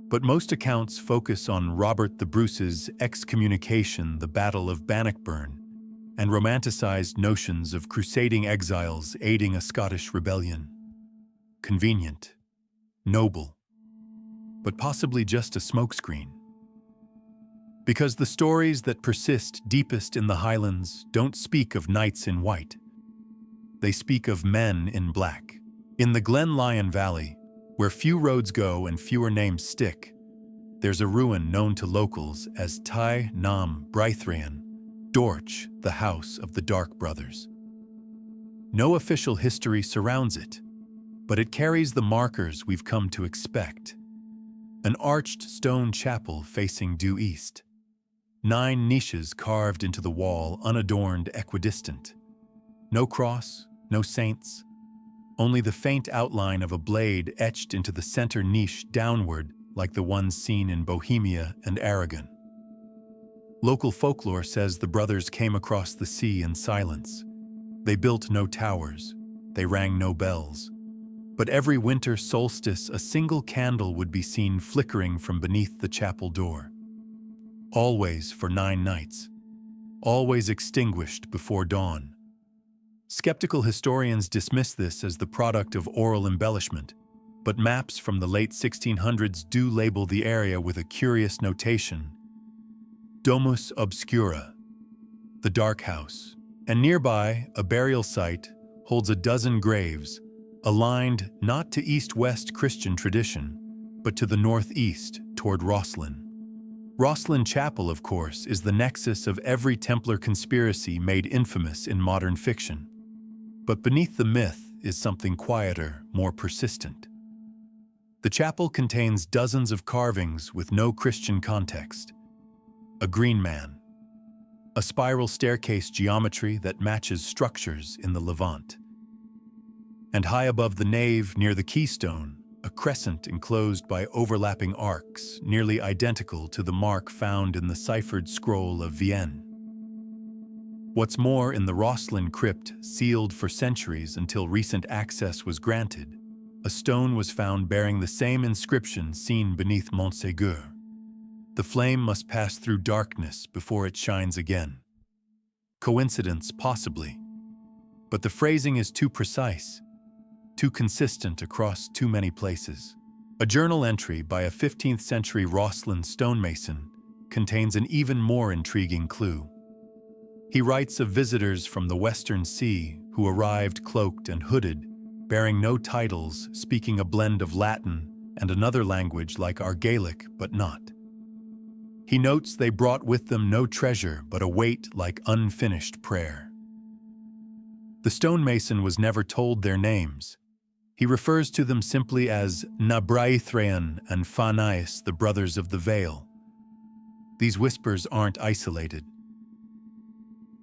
But most accounts focus on Robert the Bruce's excommunication, the Battle of Bannockburn, and romanticized notions of crusading exiles aiding a Scottish rebellion. Convenient, noble, but possibly just a smokescreen. Because the stories that persist deepest in the Highlands don't speak of knights in white. They speak of men in black. In the Glen Lyon Valley, where few roads go and fewer names stick, there's a ruin known to locals as Tai Nam Brythraean, Dorch, the House of the Dark Brothers. No official history surrounds it, but it carries the markers we've come to expect. An arched stone chapel facing due east. 9 niches carved into the wall, unadorned, equidistant. No cross, no saints, only the faint outline of a blade etched into the center niche downward like the ones seen in Bohemia and Aragon. Local folklore says the brothers came across the sea in silence. They built no towers, they rang no bells. But every winter solstice, a single candle would be seen flickering from beneath the chapel door. Always for 9 nights, always extinguished before dawn. Skeptical historians dismiss this as the product of oral embellishment, but maps from the late 1600s do label the area with a curious notation: Domus Obscura, the Dark House, and nearby, a burial site holds a dozen graves, aligned not to east-west Christian tradition, but to the northeast toward Rosslyn. Rosslyn Chapel, of course, is the nexus of every Templar conspiracy made infamous in modern fiction. But beneath the myth is something quieter, more persistent. The chapel contains dozens of carvings with no Christian context. A green man, a spiral staircase geometry that matches structures in the Levant. And high above the nave, near the keystone, a crescent enclosed by overlapping arcs, nearly identical to the mark found in the ciphered scroll of Vienne. What's more, in the Rosslyn crypt, sealed for centuries until recent access was granted, a stone was found bearing the same inscription seen beneath Montségur. The flame must pass through darkness before it shines again. Coincidence, possibly, but the phrasing is too precise, too consistent across too many places. A journal entry by a 15th century Rosslyn stonemason contains an even more intriguing clue. He writes of visitors from the Western Sea who arrived cloaked and hooded, bearing no titles, speaking a blend of Latin and another language like our Gaelic, but not. He notes they brought with them no treasure but a weight like unfinished prayer. The stonemason was never told their names. He refers to them simply as Na Brythraean and Fanais, the brothers of the Veil. These whispers aren't isolated.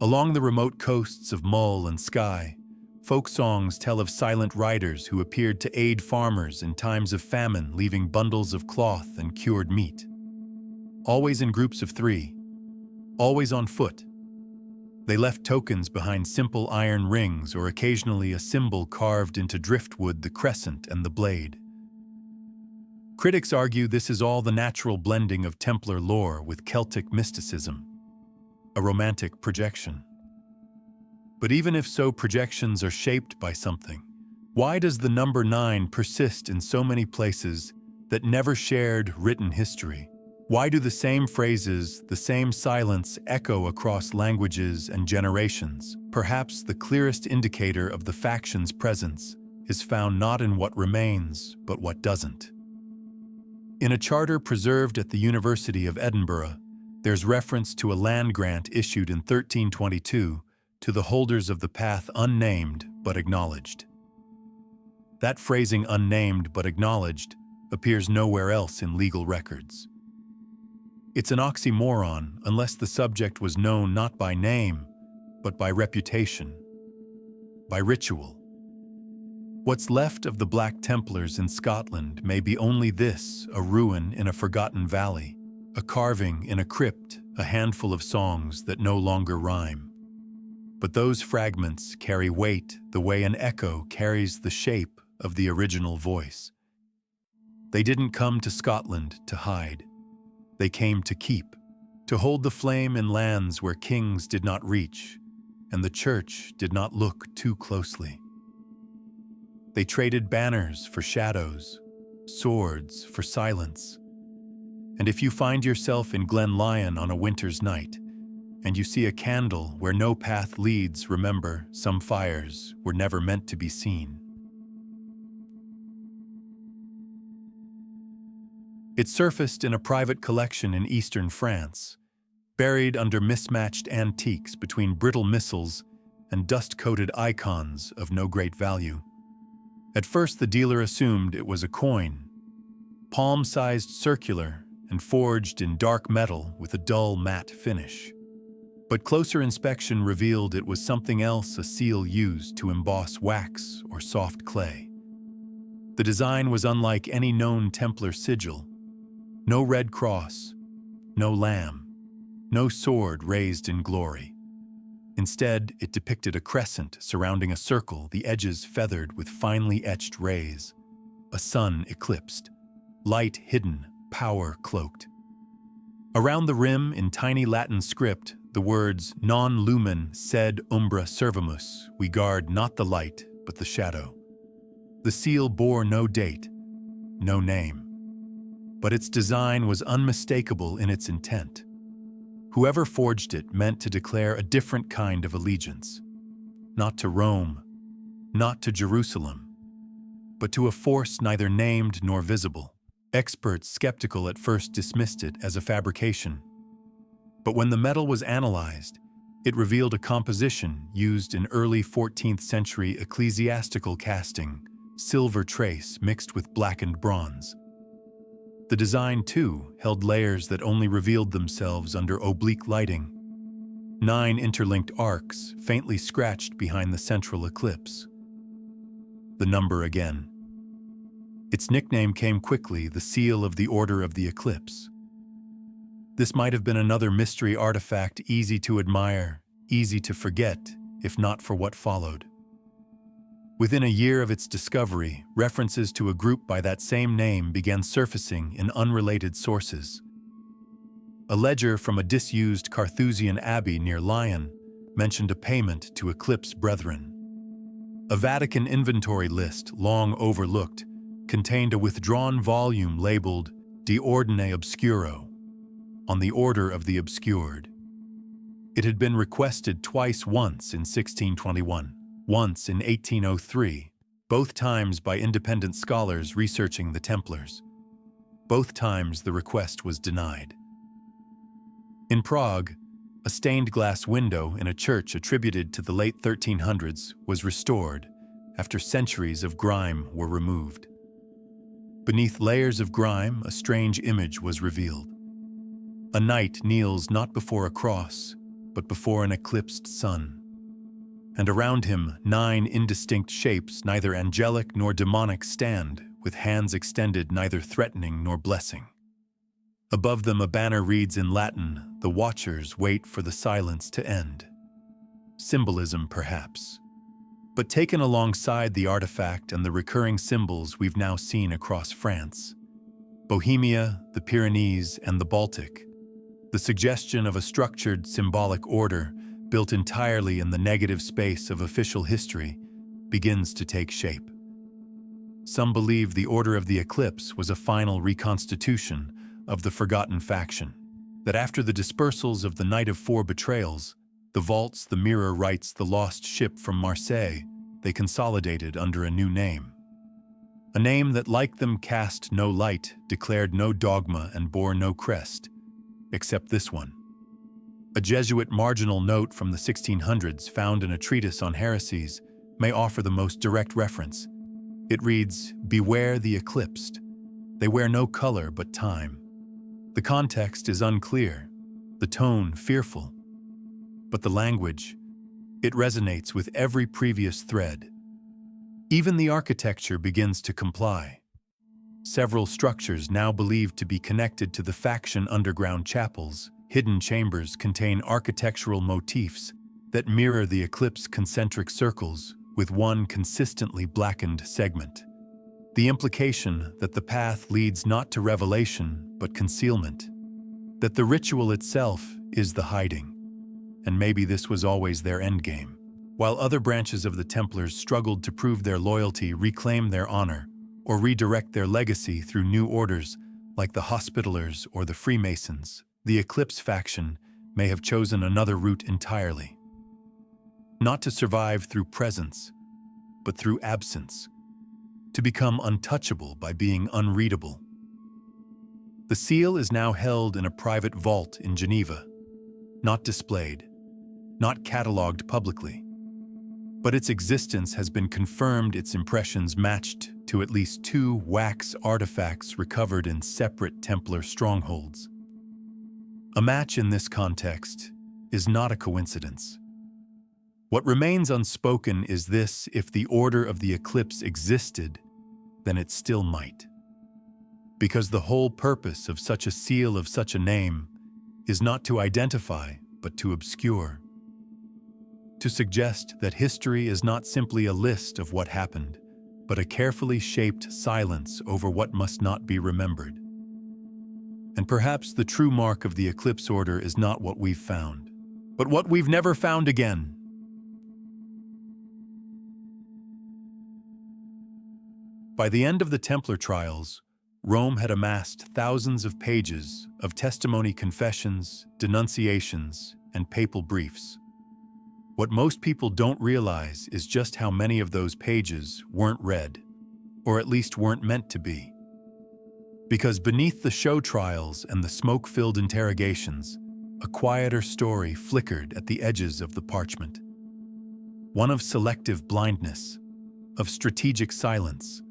Along the remote coasts of Mull and Skye, folk songs tell of silent riders who appeared to aid farmers in times of famine, leaving bundles of cloth and cured meat. Always in groups of 3, always on foot, They left tokens behind simple iron rings or occasionally a symbol carved into driftwood, the crescent and the blade. Critics argue this is all the natural blending of Templar lore with Celtic mysticism, a romantic projection. But even if so, projections are shaped by something. Why does the number 9 persist in so many places that never shared written history? Why do the same phrases, the same silence echo across languages and generations? Perhaps the clearest indicator of the faction's presence is found not in what remains, but what doesn't. In a charter preserved at the University of Edinburgh, there's reference to a land grant issued in 1322 to the holders of the path unnamed but acknowledged. That phrasing, unnamed but acknowledged, appears nowhere else in legal records. It's an oxymoron unless the subject was known not by name, but by reputation, by ritual. What's left of the Black Templars in Scotland may be only this, a ruin in a forgotten valley, a carving in a crypt, a handful of songs that no longer rhyme. But those fragments carry weight the way an echo carries the shape of the original voice. They didn't come to Scotland to hide. They came to keep, to hold the flame in lands where kings did not reach, and the church did not look too closely. They traded banners for shadows, swords for silence. And if you find yourself in Glen Lyon on a winter's night, and you see a candle where no path leads, remember, some fires were never meant to be seen. It surfaced in a private collection in eastern France, buried under mismatched antiques between brittle missiles and dust-coated icons of no great value. At first, the dealer assumed it was a coin, palm-sized circular and forged in dark metal with a dull matte finish. But closer inspection revealed it was something else, a seal used to emboss wax or soft clay. The design was unlike any known Templar sigil. No red cross, no lamb, no sword raised in glory. Instead, it depicted a crescent surrounding a circle, the edges feathered with finely etched rays, a sun eclipsed, light hidden, power cloaked. Around the rim, in tiny Latin script, the words non lumen sed umbra servimus, we guard not the light, but the shadow. The seal bore no date, no name. But its design was unmistakable in its intent. Whoever forged it meant to declare a different kind of allegiance, not to Rome, not to Jerusalem, but to a force neither named nor visible. Experts skeptical at first dismissed it as a fabrication. But when the metal was analyzed, it revealed a composition used in early 14th century ecclesiastical casting, silver trace mixed with blackened bronze. The design, too, held layers that only revealed themselves under oblique lighting. 9 interlinked arcs, faintly scratched behind the central eclipse. The number again. Its nickname came quickly, the seal of the Order of the Eclipse. This might have been another mystery artifact, easy to admire, easy to forget, if not for what followed. Within a year of its discovery, references to a group by that same name began surfacing in unrelated sources. A ledger from a disused Carthusian abbey near Lyon mentioned a payment to Eclipse brethren. A Vatican inventory list, long overlooked, contained a withdrawn volume labeled De Ordine Obscuro, on the Order of the Obscured. It had been requested twice, once in 1621. Once in 1803, both times by independent scholars researching the Templars. Both times the request was denied. In Prague, a stained glass window in a church attributed to the late 1300s was restored after centuries of grime were removed. Beneath layers of grime, a strange image was revealed. A knight kneels not before a cross, but before an eclipsed sun. And around him 9 indistinct shapes, neither angelic nor demonic, stand, with hands extended, neither threatening nor blessing. Above them a banner reads in Latin, "The watchers wait for the silence to end." symbolism perhaps. But taken alongside the artifact and the recurring symbols we've now seen across France, Bohemia, the Pyrenees, and the Baltic, the suggestion of a structured symbolic order built entirely in the negative space of official history begins to take shape. Some believe the Order of the Eclipse was a final reconstitution of the forgotten faction, that after the dispersals of the Night of Four Betrayals, the vaults the Mirror writes the lost ship from Marseille, they consolidated under a new name. A name that, like them, cast no light, declared no dogma, and bore no crest, except this one. A Jesuit marginal note from the 1600s found in a treatise on heresies may offer the most direct reference. It reads, "Beware the eclipsed. They wear no color but time." The context is unclear, the tone fearful, but the language, it resonates with every previous thread. Even the architecture begins to comply. Several structures now believed to be connected to the faction underground chapels, hidden chambers, contain architectural motifs that mirror the eclipse concentric circles with one consistently blackened segment. The implication that the path leads not to revelation but concealment, that the ritual itself is the hiding, and maybe this was always their endgame. While other branches of the Templars struggled to prove their loyalty, reclaim their honor, or redirect their legacy through new orders like the Hospitallers or the Freemasons, the Eclipse faction may have chosen another route entirely. Not to survive through presence, but through absence, to become untouchable by being unreadable. The seal is now held in a private vault in Geneva, not displayed, not catalogued publicly, but its existence has been confirmed, its impressions matched to at least 2 wax artifacts recovered in separate Templar strongholds. A match in this context is not a coincidence. What remains unspoken is this: if the Order of the Eclipse existed, then it still might. Because the whole purpose of such a seal of such a name is not to identify, but to obscure. To suggest that history is not simply a list of what happened, but a carefully shaped silence over what must not be remembered. And perhaps the true mark of the Eclipse Order is not what we've found, but what we've never found again. By the end of the Templar trials, Rome had amassed thousands of pages of testimony, confessions, denunciations, and papal briefs. What most people don't realize is just how many of those pages weren't read, or at least weren't meant to be. Because beneath the show trials and the smoke-filled interrogations, a quieter story flickered at the edges of the parchment. One of selective blindness, of strategic silence,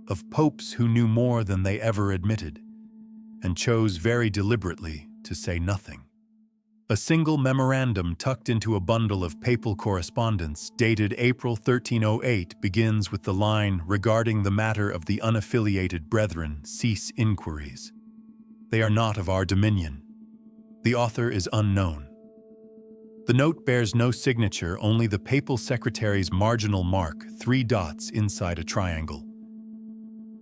of popes who knew more than they ever admitted, and chose very deliberately to say nothing. A single memorandum tucked into a bundle of papal correspondence dated April 1308 begins with the line, "Regarding the matter of the unaffiliated brethren, cease inquiries. They are not of our dominion." The author is unknown. The note bears no signature, only the papal secretary's marginal mark, 3 dots inside a triangle.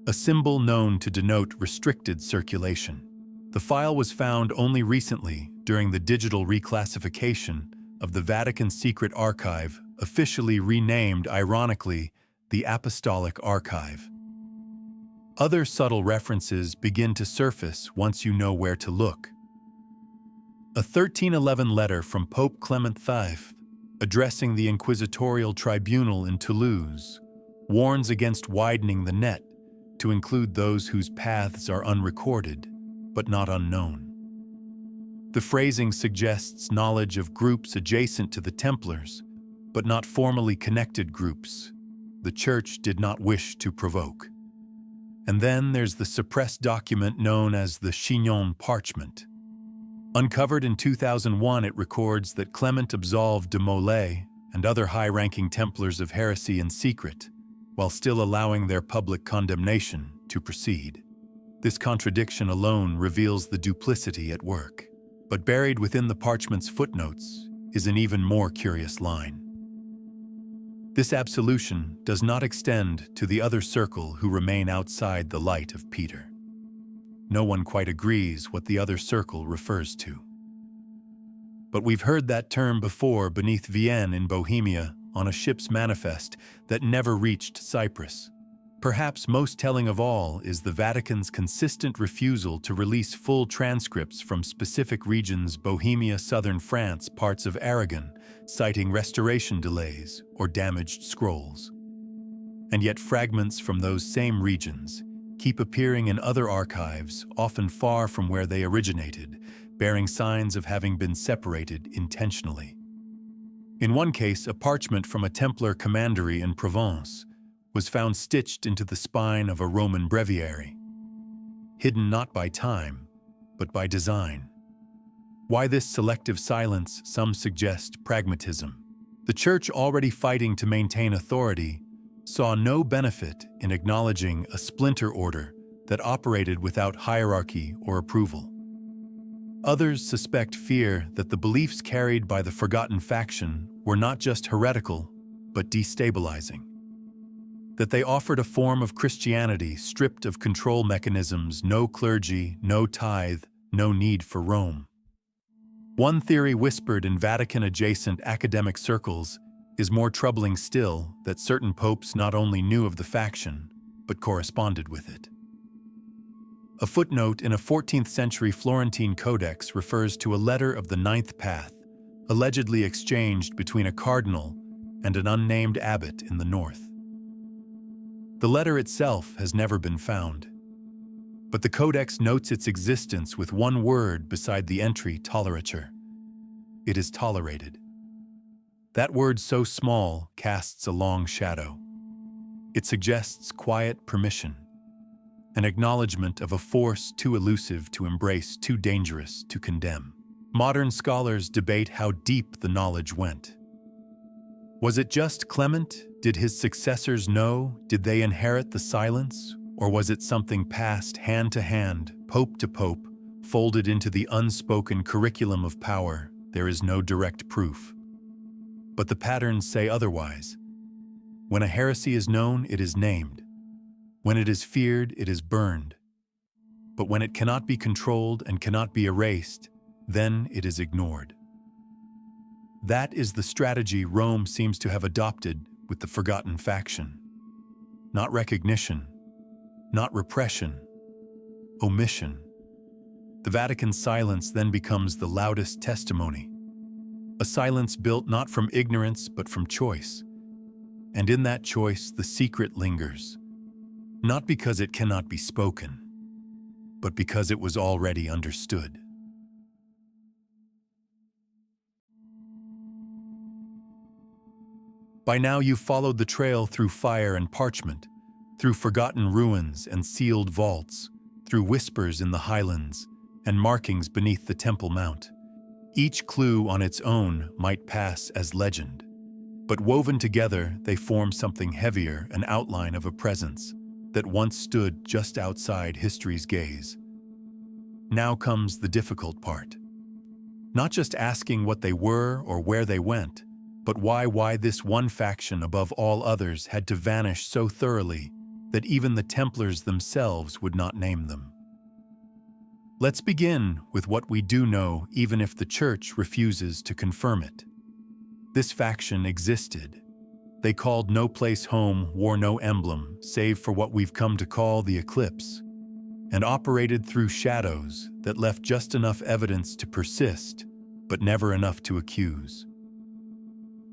A symbol known to denote restricted circulation. The file was found only recently during the digital reclassification of the Vatican Secret Archive, officially renamed, ironically, the Apostolic Archive. Other subtle references begin to surface once you know where to look. A 1311 letter from Pope Clement V, addressing the inquisitorial tribunal in Toulouse, warns against widening the net to include those whose paths are unrecorded, but not unknown. The phrasing suggests knowledge of groups adjacent to the Templars, but not formally connected groups the Church did not wish to provoke. And then there's the suppressed document known as the Chignon Parchment. Uncovered in 2001, it records that Clement absolved de Molay and other high-ranking Templars of heresy in secret, while still allowing their public condemnation to proceed. This contradiction alone reveals the duplicity at work. But buried within the parchment's footnotes is an even more curious line. This absolution does not extend to the other circle who remain outside the light of Peter. No one quite agrees what the other circle refers to. But we've heard that term before beneath Vienne in Bohemia on a ship's manifest that never reached Cyprus. Perhaps most telling of all is the Vatican's consistent refusal to release full transcripts from specific regions: Bohemia, southern France, parts of Aragon, citing restoration delays or damaged scrolls. And yet fragments from those same regions keep appearing in other archives, often far from where they originated, bearing signs of having been separated intentionally. In one case, a parchment from a Templar commandery in Provence was found stitched into the spine of a Roman breviary, hidden not by time, but by design. Why this selective silence? Some suggest pragmatism. The Church, already fighting to maintain authority, saw no benefit in acknowledging a splinter order that operated without hierarchy or approval. Others suspect fear that the beliefs carried by the forgotten faction were not just heretical, but destabilizing. That they offered a form of Christianity stripped of control mechanisms: no clergy, no tithe, no need for Rome. One theory whispered in Vatican-adjacent academic circles is more troubling still: that certain popes not only knew of the faction, but corresponded with it. A footnote in a 14th century Florentine codex refers to a letter of the Ninth Path, allegedly exchanged between a cardinal and an unnamed abbot in the north. The letter itself has never been found, but the codex notes its existence with one word beside the entry: tolerature. It is tolerated. That word, so small, casts a long shadow. It suggests quiet permission, an acknowledgement of a force too elusive to embrace, too dangerous to condemn. Modern scholars debate how deep the knowledge went. Was it just Clement? Did his successors know? Did they inherit the silence? Or was it something passed hand to hand, pope to pope, folded into the unspoken curriculum of power? There is no direct proof. But the patterns say otherwise. When a heresy is known, it is named. When it is feared, it is burned. But when it cannot be controlled and cannot be erased, then it is ignored. That is the strategy Rome seems to have adopted with the forgotten faction. Not recognition, not repression, omission. The Vatican's silence then becomes the loudest testimony. A silence built not from ignorance but from choice. And in that choice, the secret lingers. Not because it cannot be spoken, but because it was already understood. By now you've followed the trail through fire and parchment, through forgotten ruins and sealed vaults, through whispers in the highlands and markings beneath the Temple Mount. Each clue on its own might pass as legend, but woven together they form something heavier, an outline of a presence that once stood just outside history's gaze. Now comes the difficult part. Not just asking what they were or where they went, but why this one faction above all others had to vanish so thoroughly that even the Templars themselves would not name them. Let's begin with what we do know, even if the Church refuses to confirm it. This faction existed. They called no place home, wore no emblem, save for what we've come to call the eclipse, and operated through shadows that left just enough evidence to persist, but never enough to accuse.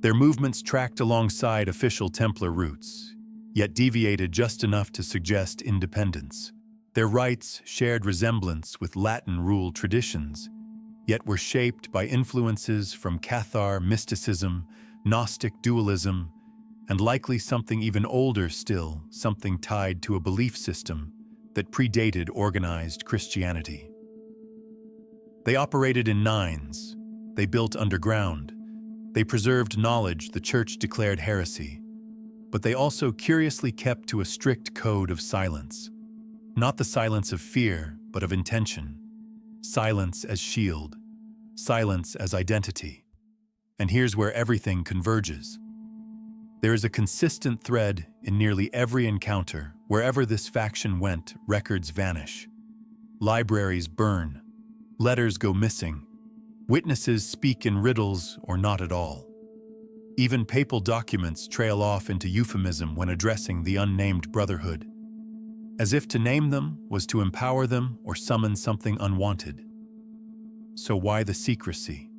Their movements tracked alongside official Templar routes, yet deviated just enough to suggest independence. Their rites shared resemblance with Latin rule traditions, yet were shaped by influences from Cathar mysticism, Gnostic dualism, and likely something even older still, something tied to a belief system that predated organized Christianity. They operated in nines, they built underground, they preserved knowledge the Church declared heresy, but they also curiously kept to a strict code of silence. Not the silence of fear, but of intention. Silence as shield, silence as identity. And here's where everything converges. There is a consistent thread in nearly every encounter. Wherever this faction went, records vanish. Libraries burn. Letters go missing. Witnesses speak in riddles or not at all. Even papal documents trail off into euphemism when addressing the unnamed brotherhood, as if to name them was to empower them or summon something unwanted. So why the secrecy?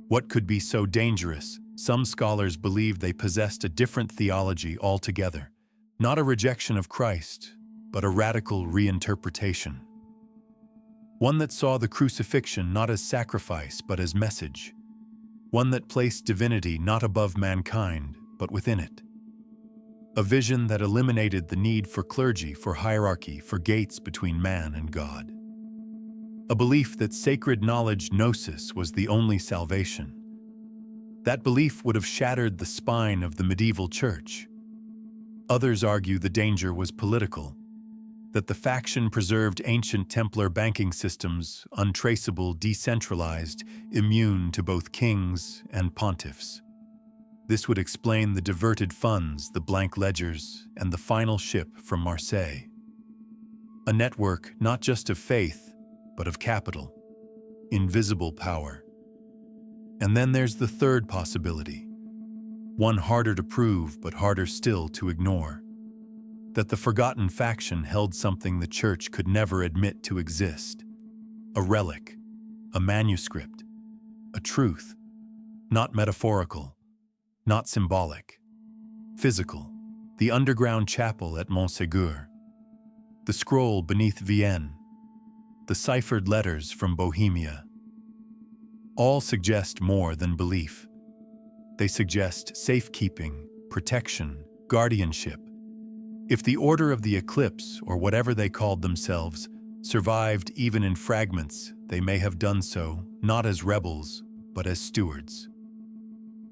What could be so dangerous? Some scholars believe they possessed a different theology altogether, not a rejection of Christ, but a radical reinterpretation. One that saw the crucifixion not as sacrifice but as message. One that placed divinity not above mankind, but within it. A vision that eliminated the need for clergy, for hierarchy, for gates between man and God. A belief that sacred knowledge, gnosis, was the only salvation. That belief would have shattered the spine of the medieval church. Others argue the danger was political, that the faction preserved ancient Templar banking systems, untraceable, decentralized, immune to both kings and pontiffs. This would explain the diverted funds, the blank ledgers, and the final ship from Marseille. A network not just of faith, but of capital, invisible power. And then there's the third possibility, one harder to prove but harder still to ignore, that the forgotten faction held something the church could never admit to exist. A relic, a manuscript, a truth, not metaphorical, not symbolic, physical, the underground chapel at Montségur, the scroll beneath Vienne, the ciphered letters from Bohemia. All suggest more than belief. They suggest safekeeping, protection, guardianship. If the Order of the Eclipse, or whatever they called themselves, survived even in fragments, they may have done so not as rebels, but as stewards.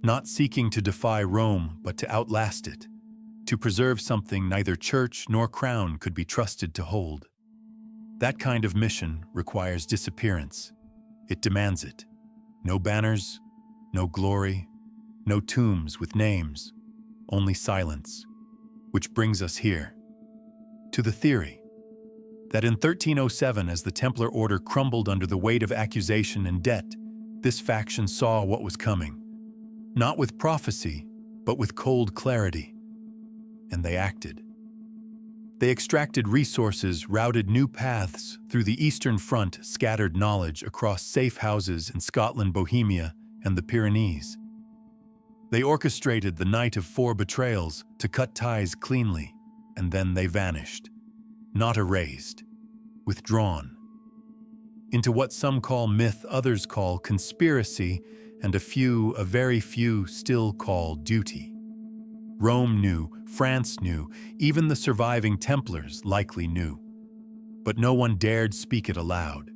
Not seeking to defy Rome, but to outlast it, to preserve something neither church nor crown could be trusted to hold. That kind of mission requires disappearance. It demands it. No banners, no glory, no tombs with names, only silence. Which brings us here, to the theory that in 1307, as the Templar order crumbled under the weight of accusation and debt, this faction saw what was coming, not with prophecy, but with cold clarity, and they acted. They extracted resources, routed new paths through the Eastern Front, scattered knowledge across safe houses in Scotland, Bohemia, and the Pyrenees. They orchestrated the night of 4 betrayals to cut ties cleanly, and then they vanished, not erased, withdrawn, into what some call myth, others call conspiracy, and a very few, still call duty. Rome knew, France knew, even the surviving Templars likely knew. But no one dared speak it aloud,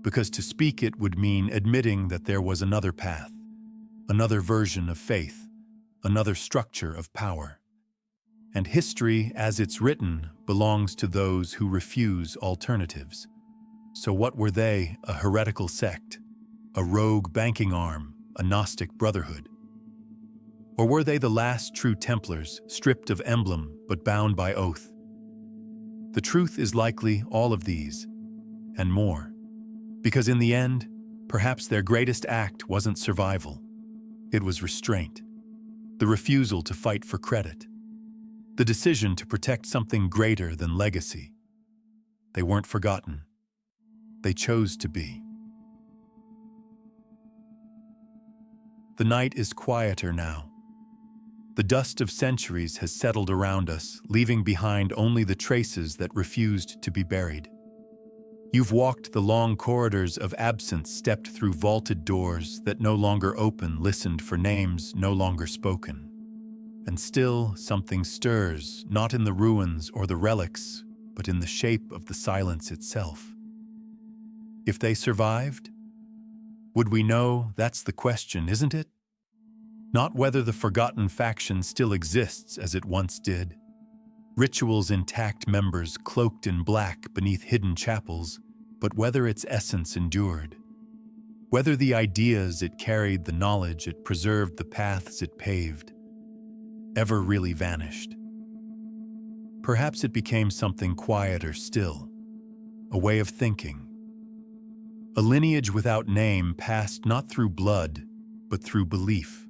because to speak it would mean admitting that there was another path, another version of faith, another structure of power. And history, as it's written, belongs to those who refuse alternatives. So what were they? A heretical sect, a rogue banking arm, a Gnostic brotherhood? Or were they the last true Templars, stripped of emblem but bound by oath? The truth is likely all of these, and more. Because in the end, perhaps their greatest act wasn't survival. It was restraint, the refusal to fight for credit, the decision to protect something greater than legacy. They weren't forgotten. They chose to be. The night is quieter now. The dust of centuries has settled around us, leaving behind only the traces that refused to be buried. You've walked the long corridors of absence, stepped through vaulted doors that no longer open, listened for names no longer spoken. And still something stirs, not in the ruins or the relics, but in the shape of the silence itself. If they survived, would we know? That's the question, isn't it? Not whether the forgotten faction still exists as it once did. Rituals intact, members cloaked in black beneath hidden chapels, but whether its essence endured. Whether the ideas it carried, the knowledge it preserved, the paths it paved, ever really vanished. Perhaps it became something quieter still, a way of thinking. A lineage without name passed not through blood, but through belief.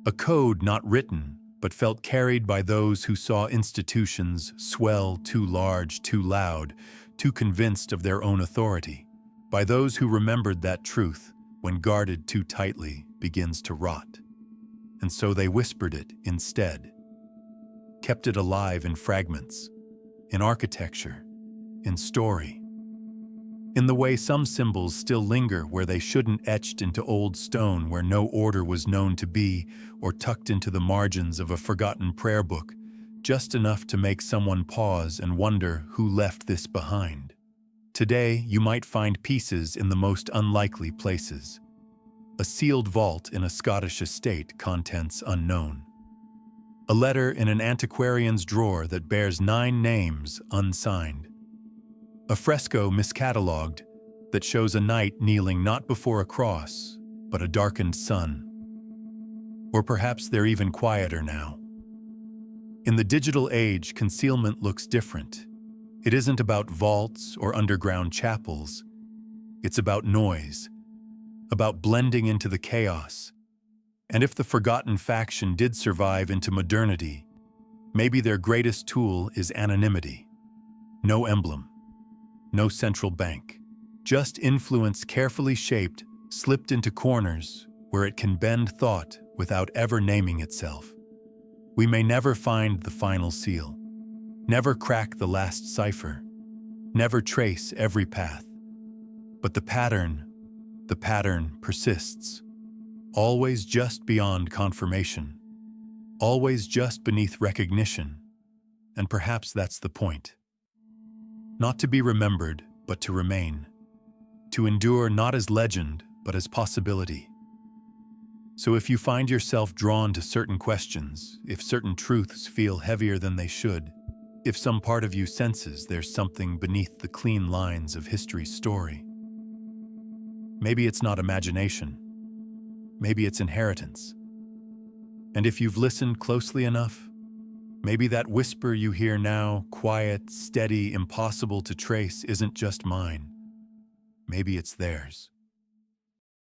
A code not written, but felt carried by those who saw institutions swell too large, too loud, too convinced of their own authority, by those who remembered that truth, when guarded too tightly, begins to rot. And so they whispered it instead, kept it alive in fragments, in architecture, in story. In the way some symbols still linger where they shouldn't, etched into old stone where no order was known to be, or tucked into the margins of a forgotten prayer book, just enough to make someone pause and wonder who left this behind. Today, you might find pieces in the most unlikely places. A sealed vault in a Scottish estate, contents unknown. A letter in an antiquarian's drawer that bears 9 names unsigned. A fresco miscatalogued that shows a knight kneeling not before a cross, but a darkened sun. Or perhaps they're even quieter now. In the digital age, concealment looks different. It isn't about vaults or underground chapels. It's about noise, about blending into the chaos. And if the forgotten faction did survive into modernity, maybe their greatest tool is anonymity. No emblem. No central bank, just influence carefully shaped, slipped into corners where it can bend thought without ever naming itself. We may never find the final seal, never crack the last cipher, never trace every path. But the pattern persists, always just beyond confirmation, always just beneath recognition, and perhaps that's the point. Not to be remembered, but to remain. To endure not as legend, but as possibility. So if you find yourself drawn to certain questions, if certain truths feel heavier than they should, if some part of you senses there's something beneath the clean lines of history's story, maybe it's not imagination. Maybe it's inheritance. And if you've listened closely enough, maybe that whisper you hear now, quiet, steady, impossible to trace, isn't just mine. Maybe it's theirs.